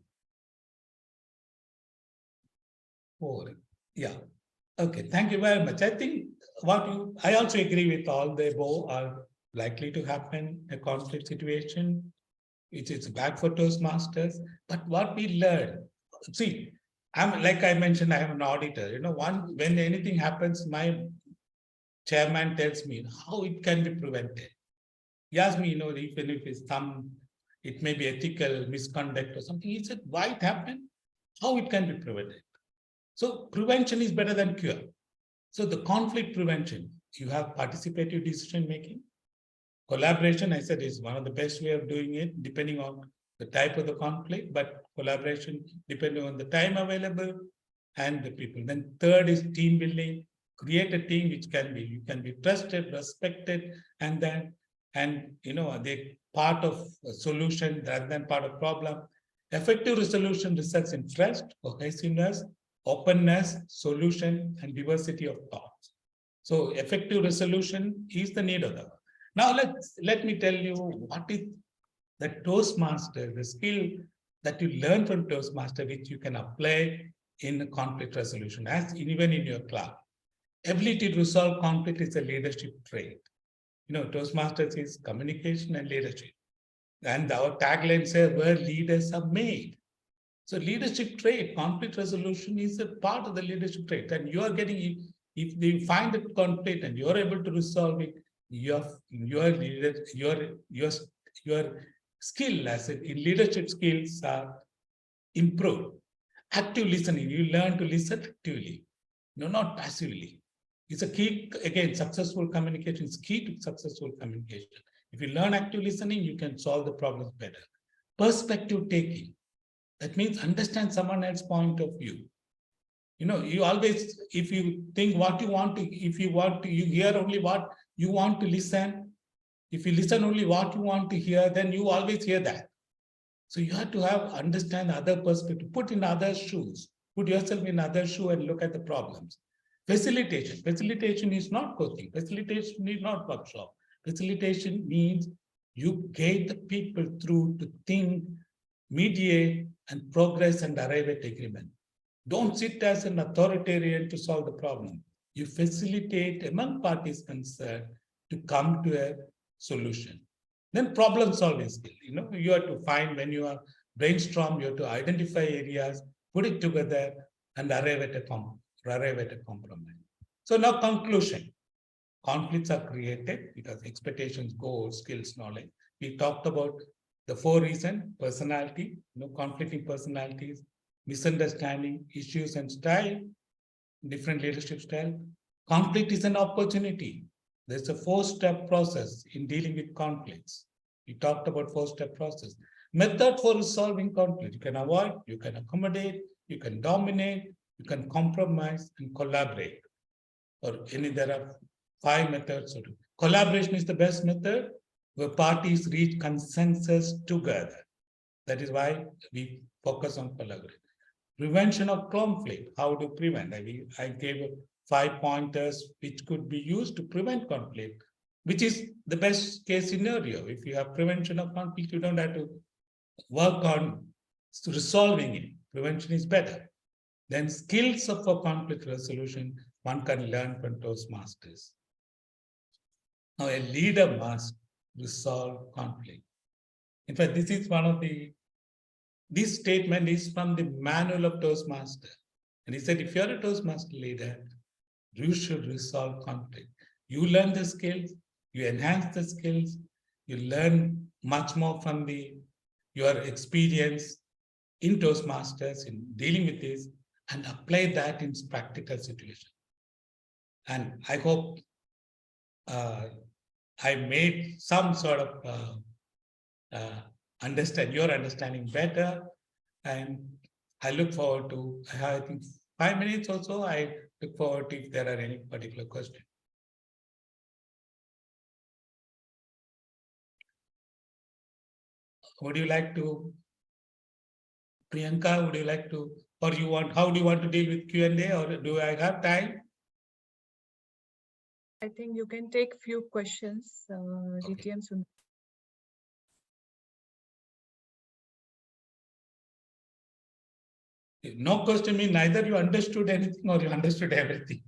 Four. Yeah. Okay, thank you very much. I think I also agree with all the above are likely to happen in a conflict situation. It is bad for Toastmasters. But what we learn, see, like I mentioned, I am an auditor. When anything happens, my chairman tells me how it can be prevented. He asked me, even if it's it may be ethical misconduct or something. He said, why it happened? How it can be prevented? So prevention is better than cure. So the conflict prevention, you have participative decision making. Collaboration, I said, is one of the best way of doing it, depending on the type of the conflict, but collaboration depending on the time available and the people. Then third is team building. Create a team which you can be trusted, respected, and they're part of a solution rather than part of problem. Effective resolution results in trust, cohesiveness, openness, solution, and diversity of thoughts. So effective resolution is the need of the hour. Now let me tell you what is the Toastmaster, the skill that you learn from Toastmaster, which you can apply in conflict resolution, even in your class. Ability to resolve conflict is a leadership trait. Toastmasters is communication and leadership. And our tagline says, where leaders are made. So leadership trait, conflict resolution is a part of the leadership trait. And you are getting, if you find a conflict and you're able to resolve it, your skill in leadership skills are improved. Active listening, you learn to listen actively, not passively. It's a key, again, successful communication is key to successful communication. If you learn active listening, you can solve the problems better. Perspective taking, that means understand someone else's point of view. You always, if you think what you want to, you hear only what you want to listen. If you listen only what you want to hear, then you always hear that. So you have to understand other perspective, put in others' shoes, put yourself in others' shoes and look at the problems. Facilitation. Facilitation is not coaching. Facilitation is not workshop. Facilitation means you guide the people through to think, mediate, and progress and arrive at agreement. Don't sit as an authoritarian to solve the problem. You facilitate among parties concerned to come to a solution. Then problem solving skill. You have to find, when you are brainstorm, you have to identify areas, put it together, and arrive at a compromise. So now conclusion. Conflicts are created because expectations, goals, skills, knowledge. We talked about the 4 reasons: personality, conflicting personalities, misunderstanding, issues and style, different leadership style. Conflict is an opportunity. There's a 4-step process in dealing with conflicts. We talked about 4-step process. Method for resolving conflict. You can avoid, you can accommodate, you can dominate, you can compromise and collaborate. There are 5 methods. Collaboration is the best method where parties reach consensus together. That is why we focus on collaboration. Prevention of conflict, how to prevent. I gave 5 pointers which could be used to prevent conflict, which is the best case scenario. If you have prevention of conflict, you don't have to work on resolving it. Prevention is better. Then skills for conflict resolution, one can learn from Toastmasters. Now a leader must resolve conflict. In fact, this is this statement is from the manual of Toastmaster. And he said, if you're a Toastmaster leader, you should resolve conflict. You learn the skills, you enhance the skills, you learn much more from your experience, in Toastmasters, in dealing with this, and apply that in practical situation. And I hope I made some sort of understand your understanding better. And I look forward to, I think 5 minutes or so, I look forward to if there are any particular questions. Would you like to, Priyanka, would you like to, or you want, how do you want to deal with Q&A, or do I have time? I think you can take few questions, DTM Sundar. No question means neither you understood anything or you understood everything.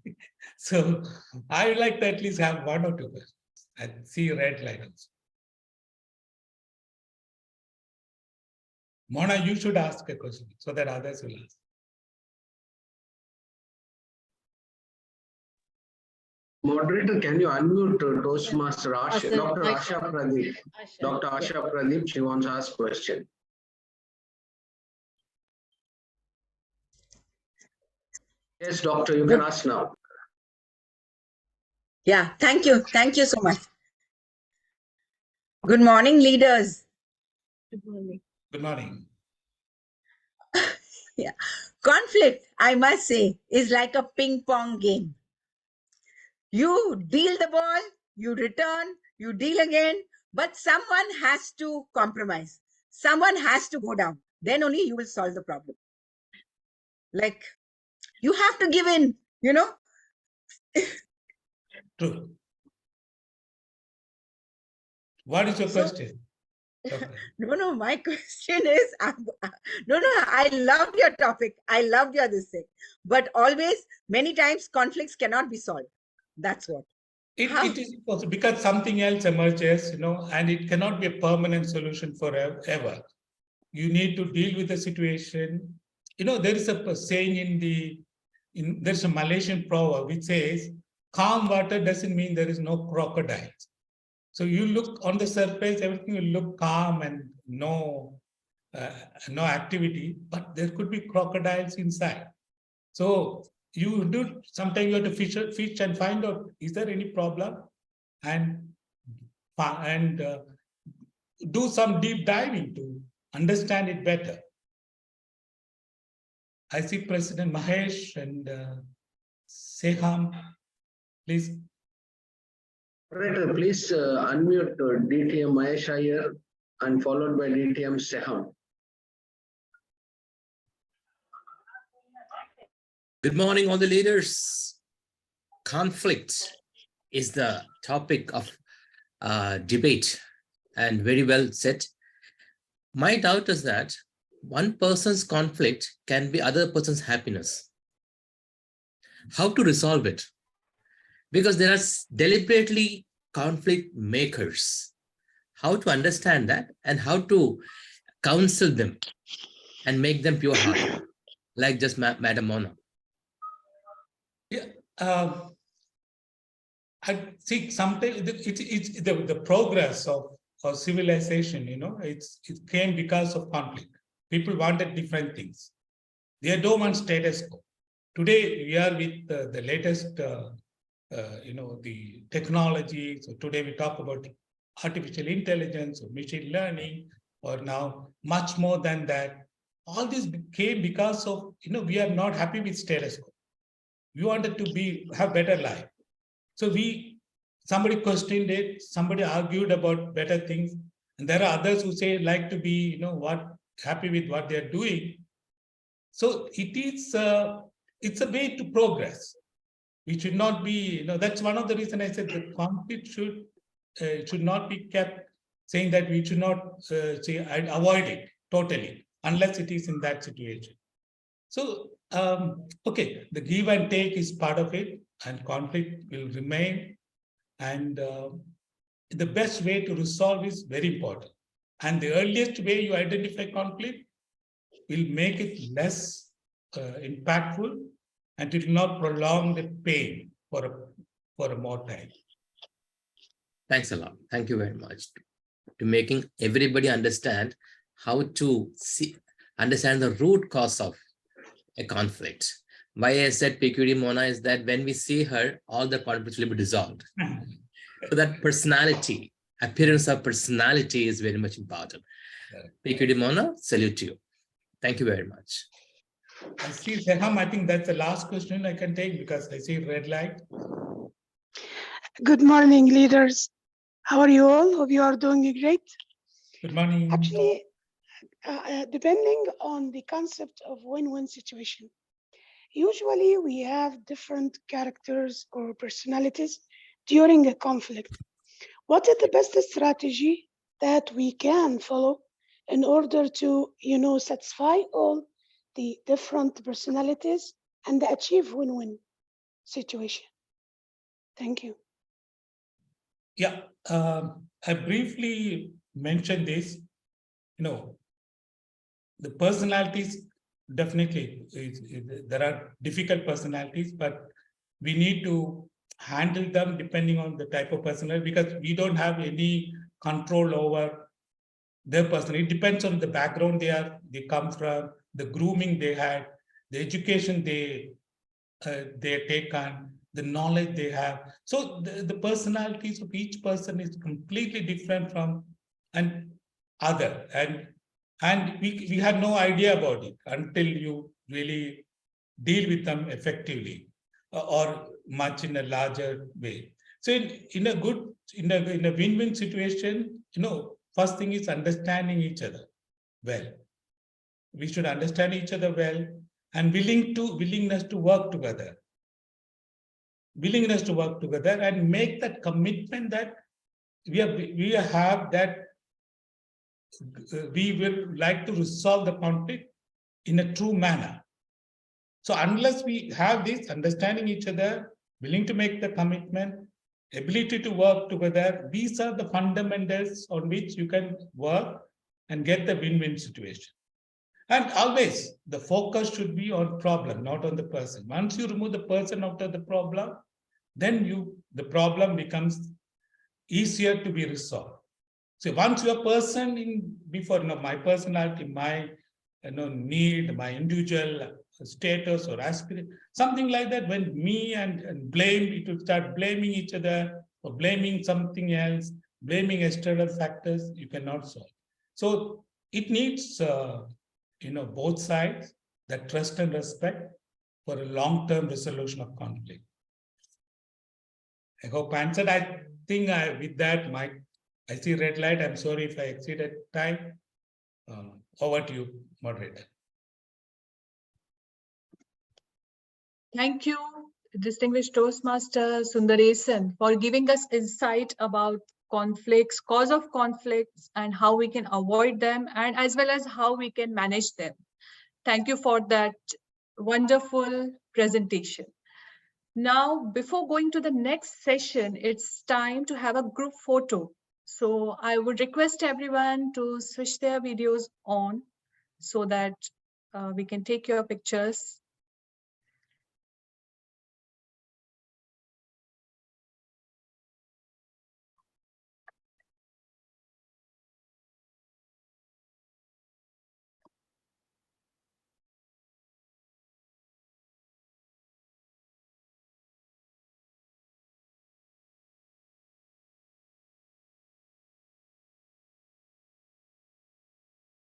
So I would like to at least have 1 or 2 questions. I see red light also. Mona, you should ask a question so that others will ask. Moderator, can you unmute Toastmaster Asha, Dr. Asha Pradeep? Dr. Asha Pradeep, she wants to ask a question. Yes, doctor, you can ask now. Yeah, thank you. Thank you so much. Good morning, leaders. Good morning. Good morning. Yeah, conflict, I must say, is like a ping pong game. You deal the ball, you return, you deal again, but someone has to compromise. Someone has to go down. Then only you will solve the problem. Like, you have to give in, you know. True. What is your question? No, my question is, I love your topic. I loved your this thing. But always, many times, conflicts cannot be solved. That's what. It is possible because something else emerges, and it cannot be a permanent solution forever. You need to deal with the situation. There is a saying there's a Malaysian proverb which says, calm water doesn't mean there is no crocodiles. So you look on the surface, everything will look calm and no activity, but there could be crocodiles inside. So sometimes you have to fish and find out, is there any problem? And do some deep diving to understand it better. I see President Mahesh and Seham, please. Operator, please unmute DTM Mahesh Iyer and followed by DTM Seham. Good morning, all the leaders. Conflict is the topic of debate and very well said. My doubt is that one person's conflict can be other person's happiness. How to resolve it? Because there are deliberately conflict makers. How to understand that and how to counsel them and make them pure-hearted, like just Madam Mona. Yeah, I think sometimes it's the progress of civilization, it came because of conflict. People wanted different things. They don't want status quo. Today, we are with the latest, the technology. So today we talk about artificial intelligence or machine learning, or now much more than that. All this came because of, we are not happy with status quo. We wanted to have better life. So somebody questioned it, somebody argued about better things. And there are others who say like to be, happy with what they're doing. So it's a way to progress. We should not be, that's one of the reasons I said the conflict should not be kept saying that we should not avoid it totally, unless it is in that situation. So, okay, the give and take is part of it, and conflict will remain. And the best way to resolve is very important. And the earliest way you identify conflict will make it less impactful, and it will not prolong the pain for a more time. Thanks a lot. Thank you very much to making everybody understand how to see, understand the root cause of a conflict. Why I said PQD Mona is that when we see her, all the conflicts will be dissolved. So that personality, appearance of personality is very much important. PQD Mona, salute to you. Thank you very much. I see, Seham, I think that's the last question I can take because I see red light. Good morning, leaders. How are you all? Hope you are doing great. Good morning. Actually, depending on the concept of win-win situation, usually we have different characters or personalities during a conflict. What is the best strategy that we can follow in order to, satisfy all the different personalities and achieve win-win situation? Thank you. Yeah, I briefly mentioned this. The personalities, definitely, there are difficult personalities, but we need to handle them depending on the type of personality because we don't have any control over their personality. It depends on the background they come from, the grooming they had, the education they take on, the knowledge they have. So the personalities of each person is completely different from an other. And we had no idea about it until you really deal with them effectively or much in a larger way. So in a win-win situation, first thing is understanding each other well. We should understand each other well and willingness to work together. Willingness to work together and make that commitment that we have that we will like to resolve the conflict in a true manner. So unless we have this understanding each other, willing to make the commitment, ability to work together, these are the fundamentals on which you can work and get the win-win situation. And always the focus should be on problem, not on the person. Once you remove the person out of the problem, then the problem becomes easier to be resolved. So once your person my personality, my need, my individual status or aspiration, something like that, when me and blame, it will start blaming each other or blaming something else, blaming external factors, you cannot solve. So it needs both sides, that trust and respect for a long-term resolution of conflict. I hope I answered. I think with that, I see red light. I'm sorry if I exceeded time. Over to you, moderator. Thank you, distinguished Toastmaster 𝑩𝒊𝒍𝒍, for giving us insight about conflicts, cause of conflicts, and how we can avoid them, and as well as how we can manage them. Thank you for that wonderful presentation. Now, before going to the next session, it's time to have a group photo. So I would request everyone to switch their videos on so that we can take your pictures.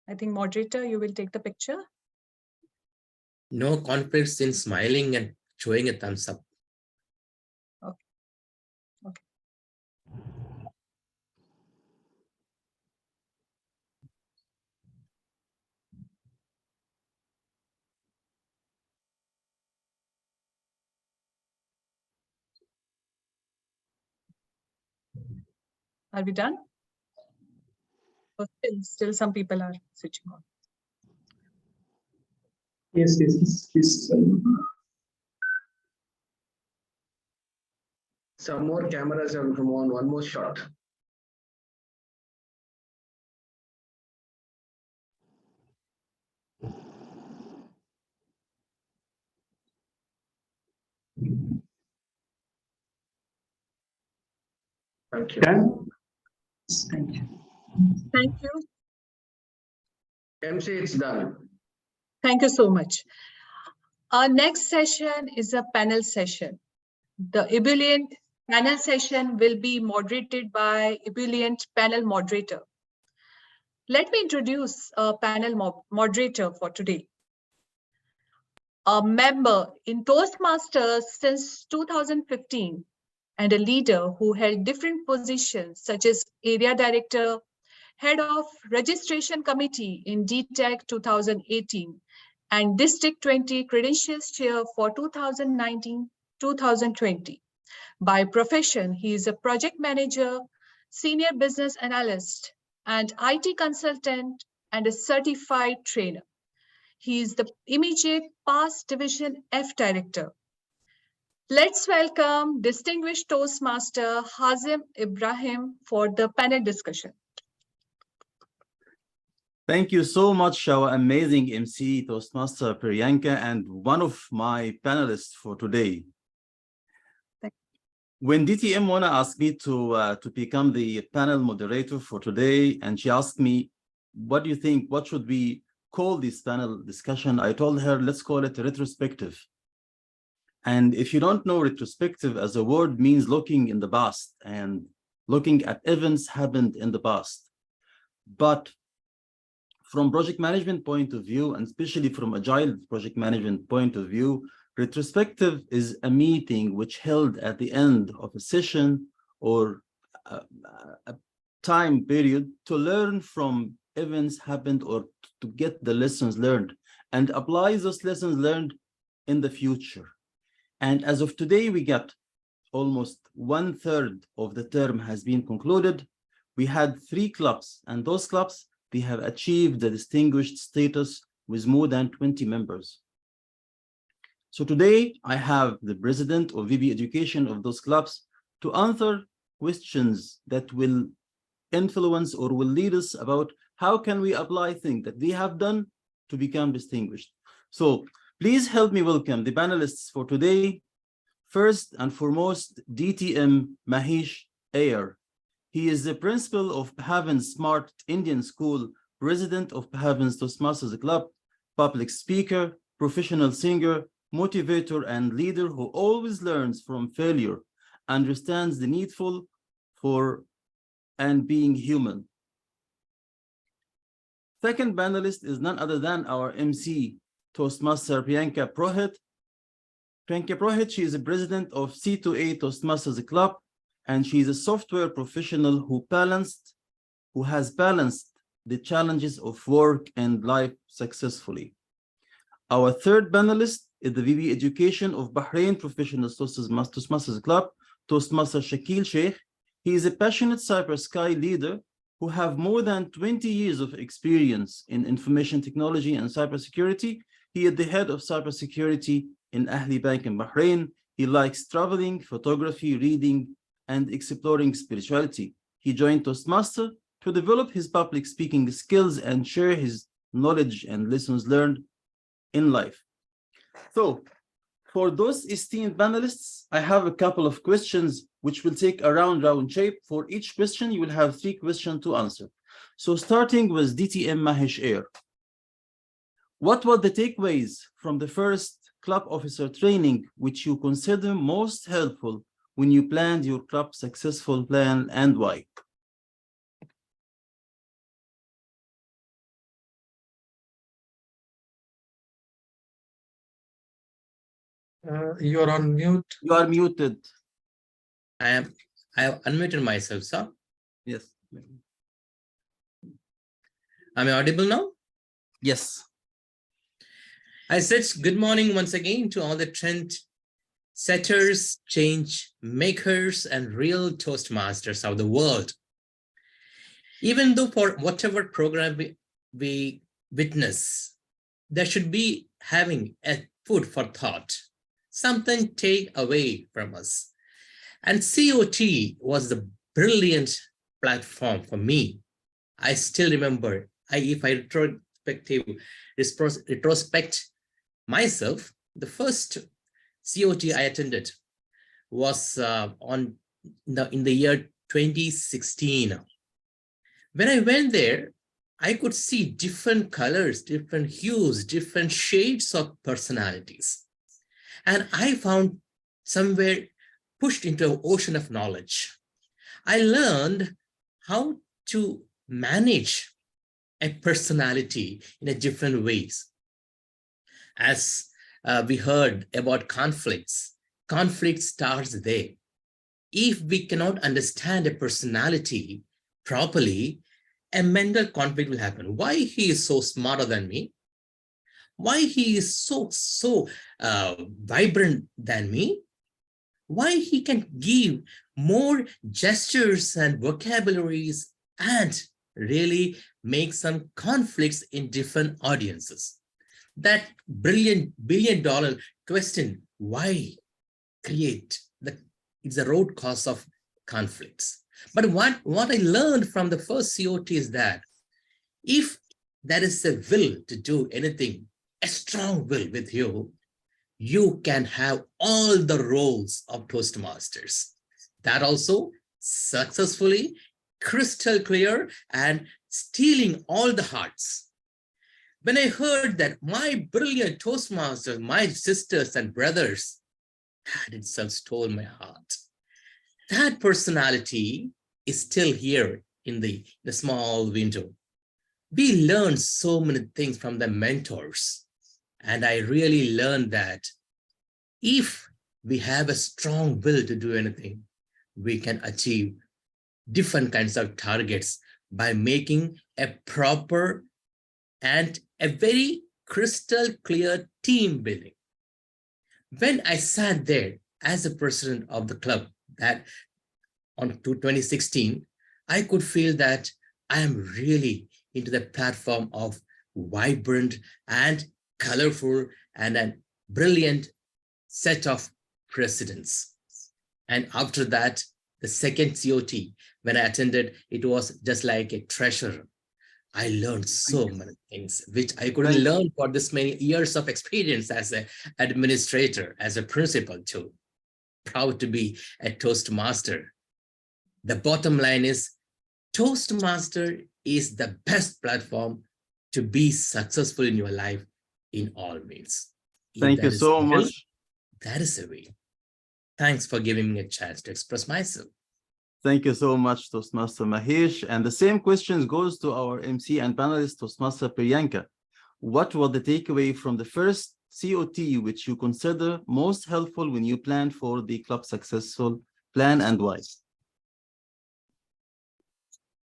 I think, moderator, you will take the picture. No conflicts in smiling and showing a thumbs up. Okay. Okay. Are we done? Or still some people are switching on. Yes. Some more cameras have come on, one more shot. Thank you. Thank you. Thank you. MC, it's done. Thank you so much. Our next session is a panel session. The ebullient panel session will be moderated by ebullient panel moderator. Let me introduce a panel moderator for today. A member in Toastmasters since 2015 and a leader who held different positions such as area director, head of registration committee in DTEC 2018, and District 20 Credentials Chair for 2019-2020. By profession, he is a project manager, senior business analyst, and IT consultant, and a certified trainer. He is the immediate past Division F Director. Let's welcome distinguished Toastmaster Hazim Ibrahim for the panel discussion. Thank you so much, our amazing MC, Toastmaster Priyanka, and one of my panelists for today. When DTM wanna ask me to become the panel moderator for today, and she asked me, what do you think, what should we call this panel discussion? I told her, let's call it retrospective. And if you don't know, retrospective as a word means looking in the past and looking at events happened in the past. But from project management point of view, and especially from agile project management point of view, retrospective is a meeting which held at the end of a session or a time period to learn from events happened or to get the lessons learned and apply those lessons learned in the future. And as of today, we got almost 1/3 of the term has been concluded. We had 3 clubs, and those clubs, they have achieved the distinguished status with more than 20 members. So today I have the president or VP education of those clubs to answer questions that will influence or will lead us about how can we apply things that we have done to become distinguished. So please help me welcome the panelists for today. First and foremost, DTM Mahesh Iyer. He is the principal of 𝗏𝗏𝗏's Smart Indian School, president of 𝗏𝗏𝗏's Toastmasters Club, public speaker, professional singer, motivator, and leader who always learns from failure, understands the needful for and being human. Second panelist is none other than our MC, Toastmaster Priyanka Purohit. Priyanka Purohit, she is the president of C2A Toastmasters Club, and she is a software professional who has balanced the challenges of work and life successfully. Our third panelist is the VP Education of Bahrain Professional Toastmasters Club, Toastmaster Shakil Sheikh. He is a passionate cybersky leader who have more than 20 years of experience in information technology and cybersecurity. He is the head of cybersecurity in Ahli Bank in Bahrain. He likes traveling, photography, reading, and exploring spirituality. He joined Toastmaster to develop his public speaking skills and share his knowledge and lessons learned in life. So for those esteemed panelists, I have a couple of questions which will take a round shape. For each question, you will have 3 questions to answer. So starting with DTM Mahesh Iyer. What were the takeaways from the first club officer training which you consider most helpful when you planned your club successful plan, and why? You're on mute. You are muted. I have unmuted myself, sir. Yes. Am I audible now? Yes. I said good morning once again to all the trend setters, change makers, and real Toastmasters of the world. Even though for whatever program we witness, there should be having a food for thought, something take away from us. And COT was the brilliant platform for me. I still remember, if I retrospect myself, the first COT I attended was in the year 2016. When I went there, I could see different colors, different hues, different shades of personalities. And I found somewhere pushed into an ocean of knowledge. I learned how to manage a personality in a different ways. As we heard about conflicts, conflict starts there. If we cannot understand a personality properly, a mental conflict will happen. Why he is so smarter than me? Why he is so vibrant than me? Why he can give more gestures and vocabularies and really make some conflicts in different audiences. That brilliant billion-dollar question, why create it's a root cause of conflicts. But what I learned from the first COT is that if there is a will to do anything, a strong will with you, you can have all the roles of Toastmasters. That also successfully, crystal clear, and stealing all the hearts. When I heard that my brilliant Toastmasters, my sisters and brothers, that itself stole my heart. That personality is still here in the small window. We learn so many things from the mentors. And I really learned that if we have a strong will to do anything, we can achieve different kinds of targets by making a proper and a very crystal clear team building. When I sat there as a president of the club that on 2016, I could feel that I am really into the platform of vibrant and colorful and a brilliant set of presidents. And after that, the second COT, when I attended, it was just like a treasure. I learned so many things, which I couldn't learn for this many years of experience as an administrator, as a principal too. Proud to be a Toastmaster. The bottom line is, Toastmaster is the best platform to be successful in your life in all means. Thank you so much. That is a way. Thanks for giving me a chance to express myself. Thank you so much, Toastmaster Mahesh. And the same question goes to our MC and panelist, Toastmaster Priyanka. What was the takeaway from the first COT which you consider most helpful when you plan for the club successful plan, and why?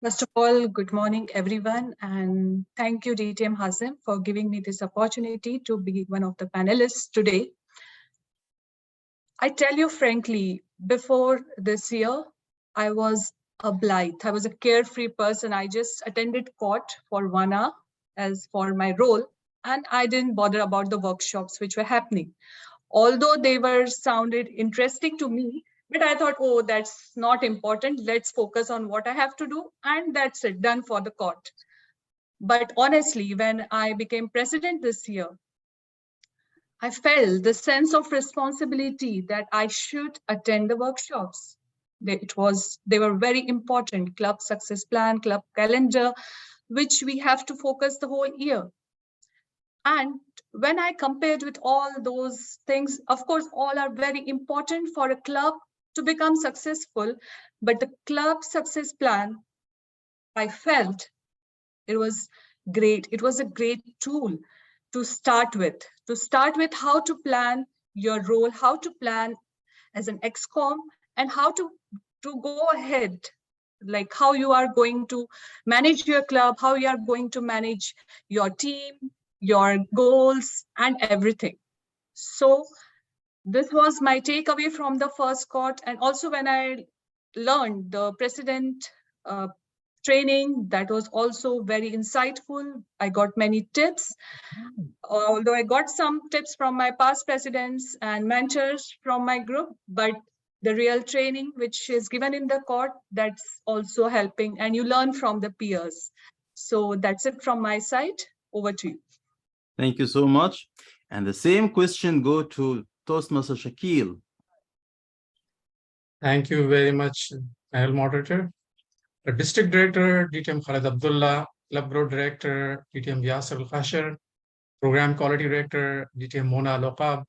First of all, good morning, everyone. And thank you, DTM Hazem, for giving me this opportunity to be one of the panelists today. I tell you frankly, before this year, I was a blight. I was a carefree person. I just attended court for 1 hour as for my role, and I didn't bother about the workshops which were happening. Although they were sounded interesting to me, but I thought, oh, that's not important. Let's focus on what I have to do, and that's it, done for the court. But honestly, when I became president this year, I felt the sense of responsibility that I should attend the workshops. They were very important: club success plan, club calendar, which we have to focus the whole year. And when I compared with all those things, of course, all are very important for a club to become successful, but the club success plan, I felt it was great. It was a great tool to start with how to plan your role, how to plan as an ex-com, and how to go ahead, like how you are going to manage your club, how you are going to manage your team, your goals, and everything. So this was my takeaway from the first court. And also when I learned the president training, that was also very insightful. I got many tips, although I got some tips from my past presidents and mentors from my group, but the real training which is given in the court, that's also helping, and you learn from the peers. So that's it from my side. Over to you. Thank you so much. And the same question go to Toastmaster Shakil. Thank you very much, panel moderator. The District Director, DTM Khalid Abdullah, Club Board Director, DTM 𝑩𝒊𝒍𝒍 𝗥𝒊, Program Quality Director, DTM 𝗦𝗲𝗂𝗏,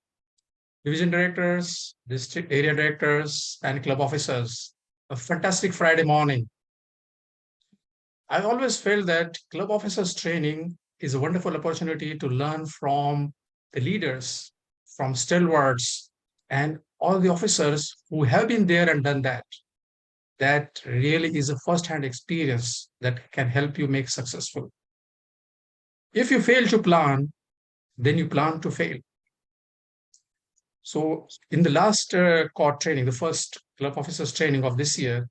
Division Directors, District Area Directors, and Club Officers. A fantastic Friday morning. I always felt that Club Officers training is a wonderful opportunity to learn from the leaders, from stalwarts, and all the officers who have been there and done that. That really is a first-hand experience that can help you make successful. If you fail to plan, then you plan to fail. So in the last court training, the first Club Officers training of this year,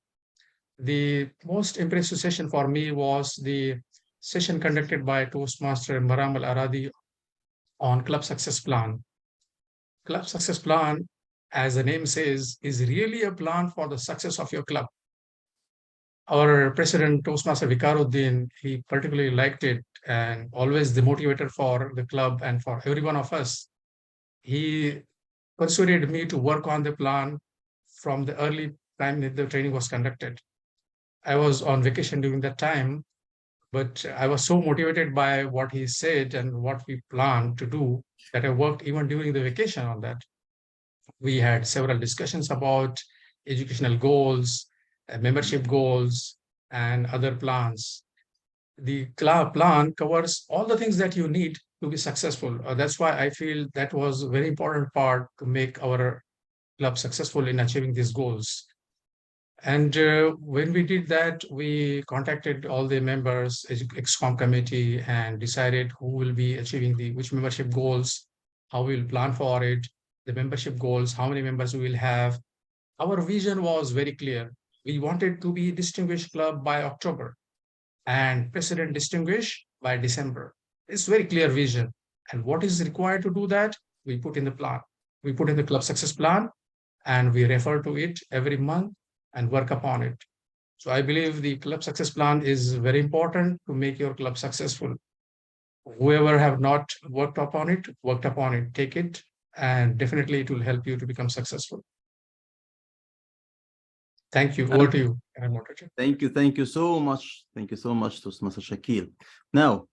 the most impressive session for me was the session conducted by Toastmaster Maram Al-Aradi on Club Success Plan. Club Success Plan, as the name says, is really a plan for the success of your club. Our president, Toastmaster 𝗏𝗏𝗰𝗏𝗏, he particularly liked it and always the motivator for the club and for every one of us. He persuaded me to work on the plan from the early time that the training was conducted. I was on vacation during that time, but I was so motivated by what he said and what we planned to do that I worked even during the vacation on that. We had several discussions about educational goals, membership goals, and other plans. The club plan covers all the things that you need to be successful. That's why I feel that was a very important part to make our club successful in achieving these goals. And when we did that, we contacted all the members, ExCom committee, and decided who will be achieving which membership goals, how we will plan for it, the membership goals, how many members we will have. Our vision was very clear. We wanted to be distinguished club by October and president distinguished by December. It's very clear vision. And what is required to do that? We put in the plan. We put in the club success plan and we refer to it every month and work upon it. So I believe the club success plan is very important to make your club successful. Whoever have not worked upon it, take it, and definitely it will help you to become successful. Thank you. Over to you. Thank you so much. Thank you so much, Toastmaster Shakil. Now,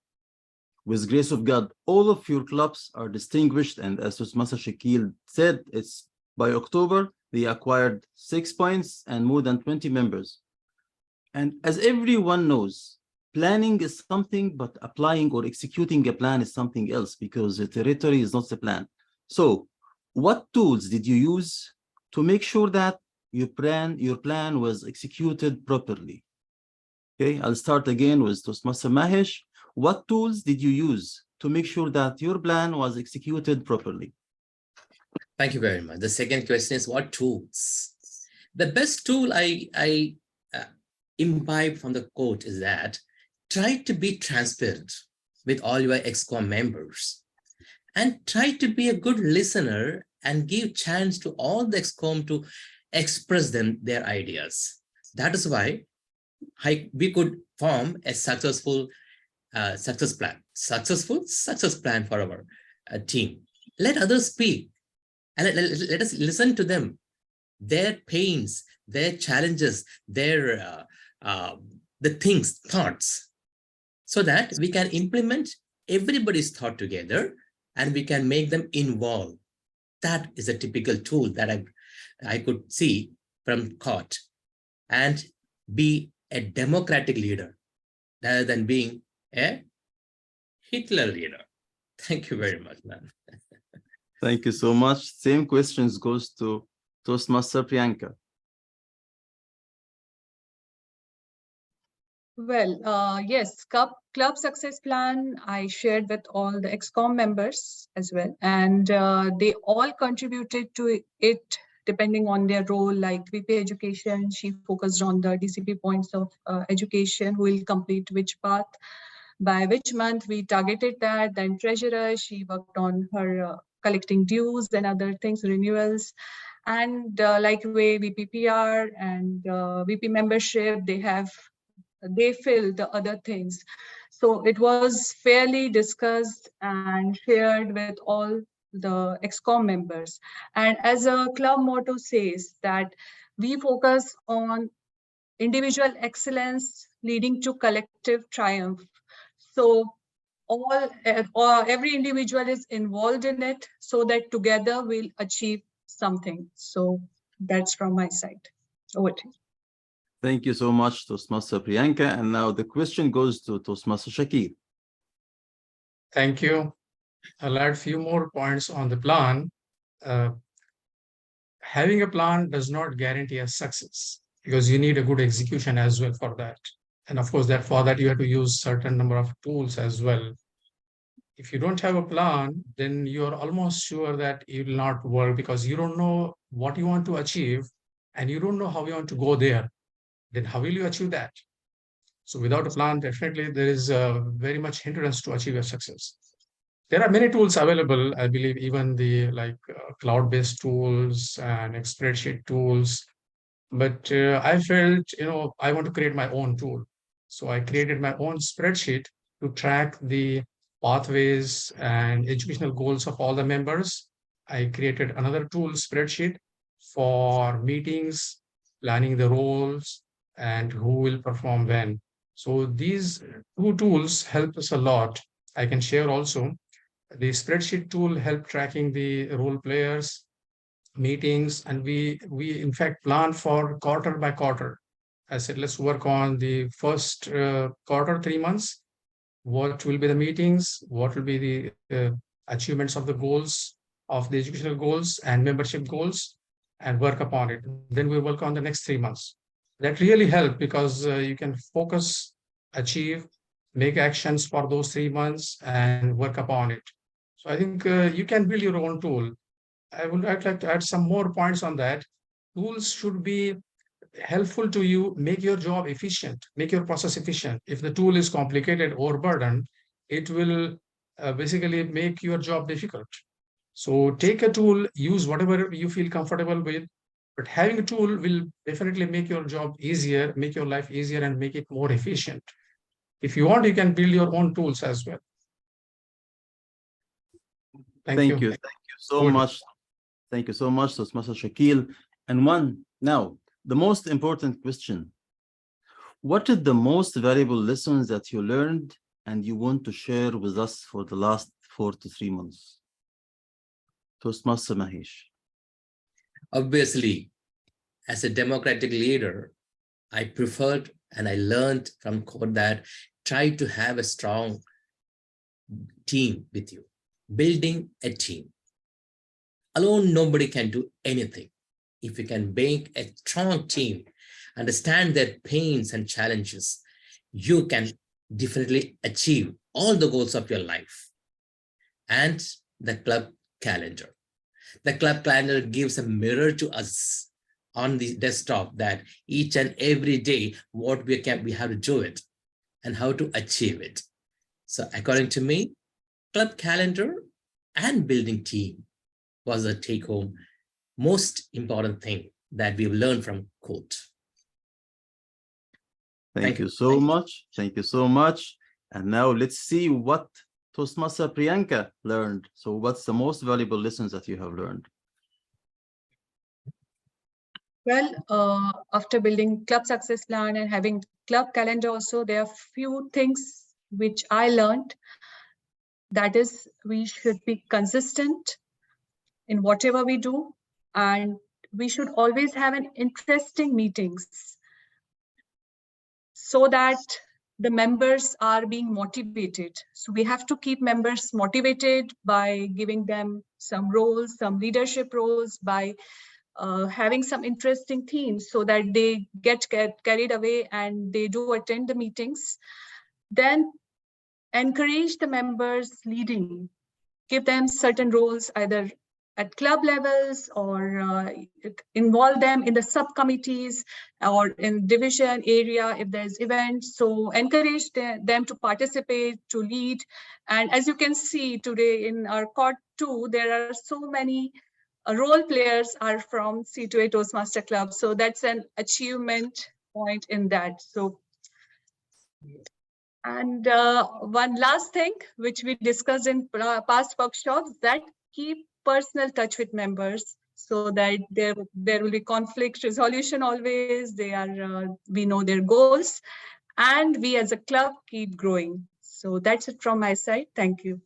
with grace of God, all of your clubs are distinguished, and as Toastmaster Shakil said, it's by October, they acquired 6 points and more than 20 members. And as everyone knows, planning is something, but applying or executing a plan is something else, because the territory is not the plan. So what tools did you use to make sure that your plan was executed properly? Okay, I'll start again with Toastmaster Mahesh. What tools did you use to make sure that your plan was executed properly? Thank you very much. The second question is what tools? The best tool I imbibe from the quote is that try to be transparent with all your ExCom members and try to be a good listener and give chance to all the ExCom to express their ideas. That is why we could form a successful success plan for our team. Let others speak and let us listen to them, their pains, their challenges, their thoughts, so that we can implement everybody's thought together and we can make them involved. That is a typical tool that I could see from court, and be a democratic leader rather than being a Hitler leader. Thank you very much, man. Thank you so much. Same questions goes to Toastmaster Priyanka. Well, yes, club success plan I shared with all the ExCom members as well, and they all contributed to it depending on their role. Like VP Education, she focused on the DCP points of education, who will complete which path, by which month we targeted that. Then Treasurer, she worked on her collecting dues and other things, renewals. And like way VP PR and VP membership, they fill the other things. So it was fairly discussed and shared with all the ExCom members. And as a club motto says, that we focus on individual excellence leading to collective triumph. So every individual is involved in it so that together we'll achieve something. So that's from my side. Over to you. Thank you so much, Toastmaster Priyanka. And now the question goes to Toastmaster Shakeel. Thank you. I'll add a few more points on the plan. Having a plan does not guarantee a success because you need a good execution as well for that. And of course, for that you have to use certain number of tools as well. If you don't have a plan, then you're almost sure that it will not work because you don't know what you want to achieve and you don't know how you want to go there. Then how will you achieve that? So without a plan, definitely there is very much hindrance to achieve your success. There are many tools available. I believe even the cloud-based tools and spreadsheet tools. But I felt, I want to create my own tool. So I created my own spreadsheet to track the pathways and educational goals of all the members. I created another tool spreadsheet for meetings, planning the roles, and who will perform when. So these two tools help us a lot. I can share also. The spreadsheet tool helped tracking the role players, meetings, and we in fact plan for quarter by quarter. I said, let's work on the first quarter, 3 months. What will be the meetings? What will be the achievements of the goals, of the educational goals and membership goals, and work upon it. Then we work on the next 3 months. That really helped because you can focus, achieve, make actions for those 3 months and work upon it. So I think you can build your own tool. I'd like to add some more points on that. Tools should be helpful to you, make your job efficient, make your process efficient. If the tool is complicated or burdened, it will basically make your job difficult. So take a tool, use whatever you feel comfortable with, but having a tool will definitely make your job easier, make your life easier and make it more efficient. If you want, you can build your own tools as well. Thank you. Thank you so much. Thank you so much, Toastmaster Shakeel. And now, the most important question. What is the most valuable lessons that you learned and you want to share with us for the last 4 to 3 months? Toastmaster Mahesh. Obviously, as a democratic leader, I preferred and I learned from code that try to have a strong team with you, building a team. Alone, nobody can do anything. If you can make a strong team, understand their pains and challenges, you can definitely achieve all the goals of your life. And the club calendar. The club calendar gives a mirror to us on the desktop that each and every day, what we have to do it and how to achieve it. So according to me, club calendar and building team was a take-home most important thing that we've learned from Code. Thank you so much. Thank you so much. And now let's see what Toastmaster Priyanka learned. So what's the most valuable lessons that you have learned? Well, after building club success plan and having club calendar also, there are few things which I learned. That is, we should be consistent in whatever we do, and we should always have an interesting meetings so that the members are being motivated. So we have to keep members motivated by giving them some roles, some leadership roles, by having some interesting themes so that they get carried away and they do attend the meetings. Then encourage the members leading, give them certain roles either at club levels or involve them in the subcommittees or in division area if there's events. So encourage them to participate, to lead. And as you can see today in our Cord 2, there are so many role players are from C2A Toastmaster Club. So that's an achievement point in that. So, and one last thing, which we discussed in past workshops, that keep personal touch with members so that there will be conflict resolution always. We know their goals, and we as a club keep growing. So that's it from my side. Thank you.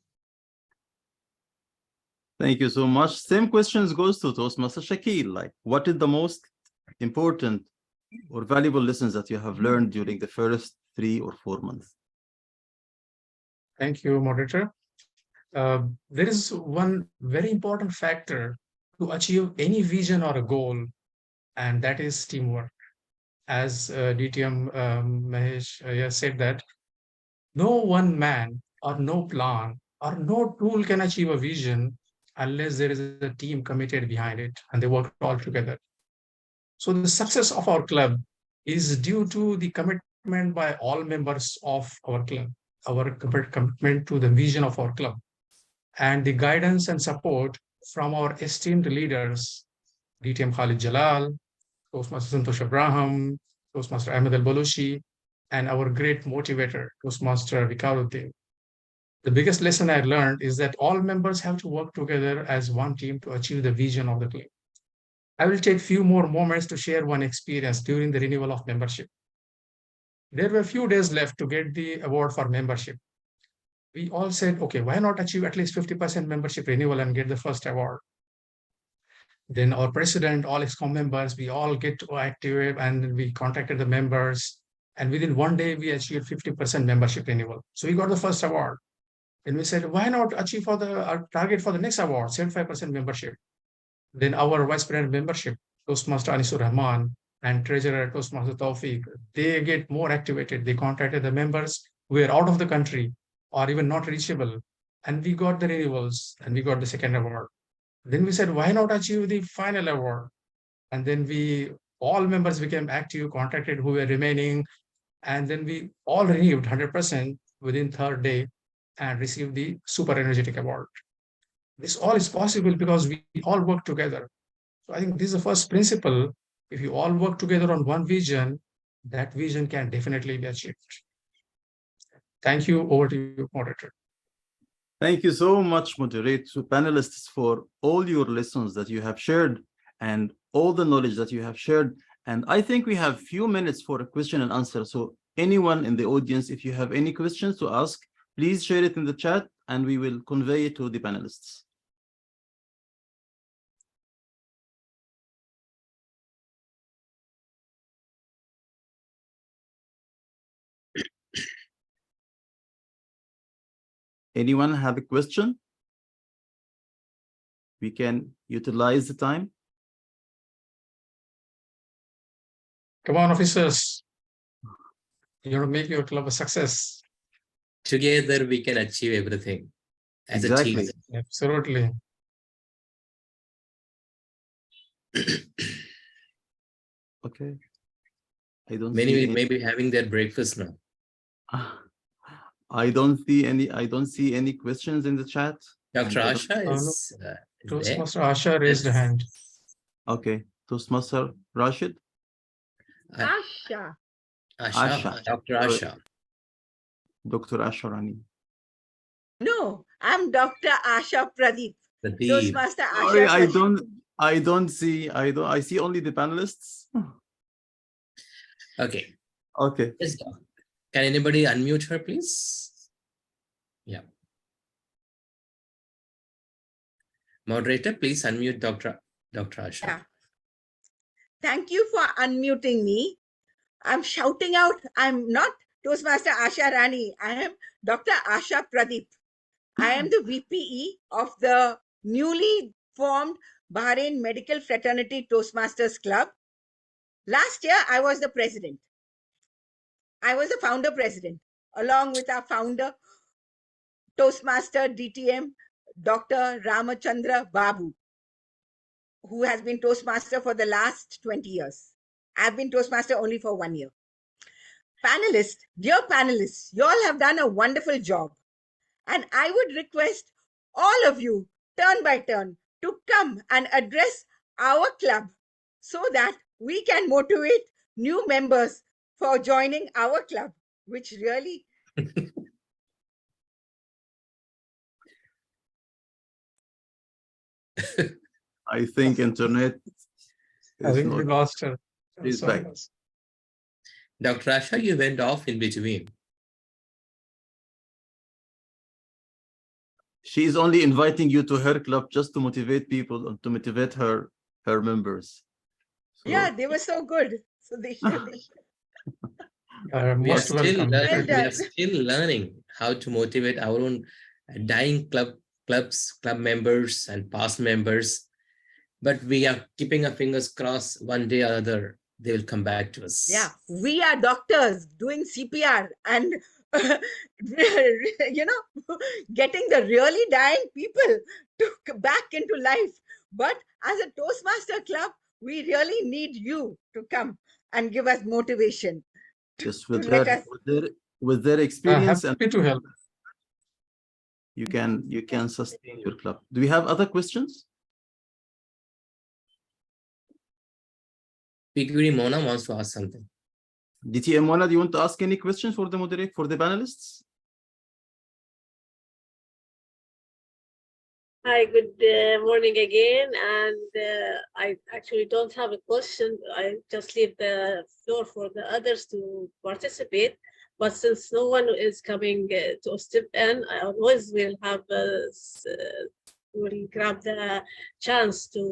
Thank you so much. Same questions goes to Toastmaster Shakil. Like, what is the most important or valuable lessons that you have learned during the first 3 or 4 months? Thank you, moderator. There is one very important factor to achieve any vision or a goal, and that is teamwork. As DTM Mahesh has said that no one man or no plan or no tool can achieve a vision unless there is a team committed behind it and they work all together. So the success of our club is due to the commitment by all members of our club, our commitment to the vision of our club, and the guidance and support from our esteemed leaders, DTM Khalid Jalal, Toastmaster Santosh Abraham, Toastmaster 𝗏𝗏𝗰𝗏, and our great motivator, Toastmaster 𝗏𝗏𝗃𝗏𝗯. The biggest lesson I learned is that all members have to work together as one team to achieve the vision of the club. I will take few more moments to share one experience during the renewal of membership. There were a few days left to get the award for membership. We all said, okay, why not achieve at least 50% membership renewal and get the first award? Then our president, all ExCom members, we all get active and we contacted the members. And within one day, we achieved 50% membership renewal. So we got the first award. And we said, why not achieve for our target for the next award, 75% membership? Then our vice president membership, Toastmaster Anisur Rahman and treasurer Toastmaster Tawfiq, they get more activated. They contacted the members who were out of the country or even not reachable. And we got the renewals and we got the second award. Then we said, why not achieve the final award? And then all members became active, contacted who were remaining. And then we all renewed 100% within third day and received the super energetic award. This all is possible because we all work together. So I think this is the first principle. If you all work together on one vision, that vision can definitely be achieved. Thank you. Over to you, moderator. Thank you so much, moderator, panelists, for all your lessons that you have shared and all the knowledge that you have shared. And I think we have few minutes for a question and answer. So anyone in the audience, if you have any questions to ask, please share it in the chat and we will convey it to the panelists. Anyone have a question? We can utilize the time. Come on, officers. You want to make your club a success. Together we can achieve everything as a team. Absolutely. Okay. I don't Many may be having their breakfast now. I don't see any questions in the chat. Dr. Asha is Toastmaster Asha raised a hand. Okay. Toastmaster Rashid? Asha. Asha. Dr. Asha. Dr. Asha Rani. No, I'm Dr. Asha Pradeep. Toastmaster Asha. Sorry, I don't see. I see only the panelists. Okay. Okay. Yes, can anybody unmute her, please? Yeah. Moderator, please unmute Dr. Asha. Yeah. Thank you for unmuting me. I'm shouting out. I'm not Toastmaster Asha Rani. I am Dr. Asha Pradeep. I am the VPE of the newly formed Bahrain Medical Fraternity Toastmasters Club. Last year, I was the president. I was the founder president, along with our founder, Toastmaster DTM, Dr. Ramachandra Babu, who has been Toastmaster for the last 20 years. I've been Toastmaster only for 1 year. Panelists, dear panelists, you all have done a wonderful job. And I would request all of you, turn by turn, to come and address our club so that we can motivate new members for joining our club, which really... I think internet I think we lost her. She's back. Dr. Asha, you went off in between. She is only inviting you to her club just to motivate people and to motivate her members. So, Yeah, they were so good. So they should. We are still learning. We Well are still learning how to motivate our own dying club members and past members. But we are keeping our fingers crossed. One day or other, they will come back to us. Yeah, we are doctors doing CPR and you know, getting the really dying people to back into life. But as a Toastmaster club, we really need you to come and give us motivation. just with their experience, happy to help. You can sustain your club. Do we have other questions? Piguri Mona wants to ask something. DTM Mona, do you want to ask any questions for the moderator, for the panelists? Hi, good morning again. And I actually don't have a question. I just leave the floor for the others to participate. But since no one is coming to step in, I always will have will grab the chance to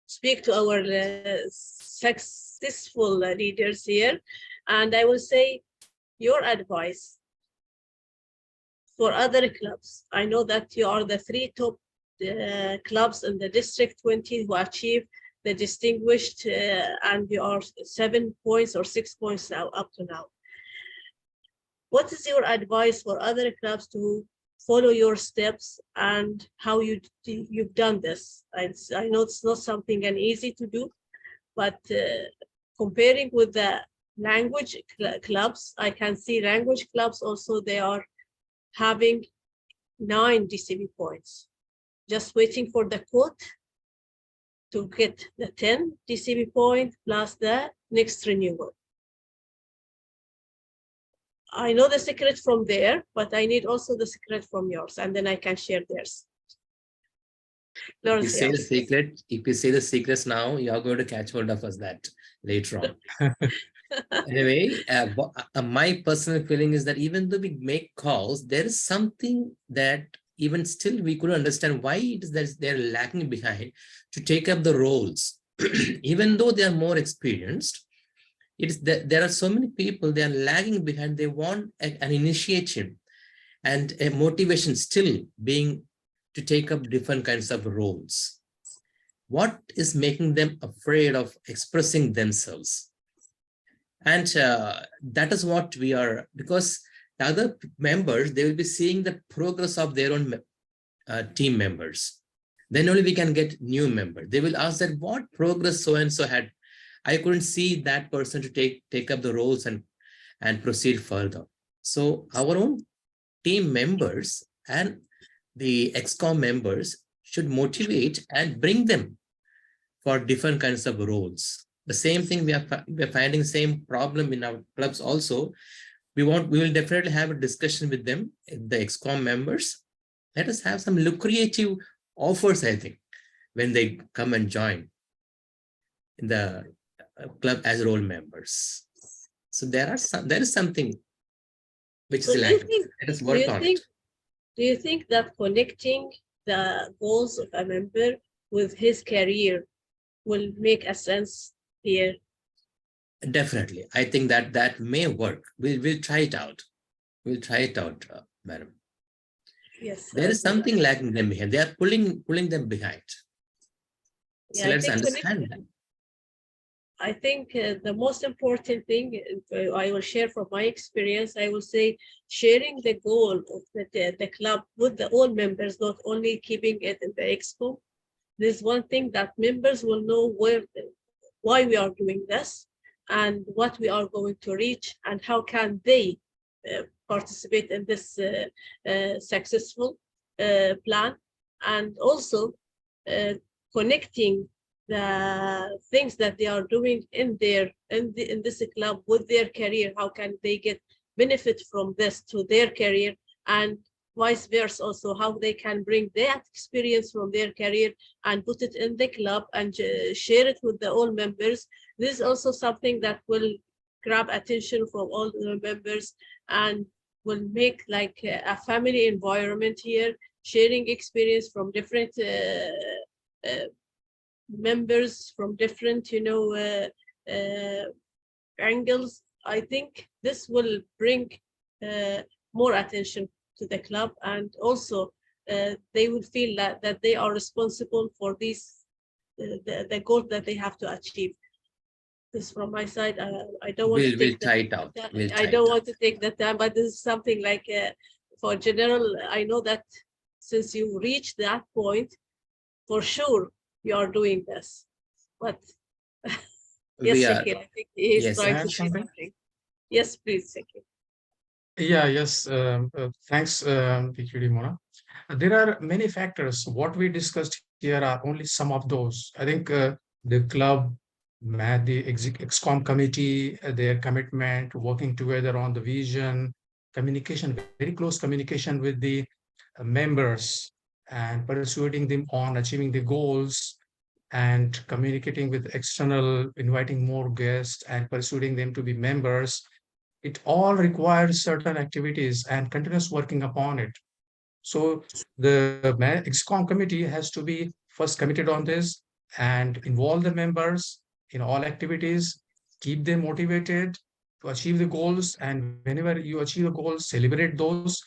speak to our successful leaders here. And I will say your advice for other clubs. I know that you are the 3 top clubs in the District 20 who achieved the distinguished, and you are 7 points or 6 points now, up to now. What is your advice for other clubs to follow your steps and how you've done this? I know it's not something easy to do, but comparing with the language clubs, I can see language clubs also, they are having 9 DCB points, just waiting for the quote to get the 10 DCB point plus the next renewal. I know the secret from there, but I need also the secret from yours, and then I can share theirs. If you say the secret, if you say the secrets now, you are going to catch hold of us that later on. Anyway, my personal feeling is that even though we make calls, there is something that even still we couldn't understand why it is that they're lagging behind to take up the roles. Even though they are more experienced, it is that there are so many people, they are lagging behind. They want an initiative and a motivation still being to take up different kinds of roles. What is making them afraid of expressing themselves? And that is what we are, because the other members, they will be seeing the progress of their own team members. Then only we can get new members. They will ask that what progress so-and-so had. I couldn't see that person to take up the roles and proceed further. So our own team members and the ExCom members should motivate and bring them for different kinds of roles. The same thing we are finding the same problem in our clubs also. We will definitely have a discussion with them, the ExCom members. Let us have some lucrative offers, I think, when they come and join in the club as role members. So there is something which is lacking. Let us work on it. Do you think that connecting the goals of a member with his career will make a sense here? Definitely. I think that may work. We'll try it out. We'll try it out, madam. Yes. There is something lacking them behind. They are pulling them behind. So let's understand that. I think the most important thing I will share from my experience, I will say sharing the goal of the club with all members, not only keeping it in the expo. There's one thing that members will know why we are doing this and what we are going to reach and how can they participate in this successful plan, and also connecting the things that they are doing in this club with their career. How can they get benefit from this to their career, and vice versa also, how they can bring that experience from their career and put it in the club and share it with all members. This is also something that will grab attention from all the members, and will make like a family environment here, sharing experience from different members from different, angles. I think this will bring more attention to the club, and also they will feel that they are responsible for these the goal that they have to achieve. This from my side. I don't want to take tie it out. I don't want to take the time, but this is something like for general. I know that since you reached that point, for sure you are doing this. But yes, Shakir, I think he's trying to say something. Yes, please, Shakir. Yeah, yes. Thanks, PQD Mona. There are many factors. What we discussed here are only some of those. I think the club, the ExCom committee, their commitment, working together on the vision, communication, very close communication with the members, and persuading them on achieving the goals, and communicating with external, inviting more guests and persuading them to be members. It all requires certain activities and continuous working upon it. So the ExCom committee has to be first committed on this and involve the members in all activities, keep them motivated to achieve the goals. And whenever you achieve the goals, celebrate those.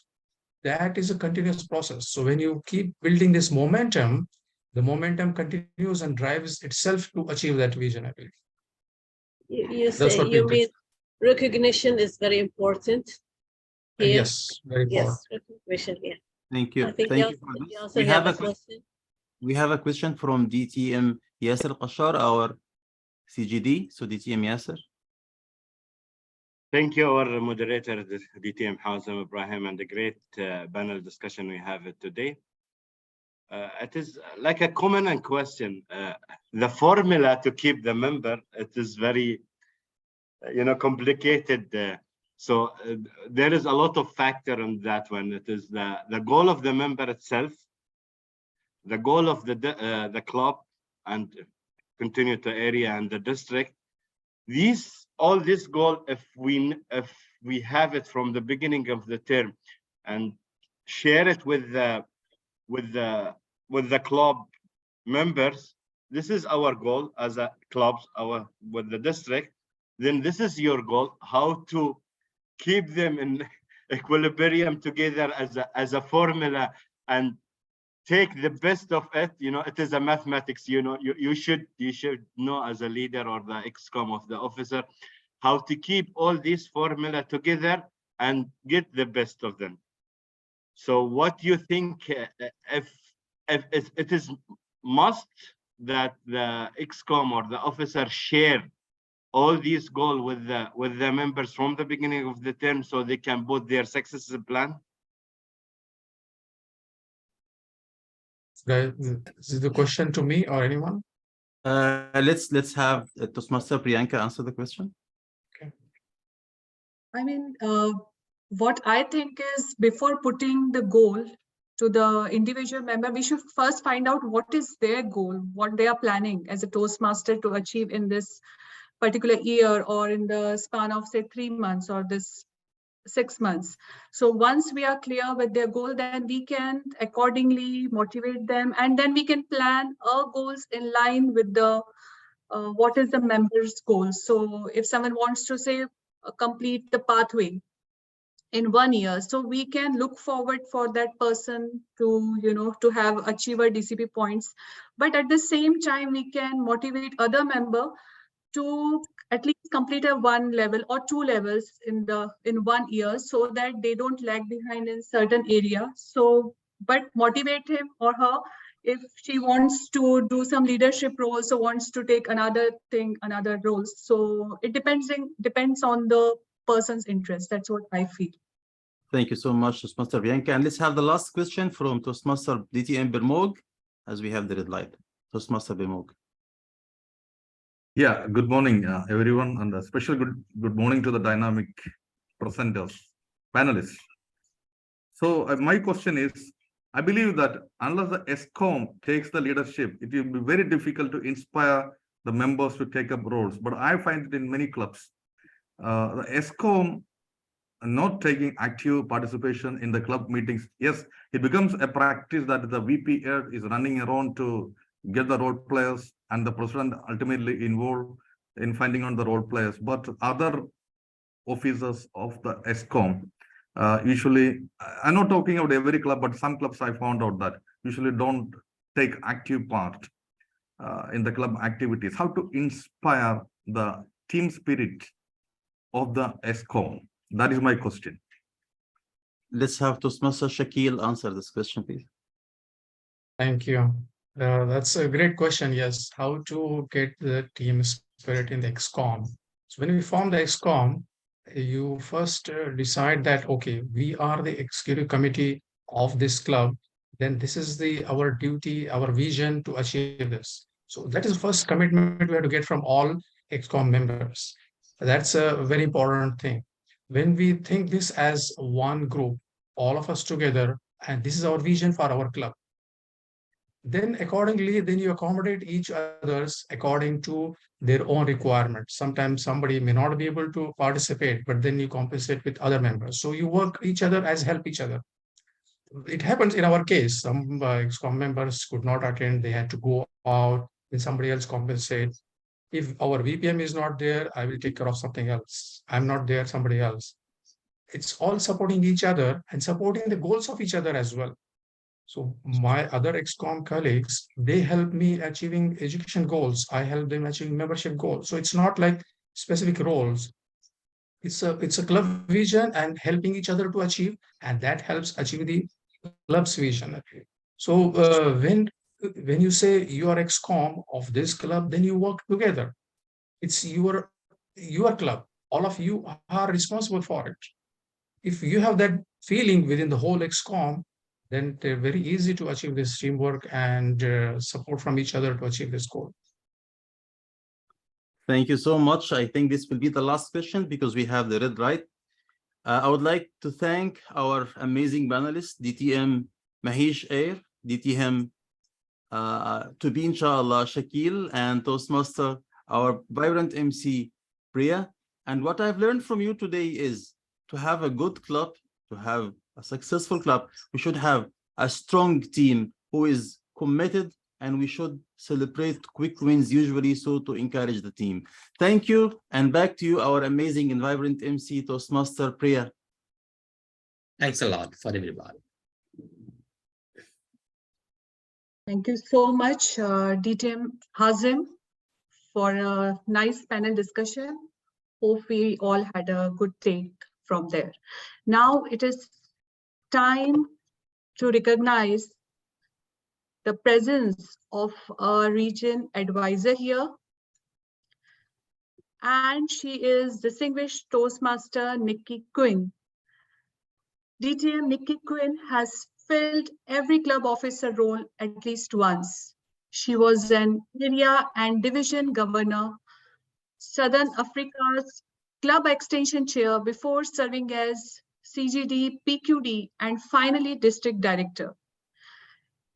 That is a continuous process. So when you keep building this momentum, the momentum continues and drives itself to achieve that vision, I believe. You mean recognition is very important here? Yes, very important. Yes, recognition, yeah. Thank you. I think Thank you for this. We have a question from DTM 𝑦𝒊𝒂 𝗥𝗃, our CGD. So DTM Yasser. Thank you, our moderator, DTM 𝗏𝗄𝒻 Ibrahim, and the great panel discussion we have today. It is like a common question. The formula to keep the member, it is very, complicated. So there is a lot of factor on that one. It is the goal of the member itself, the goal of the club, and continue to area and the district. All this goal, if we have it from the beginning of the term and share it with the club members, this is our goal as a clubs, with the district. Then this is your goal, how to keep them in equilibrium together as a formula and take the best of it. It is a mathematics. You should know as a leader or the ExCom of the officer how to keep all these formula together and get the best of them. So what you think, if it is must that the ExCom or the officer share all these goals with the members from the beginning of the term so they can put their success plan? Is the question to me or anyone? Let's have Toastmaster Priyanka answer the question. Okay. I mean, what I think is before putting the goal to the individual member, we should first find out what is their goal, what they are planning as a Toastmaster to achieve in this particular year or in the span of say 3 months or this 6 months. So once we are clear with their goal, then we can accordingly motivate them, and then we can plan our goals in line with the what is the members' goals. So if someone wants to say complete the pathway in 1 year, so we can look forward for that person to to have achiever DCP points, but at the same time we can motivate other member to at least complete a 1 level or 2 levels in 1 year, so that they don't lag behind in certain area. So but motivate him or her if she wants to do some leadership roles or wants to take another roles. So it depends on the person's interest. That's what I feel. Thank you so much, Toastmaster Bianca. And let's have the last question from Toastmaster DTM 𝗏𝒂, as we have the red light. Toastmaster 𝗏𝒂. Yeah, good morning, everyone, and a special good morning to the dynamic presenters, panelists. So my question is, I believe that unless the ExCom takes the leadership, it will be very difficult to inspire the members to take up roles. But I find it in many clubs, the ExCom not taking active participation in the club meetings. Yes, it becomes a practice that the VP head is running around to get the role players and the president ultimately involved in finding out the role players. But other officers of the ESCOM usually, I'm not talking about every club, but some clubs I found out that usually don't take active part in the club activities. How to inspire the team spirit of the ESCOM? That is my question. Let's have Toastmaster Shakil answer this question, please. Thank you. That's a great question. Yes, how to get the team spirit in the ESCOM. So when we form the ESCOM, you first decide that, okay, we are the executive committee of this club. Then this is our duty, our vision to achieve this. So that is the first commitment we have to get from all ESCOM members. That's a very important thing. When we think this as one group, all of us together, and this is our vision for our club, then accordingly, then you accommodate each others according to their own requirements. Sometimes somebody may not be able to participate, but then you compensate with other members. So you work each other as help each other. It happens in our case, some ESCOM members could not attend, they had to go out, then somebody else compensate. If our VPM is not there, I will take care of something else. I'm not there, somebody else. It's all supporting each other and supporting the goals of each other as well. So my other ESCOM colleagues, they help me achieving education goals. I help them achieving membership goals. So it's not like specific roles. It's a club vision and helping each other to achieve, and that helps achieve the club's vision. So when you say you are ESCOM of this club, then you work together. It's your club. All of you are responsible for it. If you have that feeling within the whole ESCOM, then they're very easy to achieve this teamwork and support from each other to achieve this goal. Thank you so much. I think this will be the last question because we have the red light. I would like to thank our amazing panelists, DTM Mahish Air, DTM to be inshallah Shakil, and Toastmaster, our vibrant MC Priya. And what I've learned from you today is to have a good club, to have a successful club, we should have a strong team who is committed, and we should celebrate quick wins usually, so to encourage the team. Thank you, and back to you, our amazing and vibrant MC, Toastmaster Priya. Thanks a lot for everybody. Thank you so much, DTM Hazim, for a nice panel discussion. Hope we all had a good take from there. Now it is time to recognize the presence of a region advisor here. And she is distinguished Toastmaster Nikki Quinn. DTM Nikki Quinn has filled every club officer role at least once. She was an area and division governor, Southern Africa's club extension chair before serving as CGD, PQD, and finally district director.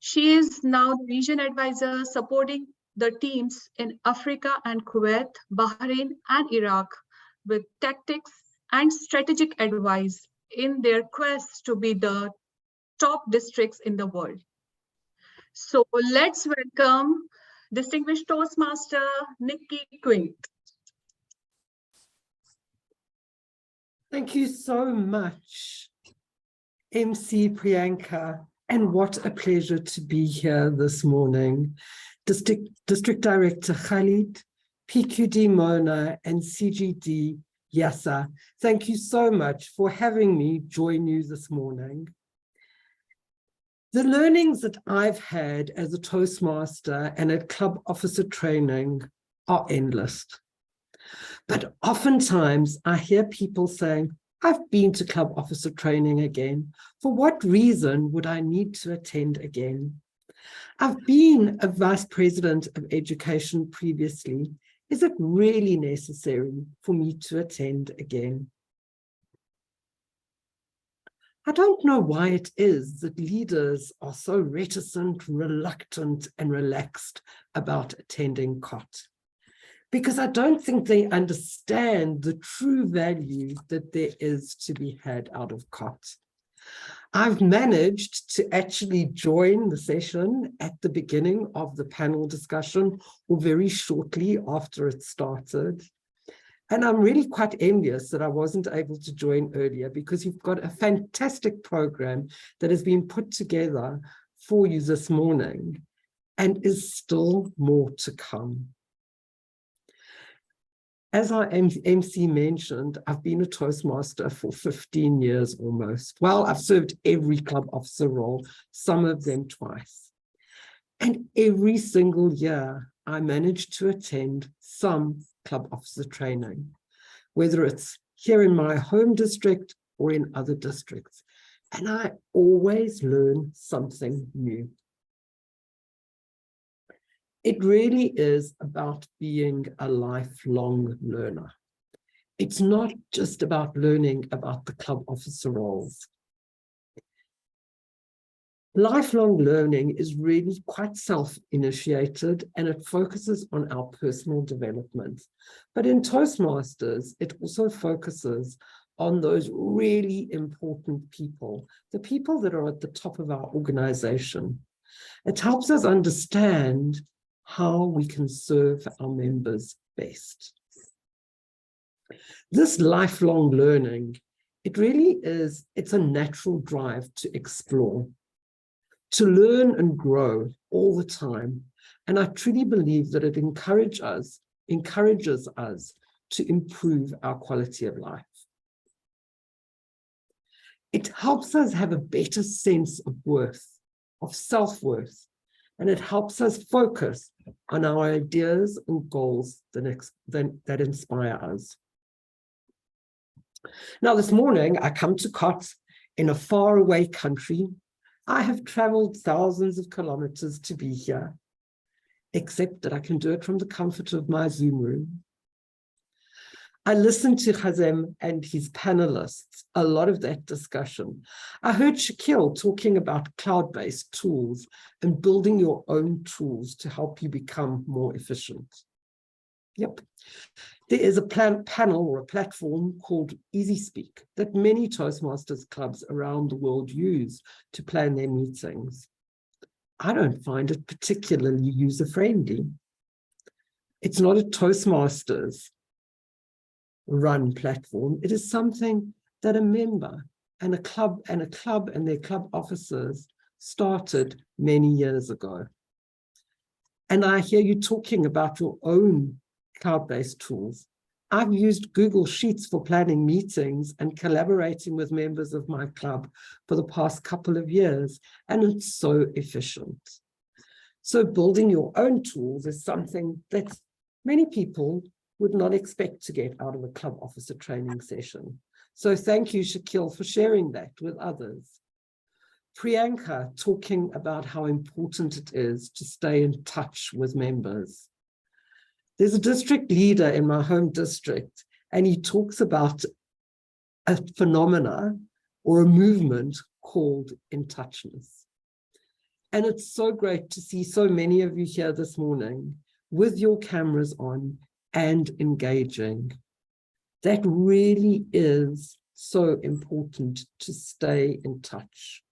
She is now the region advisor supporting the teams in Africa and Kuwait, Bahrain, and Iraq with tactics and strategic advice in their quest to be the top districts in the world. So let's welcome distinguished Toastmaster Nikki Quinn. Thank you so much, MC Priyanka, and what a pleasure to be here this morning. District Director Khalid, PQD Mona, and CGD Yasa, thank you so much for having me join you this morning. The learnings that I've had as a Toastmaster and at club officer training are endless. But oftentimes I hear people saying, I've been to club officer training again. For what reason would I need to attend again? I've been a vice president of education previously. Is it really necessary for me to attend again? I don't know why it is that leaders are so reticent, reluctant, and relaxed about attending COT. because I don't think they understand the true value that there is to be had out of COT. I've managed to actually join the session at the beginning of the panel discussion or very shortly after it started. And I'm really quite envious that I wasn't able to join earlier, because you've got a fantastic program that has been put together for you this morning and is still more to come. As our MC mentioned, I've been a Toastmaster for 15 years almost. Well, I've served every club officer role, some of them twice. And every single year, I managed to attend some club officer training, whether it's here in my home district or in other districts. And I always learn something new. It really is about being a lifelong learner. It's not just about learning about the club officer roles. Lifelong learning is really quite self-initiated, and it focuses on our personal development. But in Toastmasters, it also focuses on those really important people, the people that are at the top of our organization. It helps us understand how we can serve our members best. This lifelong learning, it really is, it's a natural drive to explore, to learn and grow all the time. And I truly believe that it encourages us to improve our quality of life. It helps us have a better sense of worth, of self-worth, and it helps us focus on our ideas and goals that inspire us. Now, this morning, I come to COT in a faraway country. I have traveled thousands of kilometers to be here, except that I can do it from the comfort of my Zoom room. I listened to Hazem and his panelists, a lot of that discussion. I heard Shaquille talking about cloud-based tools and building your own tools to help you become more efficient. Yep. There is a panel or a platform called EasySpeak that many Toastmasters clubs around the world use to plan their meetings. I don't find it particularly user-friendly. It's not a Toastmasters run platform. It is something that a member and a club and their club officers started many years ago. And I hear you talking about your own cloud-based tools. I've used Google Sheets for planning meetings and collaborating with members of my club for the past couple of years, and it's so efficient. So building your own tools is something that many people would not expect to get out of a club officer training session. So thank you, Shaquille, for sharing that with others. Priyanka talking about how important it is to stay in touch with members. There's a district leader in my home district, and he talks about a phenomena or a movement called in touchness. And it's so great to see so many of you here this morning with your cameras on and engaging. That really is so important to stay in touch.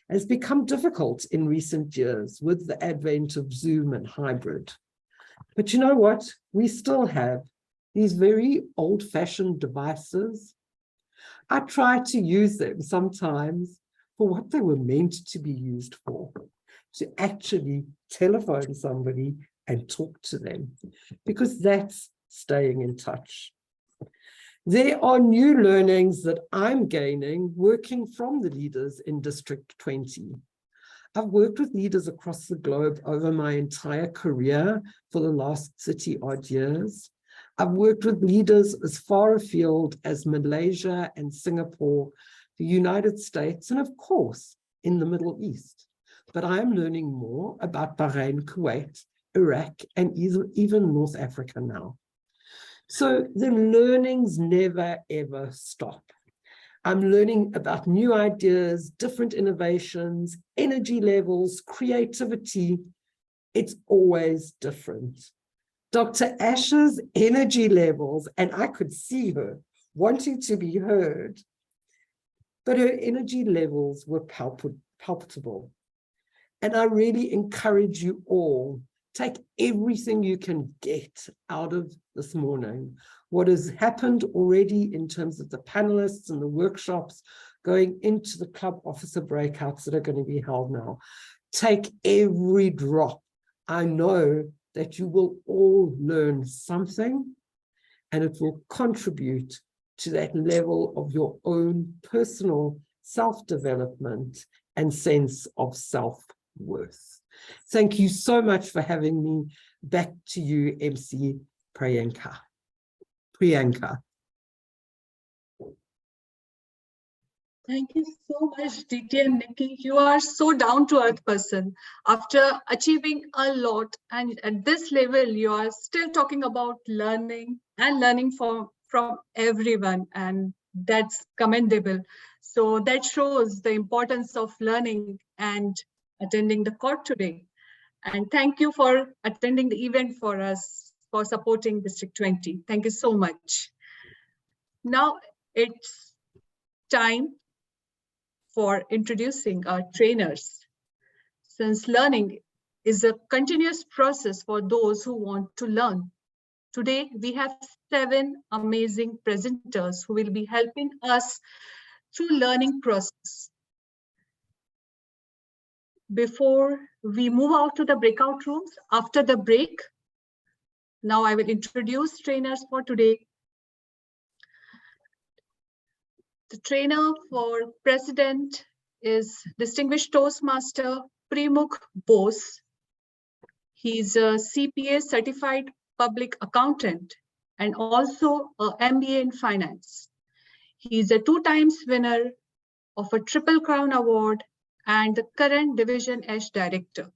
It's become difficult in recent years with the advent of Zoom and hybrid. But you know what? We still have these very old-fashioned devices. I try to use them sometimes for what they were meant to be used for, to actually telephone somebody and talk to them, because that's staying in touch. There are new learnings that I'm gaining working from the leaders in District 20. I've worked with leaders across the globe over my entire career for the last 30-odd years. I've worked with leaders as far afield as Malaysia and Singapore, the United States, and of course, in the Middle East. But I am learning more about Bahrain, Kuwait, Iraq, and even North Africa now. So the learnings never, ever stop. I'm learning about new ideas, different innovations, energy levels, creativity. It's always different. Dr. Asha's energy levels, and I could see her wanting to be heard, but her energy levels were palpable. And I really encourage you all, take everything you can get out of this morning. What has happened already in terms of the panelists and the workshops going into the club officer breakouts that are going to be held now. Take every drop. I know that you will all learn something, and it will contribute to that level of your own personal self-development and sense of self-worth. Thank you so much for having me. Back to you, MC Priyanka. Thank you so much, DTM Nikki. You are so down-to-earth person. After achieving a lot, and at this level, you are still talking about learning and learning from everyone, and that's commendable. So that shows the importance of learning and attending the court today. And thank you for attending the event for us, for supporting District 20. Thank you so much. Now it's time for introducing our trainers. Since learning is a continuous process for those who want to learn. Today, we have 7 amazing presenters who will be helping us through learning process. Before we move out to the breakout rooms, after the break, now I will introduce trainers for today. The trainer for president is Distinguished Toastmaster 𝗏𝒧𝒧 Bose. He's a CPA certified public accountant and also an MBA in finance. He's a 2 times winner of a Triple Crown Award and the current Division H Director.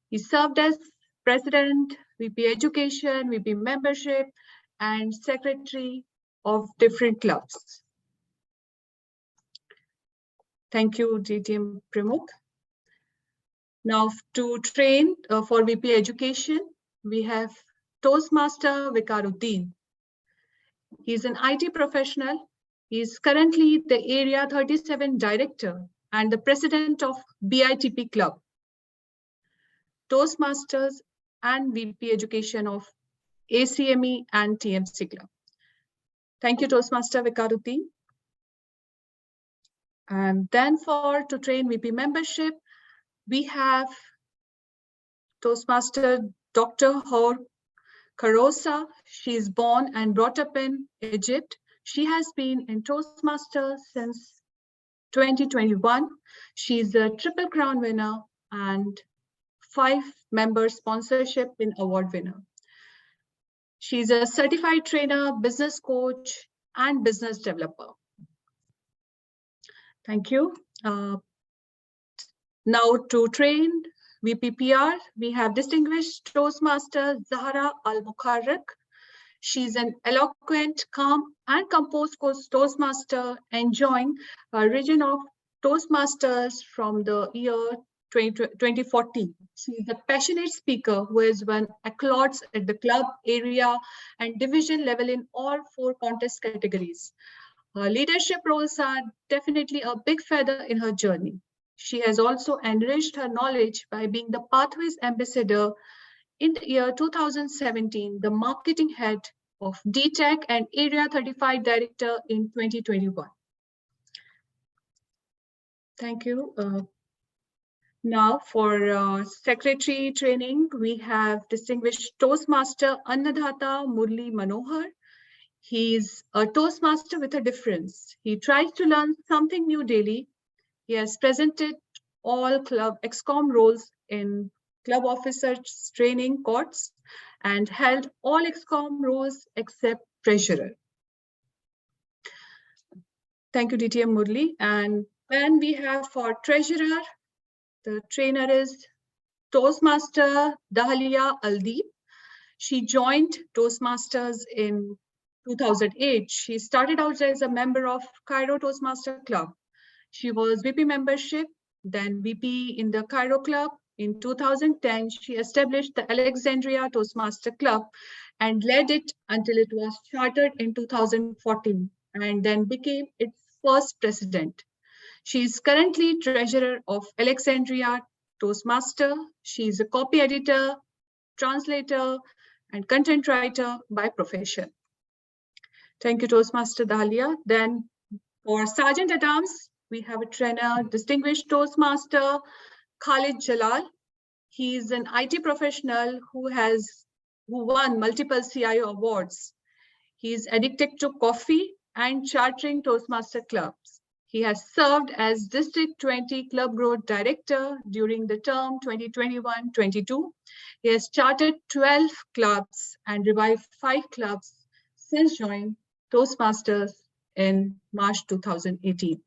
He served as President, VP Education, VP Membership, and Secretary of different clubs. Thank you, DTM 𝗏𝒧𝒧. Now to train for VP Education, we have Toastmaster 𝗏𝒂𝒂𝒃. He's an IT professional. He's currently the Area 37 Director and the President of BITP Club, Toastmasters and VP Education of ACME and TMC Club. Thank you, Toastmaster 𝗏𝒂𝒂𝒃. And then to train VP Membership, we have Toastmaster Dr. Hor Karosa. She's born and brought up in Egypt. She has been in Toastmasters since 2021. She's a Triple Crown winner and 5-member sponsorship in award winner. She's a certified trainer, business coach, and business developer. Thank you. Now to train VPPR, we have Distinguished Toastmaster Zahra Al-Mukharrak. She's an eloquent, calm, and composed Toastmaster, enjoying a region of Toastmasters from the year 2014. She's a passionate speaker who has won accolades at the club, area, and division level in all 4 contest categories. Her leadership roles are definitely a big feather in her journey. She has also enriched her knowledge by being the Pathways Ambassador in the year 2017, the marketing head of DTech and Area 35 Director in 2021. Thank you. Now for secretary training, we have Distinguished Toastmaster Annadata Murli Manohar. He's a Toastmaster with a difference. He tries to learn something new daily. He has presented all club ExCom roles in club officers training courts and held all ExCom roles except treasurer. Thank you, DTM Murli. And then we have for treasurer, the trainer is Toastmaster Dahalia Aldeep. She joined Toastmasters in 2008. She started out as a member of Cairo Toastmaster Club. She was VP membership, then VP in the Cairo Club In 2010, she established the Alexandria Toastmaster Club and led it until it was chartered in 2014 and then became its first president. She is currently treasurer of Alexandria Toastmaster. She is a copy editor, translator, and content writer by profession. Thank you, Toastmaster Dahlia. Then for Sergeant at Arms, we have a trainer, distinguished Toastmaster Khalid Jalal. He is an IT professional who won multiple CIO awards. He is addicted to coffee and chartering Toastmaster clubs. He has served as District 20 Club Growth Director during the term 2021-22. He has chartered 12 clubs and revived 5 clubs since joining Toastmasters in March 2018.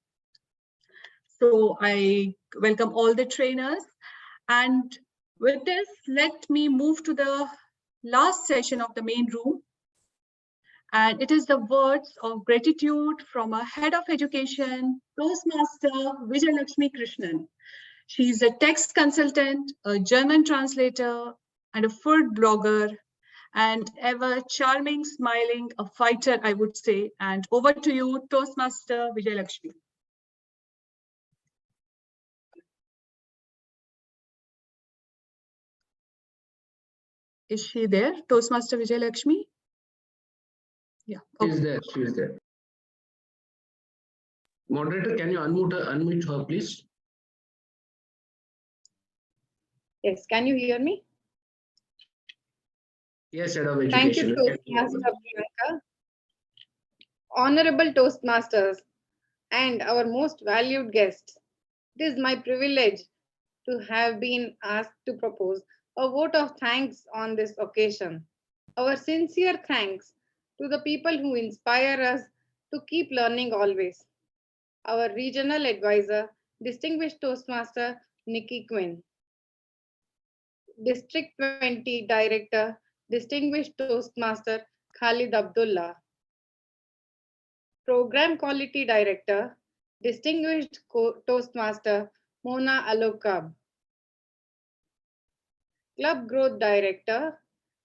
So I welcome all the trainers. And with this, let me move to the last session of the main room. And it is the words of gratitude from our head of education, Toastmaster 𝑣𝒊𝒂𝒰 𝘂𝒂𝒃. She is a text consultant, a German translator, and a food blogger, and ever charming, smiling, a fighter, I would say. And over to you, Toastmaster 𝑣𝒊𝒂𝒃. Is she there, Toastmaster 𝑣𝒊𝒂𝒃? Yeah. Okay. She's there. She's there. Moderator, can you unmute her, please? Yes, can you hear me? Yes, Head of Thank you, Education. Toastmaster Priyanka. Honorable Toastmasters and our most valued guests, it is my privilege to have been asked to propose a vote of thanks on this occasion. Our sincere thanks to the people who inspire us to keep learning always. Our regional advisor, distinguished Toastmaster Nikki Quinn. District 20 Director, distinguished Toastmaster Khalid Abdullah. Program Quality Director, distinguished Toastmaster Mona Alokab. Club Growth Director,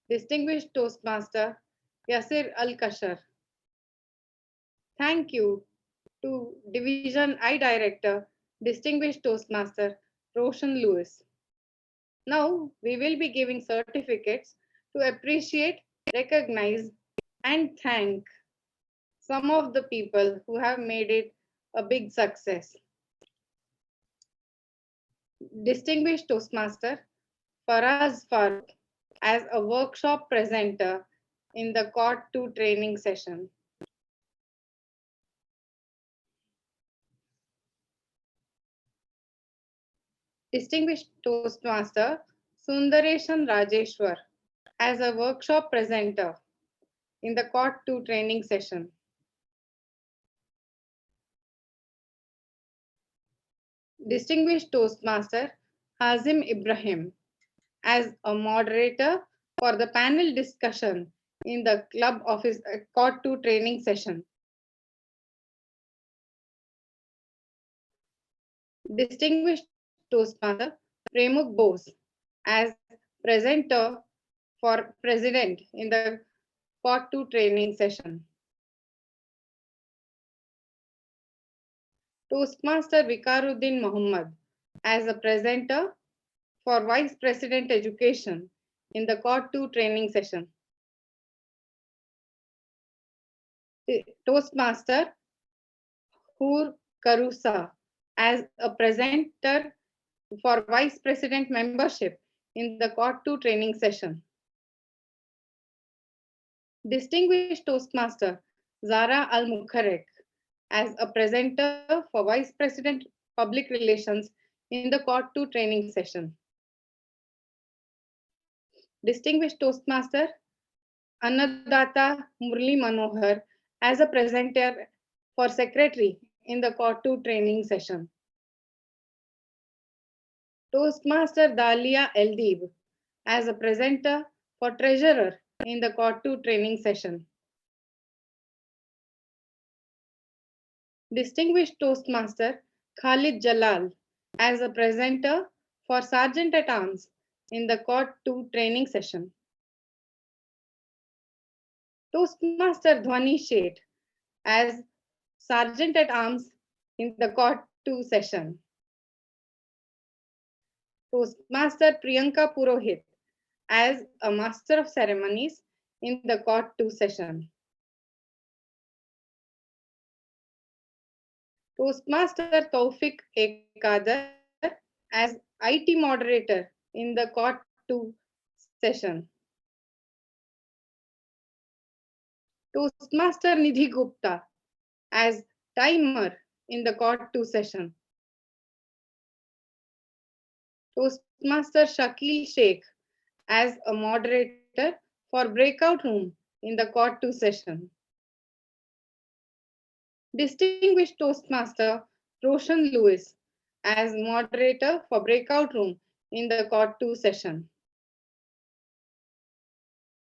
distinguished Toastmaster Yasir Al-Kashar. Thank you to Division I Director, distinguished Toastmaster Roshan Lewis. Now we will be giving certificates to appreciate, recognize, and thank some of the people who have made it a big success. Distinguished Toastmaster Faraz Farooq as a workshop presenter in the Cord 2 training session. Distinguished Toastmaster Sundareshan Rajeshwar as a workshop presenter in the Cord 2 training session. Distinguished Toastmaster Hazim Ibrahim as a moderator for the panel discussion in the Club Office Cord 2 training session. Distinguished Toastmaster Premukh Bose as presenter for president in the Cord 2 training session. Toastmaster Vikaruddin Muhammad as a presenter for Vice President Education in the Cord 2 training session. Toastmaster Hur Karusa as a presenter for Vice President membership in the Cord 2 training session. Distinguished Toastmaster Zara Al-Mukharek as a presenter for Vice President Public Relations in the Cord 2 training session. Distinguished Toastmaster Annadata Murli Manohar as a presenter for Secretary in the Cord 2 training session. Toastmaster Dahlia Eldib as a presenter for Treasurer in the Cord 2 training session. Distinguished Toastmaster Khalid Jalal as a presenter for Sergeant at Arms in the Court 2 training session. Toastmaster 𝗦𝗲𝗰 𝗍𝒍 as Sergeant at Arms in the Court 2 session. Toastmaster Priyanka Purohit as a Master of Ceremonies in the Court 2 session. Toastmaster 𝗏𝗂𝗂𝗂𝗍𝒂 as IT Moderator in the Court 2 session. Toastmaster Nidhi Gupta as Timer in the Court 2 session. Toastmaster Shakeel Sheikh as a Moderator for Breakout Room in the Court 2 session. Distinguished Toastmaster Roshan Lewis as Moderator for Breakout Room in the Court 2 session.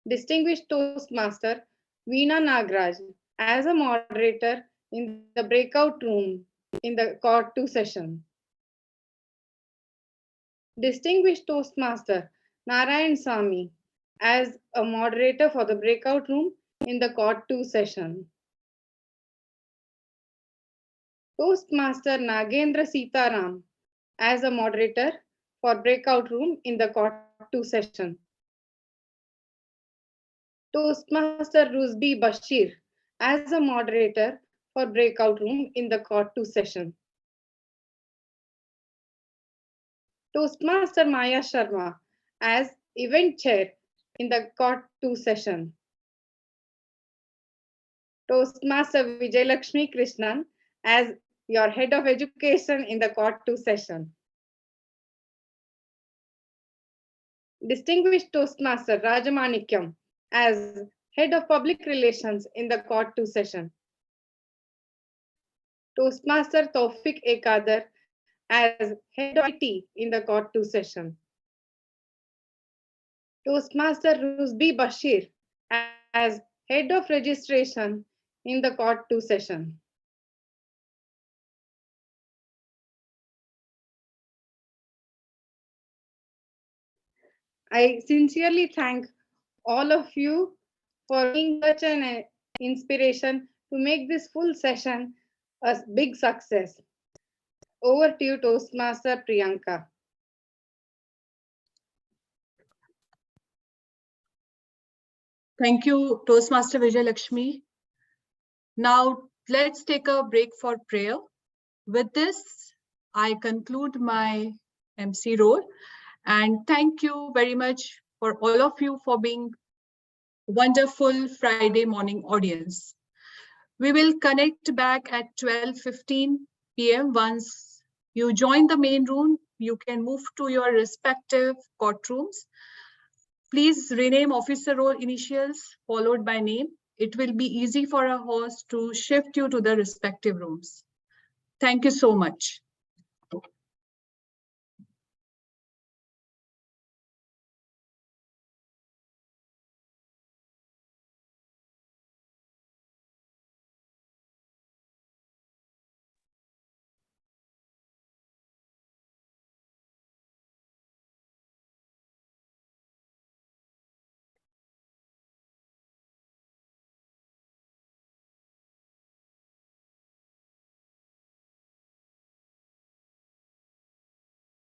Distinguished Toastmaster Veena Nagraj as a Moderator in the Breakout Room in the Court 2 session. Distinguished Toastmaster Narayan Sami as a Moderator for the Breakout Room in the Court 2 session. Toastmaster Nagendra Sitaram as a Moderator for Breakout Room in the Court 2 session. Toastmaster 𝗏𝗂𝗰 𝗏𝒂𝒃 as a Moderator for Breakout Room in the Court 2 session. Toastmaster Maya Sharma as Event Chair in the Court 2 session. Toastmaster 𝑣𝒊𝒂𝒂 Krishnan as your Head of Education in the Court 2 session. Distinguished Toastmaster Rajamanikyam as Head of Public Relations in the Court 2 session. Toastmaster 𝗏𝗂𝗂𝗂𝗏 as Head of IT in the Court 2 session. Toastmaster 𝗏𝗂𝗰 𝗏𝒂𝒃 as Head of Registration in the Court 2 session. I sincerely thank all of you for being such an inspiration to make this full session a big success. Over to you, Toastmaster Priyanka. Thank you, Toastmaster Vijayalakshmi. Now, let's take a break for prayer. With this, I conclude my MC role. And thank you very much for all of you for being wonderful Friday morning audience. We will connect back at 12:15 p.m. Once you join the main room, you can move to your respective courtrooms. Please rename officer roll initials followed by name. It will be easy for a host to shift you to the respective rooms. Thank you so much.